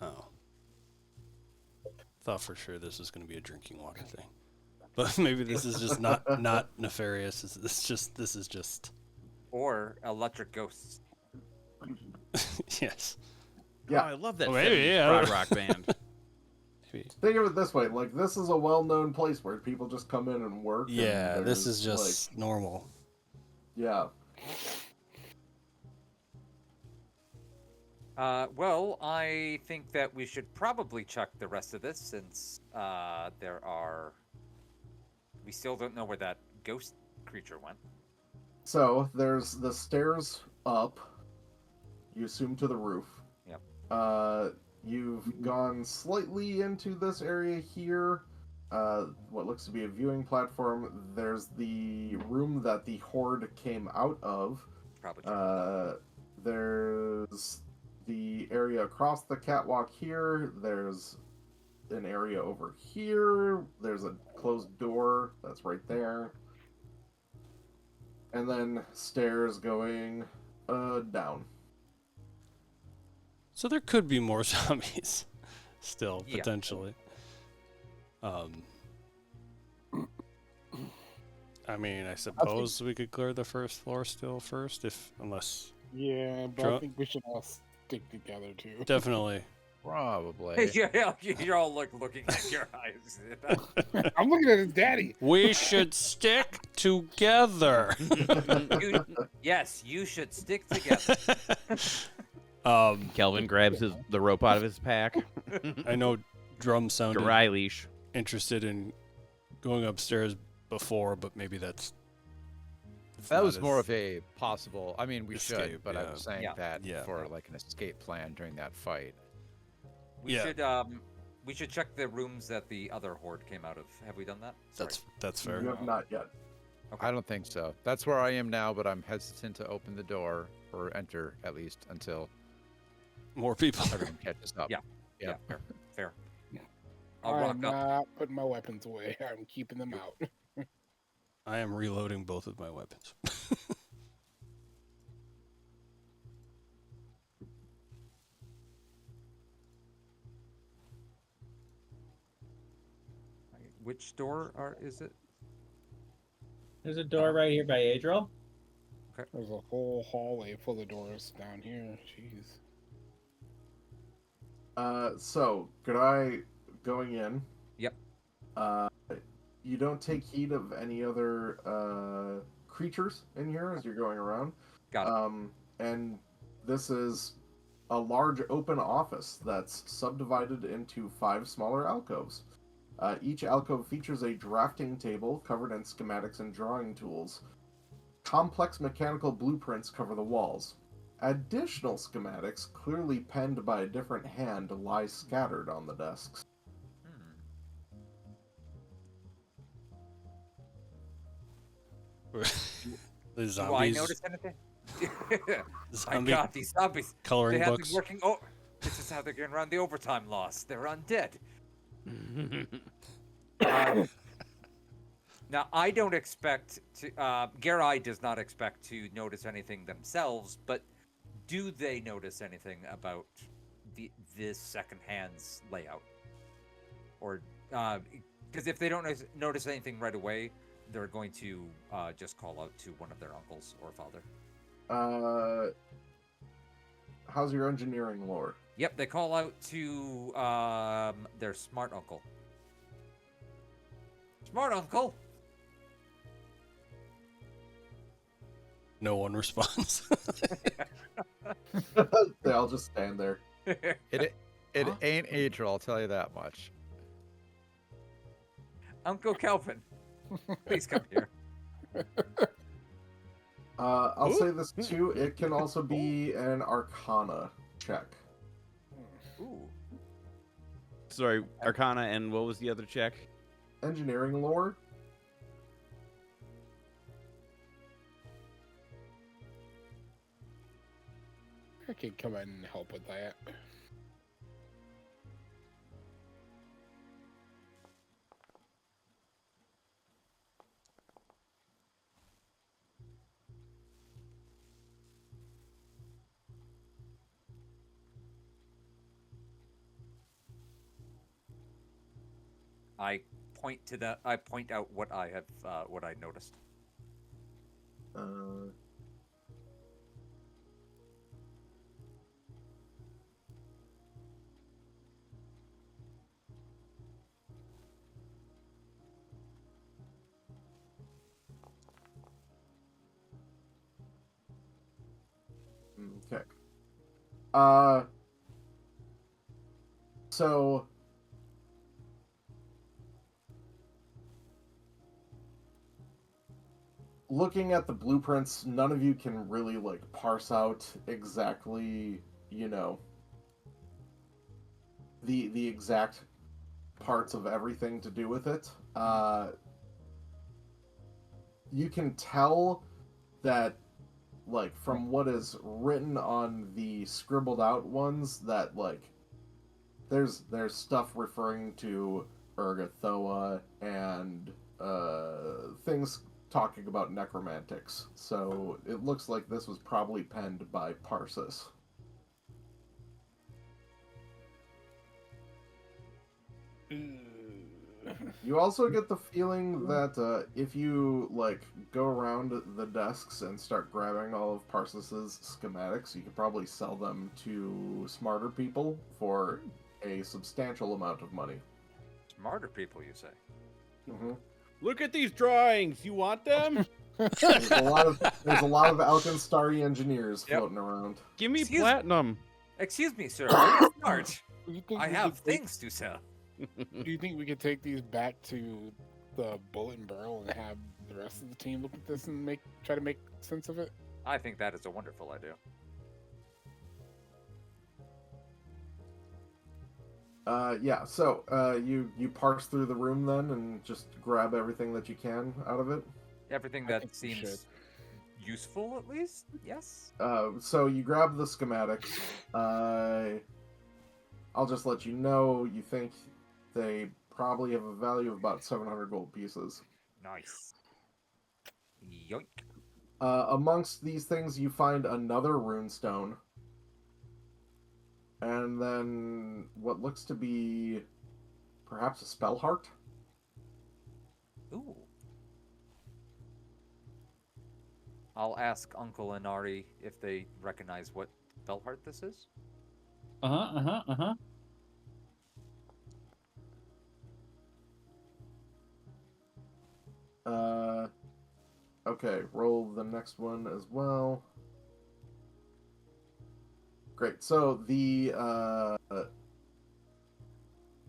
Oh. Thought for sure this was going to be a drinking water thing. But maybe this is just not nefarious. This is just Or electric ghosts. yes. Yeah. Oh, I love that. Well, maybe, 70s yeah. prog rock band. Maybe. Think of it this way, like this is a well-known place where people just come in and work. Yeah, and this is there's, just normal. yeah. Well, I think that we should probably check the rest of this since we still don't know where that ghost creature went. So there's the stairs up. You assume to the roof. Yep. You've gone slightly into this area here. What looks to be a viewing platform. There's the room that the horde came out of. Probably. There's the area across the catwalk here. There's an area over here. There's a closed door that's right there. And then stairs going down. So there could be more zombies still, Yeah. potentially. I mean, I suppose we could clear the first floor still first, unless Yeah, but I think we should all stick together too. definitely. Probably. You're all looking at your eyes. I'm looking at his daddy. We should stick together. Yes, you should stick together. Kelvin grabs the rope out of his pack. I know Drum sounded Dry leash. interested in going upstairs before, but maybe that's That not was more as- of a possible. I mean, we should, Escape, but I yeah. was saying Yeah. that Yeah. for like an escape plan during that fight. We should check the rooms that the other horde came out of. Have we done that? Sorry. that's fair. You have not yet. I don't think so. That's where I am now, but I'm hesitant to open the door or enter at least until More people. everyone catches up. Yeah. Yeah. fair. Fair. I'll I'm rock up. not putting my weapons away. I'm keeping them out. I am reloading both of my weapons. Which door is it? There's a door right here by Adriel. There's a whole hallway full of doors down here. Jeez. So G'day going in. Yep. You don't take heed of any other creatures in here as you're going around. Got it. And this is a large open office that's subdivided into 5 smaller alcoves. Each alcove features a drafting table covered in schematics and drawing tools. Complex mechanical blueprints cover the walls. Additional schematics, clearly penned by a different hand, lie scattered on the desks. The Do I zombies. notice anything? My Zombie God, these zombies. coloring They have books. been working. Oh, this is how they're getting around the overtime loss. They're undead. Now, I don't expect to. Garai does not expect to notice anything themselves, but do they notice anything about this second-hand's layout? Or because if they don't notice anything right away, they're going to just call out to one of their uncles or father. How's your engineering lore? Yep, they call out to their smart uncle. Smart uncle. No one responds. They all just stand there. It ain't Adriel, I'll tell you that much. Uncle Kelvin, please come here. I'll say this too, it can also be an Arcana check. Ooh. Sorry, Arcana, and what was the other check? Engineering lore? I could come in and help with that. I point out what I have, what I noticed. Uh, okay. So looking at the blueprints, none of you can really like parse out exactly, you know, the exact parts of everything to do with it. You can tell that, like, from what is written on the scribbled out ones, that like there's stuff referring to Urgathoa and things talking about necromantics. So it looks like this was probably penned by Parsis. You also get the feeling that if you like go around the desks and start grabbing all of Parsis's schematics, you could probably sell them to smarter people for a substantial amount of money. Smarter people, you say? Mm-hmm. Look at these drawings. You want them? There's a lot of Alkenstari engineers Yep. floating around. Give me Excuse me. platinum. Excuse me, sir. Are you smart? Do you think I we have could take- things to sell. Do you think we could take these back to the Bullet and Barrel and have the rest of the team look at this and try to make sense of it? I think that is a wonderful idea. Yeah, so you parse through the room then and just grab everything that you can out of it. Everything I that think we should. seems useful, at least. Yes. So you grab the schematics. I'll just let you know. You think they probably have a value of about 700 gold pieces. Nice. Yoink. Amongst these things, you find another runestone. And then what looks to be perhaps a spell heart. Ooh. I'll ask Uncle and Ari if they recognize what spell heart this is. Okay, roll the next one as well. Great. So the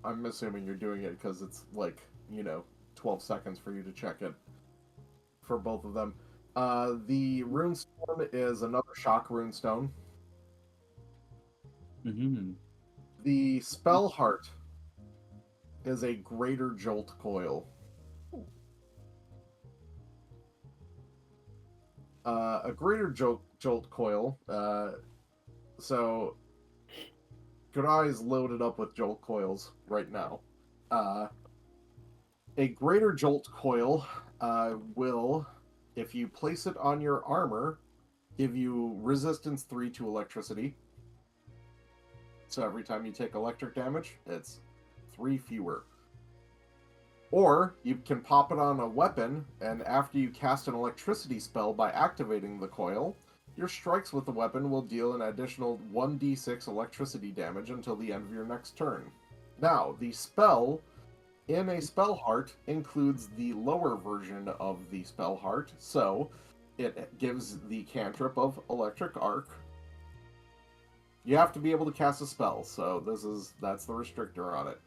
I'm assuming you're doing it because it's like, 12 seconds for you to check it for both of them. The runestone is another shock runestone. Mm-hmm. The spell heart is a greater jolt coil. A greater jolt coil. So Godai is loaded up with jolt coils right now. A greater jolt coil will, if you place it on your armor, give you resistance 3 to electricity. So every time you take electric damage, it's 3 fewer. Or you can pop it on a weapon, and after you cast an electricity spell by activating the coil, your strikes with the weapon will deal an additional 1d6 electricity damage until the end of your next turn. Now, the spell in a spell heart includes the lower version of the spell heart, so it gives the cantrip of Electric Arc. You have to be able to cast a spell, so that's the restrictor on it.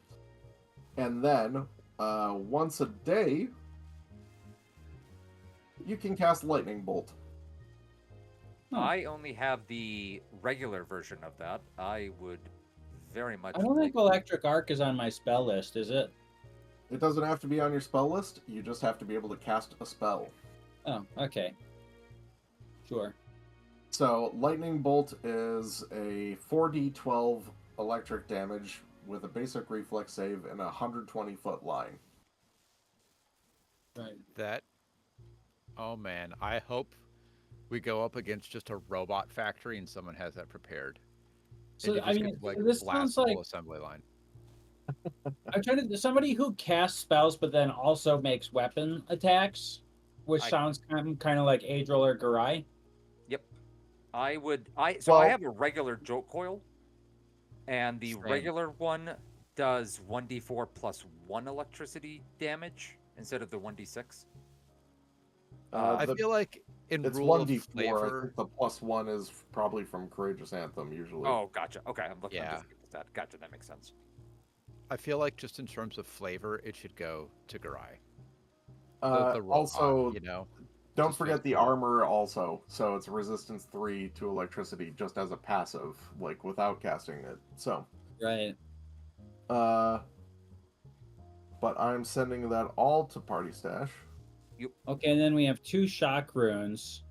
And then, once a day, you can cast Lightning Bolt. I only have the regular version of that. I would very much I don't think Electric Arc is on my spell list, is it? It doesn't have to be on your spell list, you just have to be able to cast a spell. Oh, okay. Sure. So, Lightning Bolt is a 4d12 electric damage with a basic reflex save in a 120-foot line. Right. That. Oh man, I hope we go up against just a robot factory and someone has that prepared. So, And you I just mean, get to, like, this blast sounds the like whole assembly line. I'm trying to somebody who casts spells but then also makes weapon attacks, which sounds kind of like Adril or Garai. Yep. I Well- have a regular jolt coil, and the Same. regular one does 1d4 plus 1 electricity damage instead of the 1d6. I The- feel like in It's rule of 1d4. I flavor, think the +1 is probably from Courageous Anthem, usually. Oh, gotcha. Okay, I'm looking Yeah. at that. Gotcha, that makes sense. I feel like just in terms of flavor, it should go to Garai. The robot, Also, you know. don't just forget feels the cool. armor also. So it's resistance 3 to electricity just as a passive, like without casting it. So, Right. but I'm sending that all to Party Stash. Okay, and then we have 2 shock runes,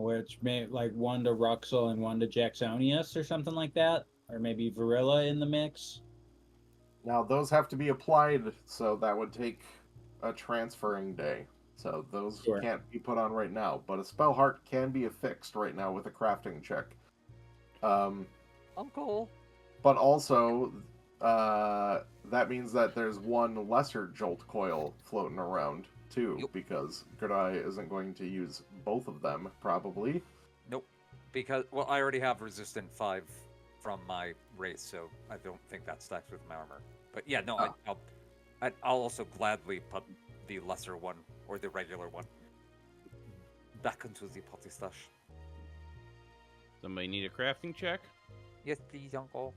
which may like one to Ruxel and one to Jacksonius or something like that, or maybe Varilla in the mix. Now, those have to be applied, so that would take a transferring day. So those Sure. can't be put on right now. But a spell heart can be affixed right now with a crafting check. Uncle. But also, that means that there's one lesser jolt coil floating around too, Yep. because Gurdai isn't going to use both of them probably. Nope. Because, well, I already have resistant 5 from my race, so I don't think that stacks with my armor. But yeah, no, I'll also gladly put the lesser one or the regular one back into the potty stash. Somebody need a crafting check? Yes, please, Uncle.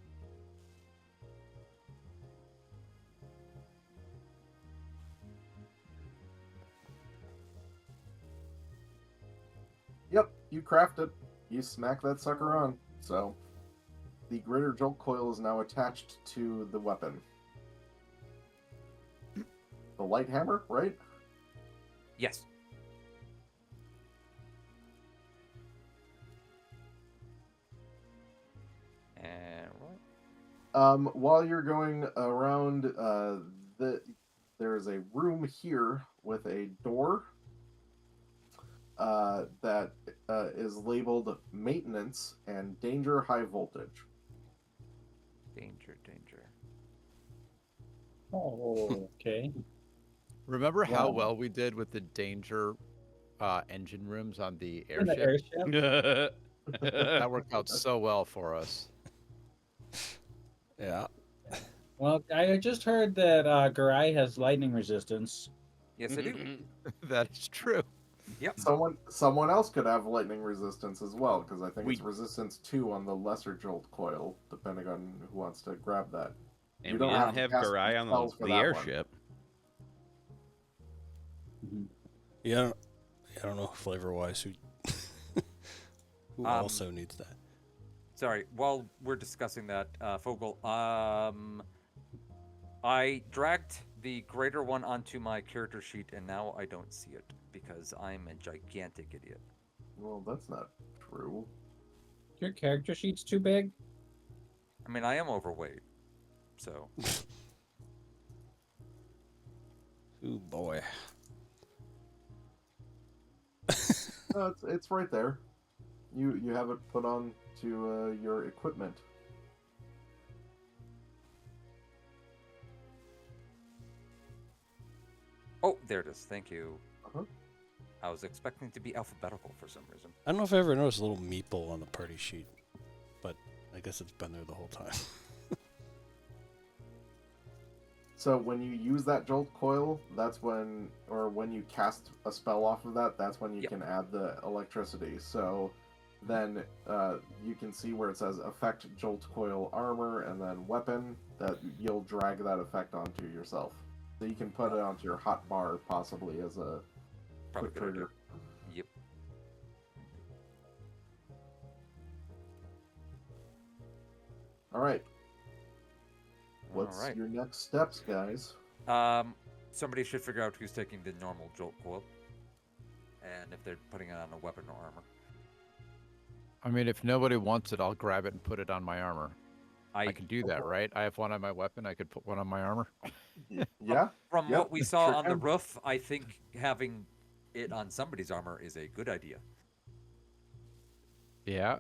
Yep, you craft it. You smack that sucker on. So, the greater jolt coil is now attached to the weapon. The light hammer, right? Yes. And While you're going around, there's a room here with a door that is labeled maintenance and danger high voltage. Danger, danger. Oh, okay. Remember how Wow. well we did with the danger engine rooms on the In the airship? airship. That worked out so well for us. Yeah. Well, I just heard that Garai has lightning resistance. Yes, I do. That is true. Yep. Someone else could have lightning resistance as well, because I think We- it's resistance 2 on the lesser jolt coil, depending on who wants to grab that. And You we don't didn't have to have cast Garai on spells for the that one. airship. Yeah. I don't know flavor wise who also needs that. Sorry, while we're discussing that, Fogel, I dragged the greater one onto my character sheet, and now I don't see it because I'm a gigantic idiot. Well, that's not true. Your character sheet's too big? I mean, I am overweight, so Ooh boy. No, it's right there. You have it put on to your equipment. oh, there it is. Thank you. Uh-huh. I was expecting to be alphabetical for some reason. I don't know if I ever noticed a little meeple on the party sheet, but I guess it's been there the whole time. So when you use that jolt coil, that's when, or when you cast a spell off of that, that's when you Yep. can add the electricity. So then you can see where it says effect jolt coil armor and then weapon, that you'll drag that effect onto yourself. So you can put it onto your hot bar possibly as a Probably quick good idea. trigger. Yep. All right. What's All right. your next steps, guys? Somebody should figure out who's taking the normal jolt coil, and if they're putting it on a weapon or armor. I mean, if nobody wants it, I'll grab it and put it on my armor. I can do that, right? I have one on my weapon. I could put one on my armor. Yeah. From Yep, what we saw sure on the can. roof, I think having it on somebody's armor is a good idea. Yeah.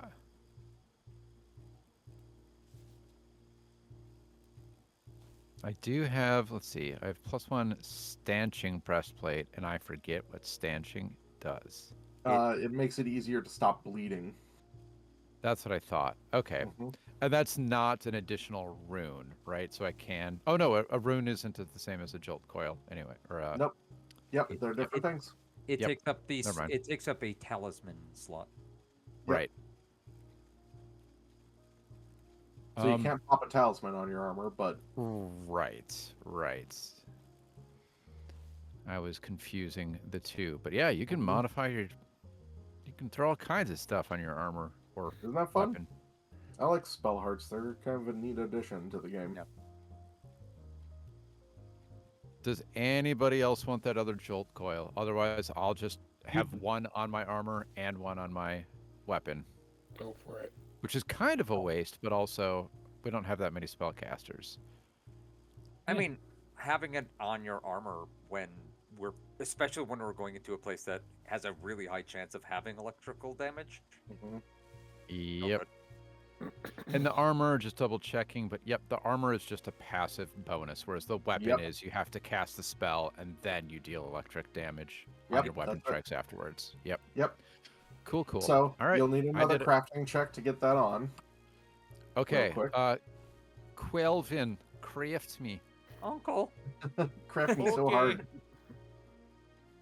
I do have, let's see, I have +1 stanching breastplate, and I forget what stanching does. It makes it easier to stop bleeding. That's what I thought. Okay. Mhm. And that's not an additional rune, right? So I can. Oh no, a rune isn't the same as a jolt coil, anyway. Or Nope. Yep, they're different things. It Yep. takes up the Never mind. it takes up a talisman slot. Yep. right. So you can't pop a talisman on your armor, but Right. I was confusing the two, but yeah, you can modify your. You can throw all kinds of stuff on your armor or isn't that fun? weapon. I like spell hearts. They're kind of a neat addition to the game. Yep. Does anybody else want that other jolt coil? Otherwise, I'll just have one on my armor and one on my weapon, Go for it. which is kind of a waste, but also we don't have that many spellcasters. I Yeah. mean, having it on your armor when especially when we're going into a place that has a really high chance of having electrical damage. Mhm. Yep. And the armor, just double checking, but yep, the armor is just a passive bonus, whereas the weapon Yep. is you have to cast the spell and then you deal electric damage on Yep, your weapon that's right. strikes afterwards. Yep. Yep. Cool. So All right. you'll need another did it. crafting check to get that on. Okay. quick. Quelvin, craft me. Uncle. Craft me so Okay. hard.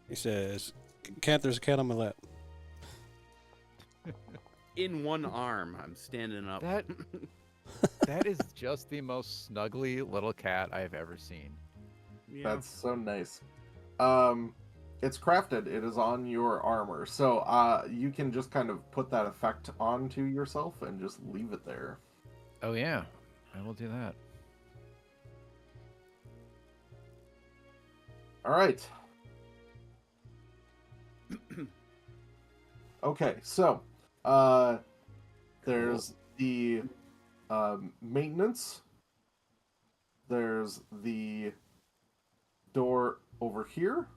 He says, "Cat, there's a cat on my lap." In one arm, I'm standing up. That that is just the most snuggly little cat I have ever seen. Yeah. That's so nice. It's crafted. It is on your armor, so you can just kind of put that effect onto yourself and just leave it there. Oh yeah, I will do that. All right. Okay, so there's the maintenance there's the door over here,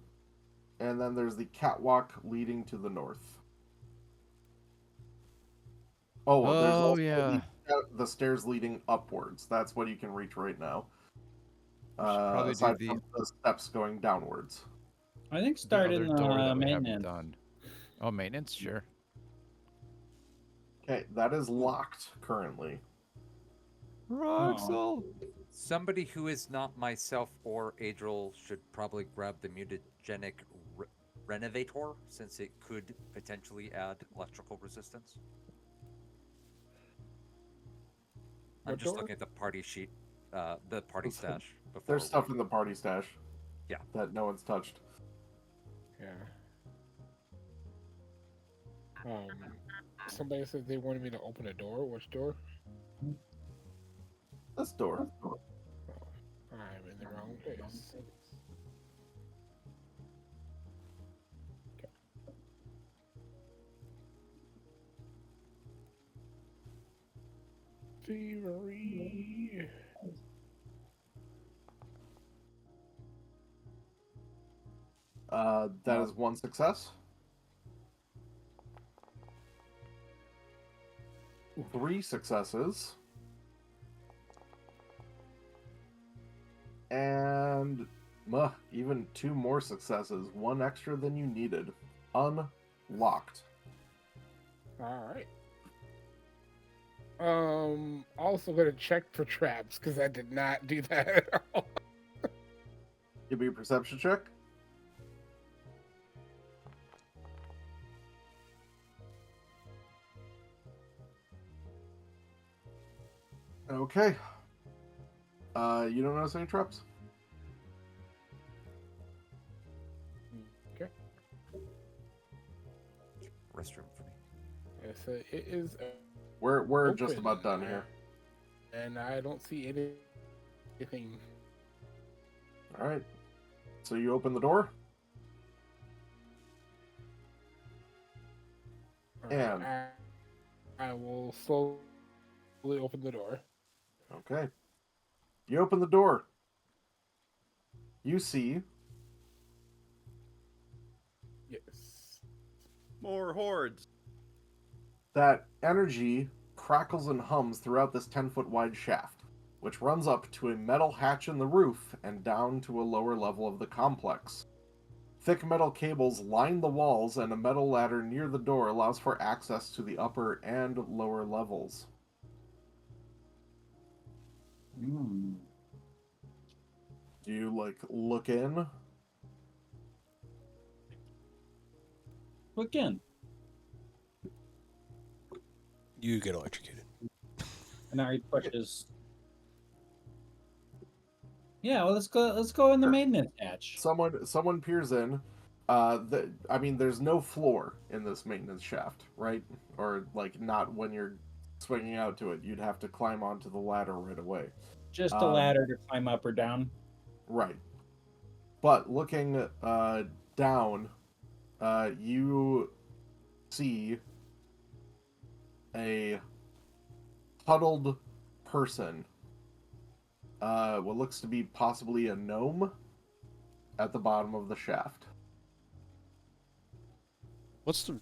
and then there's the catwalk leading to the north. Oh, well, there's Oh, also yeah. the stairs leading upwards. That's what you can reach right now. We should probably do Aside the- from the steps going downwards. I think The start other in door that we haven't maintenance. done. Oh, maintenance? Sure. Okay, that is locked currently. Roxel! Somebody who is not myself or Adriel should probably grab the mutagenic renovator, since it could potentially add electrical resistance. I'm What just door? looking at the party sheet, the party Listen, stash. Before There's stuff in the party stash. Yeah. That no one's touched. Yeah. Somebody said they wanted me to open a door. Which door? This door. I'm in the wrong place. Thievery. That is one success. 3 successes. And even 2 more successes. 1 extra than you needed. Unlocked. All right. Also gonna check for traps because I did not do that at all. Give me a perception check. Okay. You don't notice any traps? Okay. restroom for me. Yes, it is. We're just Open. about done here. And I don't see anything. All right. So you open the door. And I will slowly open the door. okay. You open the door. You see Yes. More hordes. that energy crackles and hums throughout this 10-foot wide shaft, which runs up to a metal hatch in the roof and down to a lower level of the complex. Thick metal cables line the walls, and a metal ladder near the door allows for access to the upper and lower levels. Hmm. Do you, look in? Look in. You get electrocuted. And Ari pushes. Yeah, well, let's go in the Sure. maintenance hatch. Someone peers in. There's no floor in this maintenance shaft, right? Or, not when you're swinging out to it. You'd have to climb onto the ladder right away. Just a ladder to climb up or down. Right. But looking down, you see a huddled person. What looks to be possibly a gnome at the bottom of the shaft. What's the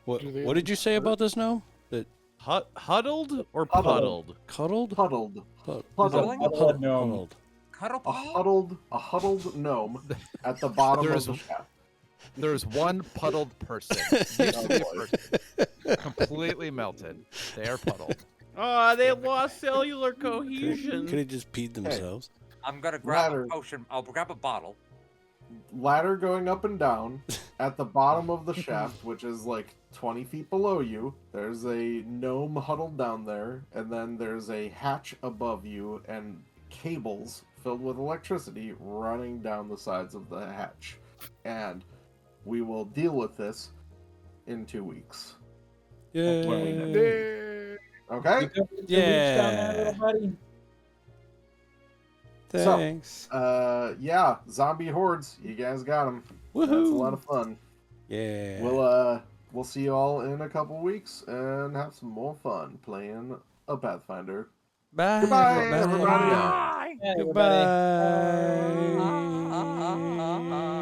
what? Do they What did you say about this gnome? That Huddled or Huddled. puddled? cuddled? Huddled. Huddled. Huddled. Huddled gnome. Huddled. Cuddle A huddled gnome at the bottom There's- of the shaft. There's one puddled person. Used to be a person. Completely melted. They are puddled. Oh, they lost cellular Could cohesion. have just peed themselves. I'm gonna grab Ladder. a potion. I'll grab a bottle. Ladder going up and down at the bottom of the shaft, which is 20 feet below you. There's a gnome huddled down there, and then there's a hatch above you and cables filled with electricity running down the sides of the hatch. And we will deal with this in 2 weeks. Yeah. Yeah. Okay? You took the reach down there, Yeah. little buddy. Thanks. Yeah, zombie hordes. You guys got them. That's a lot Woohoo. of fun. Yeah. We'll see you all in a couple weeks and have some more fun playing a Pathfinder. Bye. Goodbye, Bye. everybody. Bye. Yeah, everybody. Goodbye.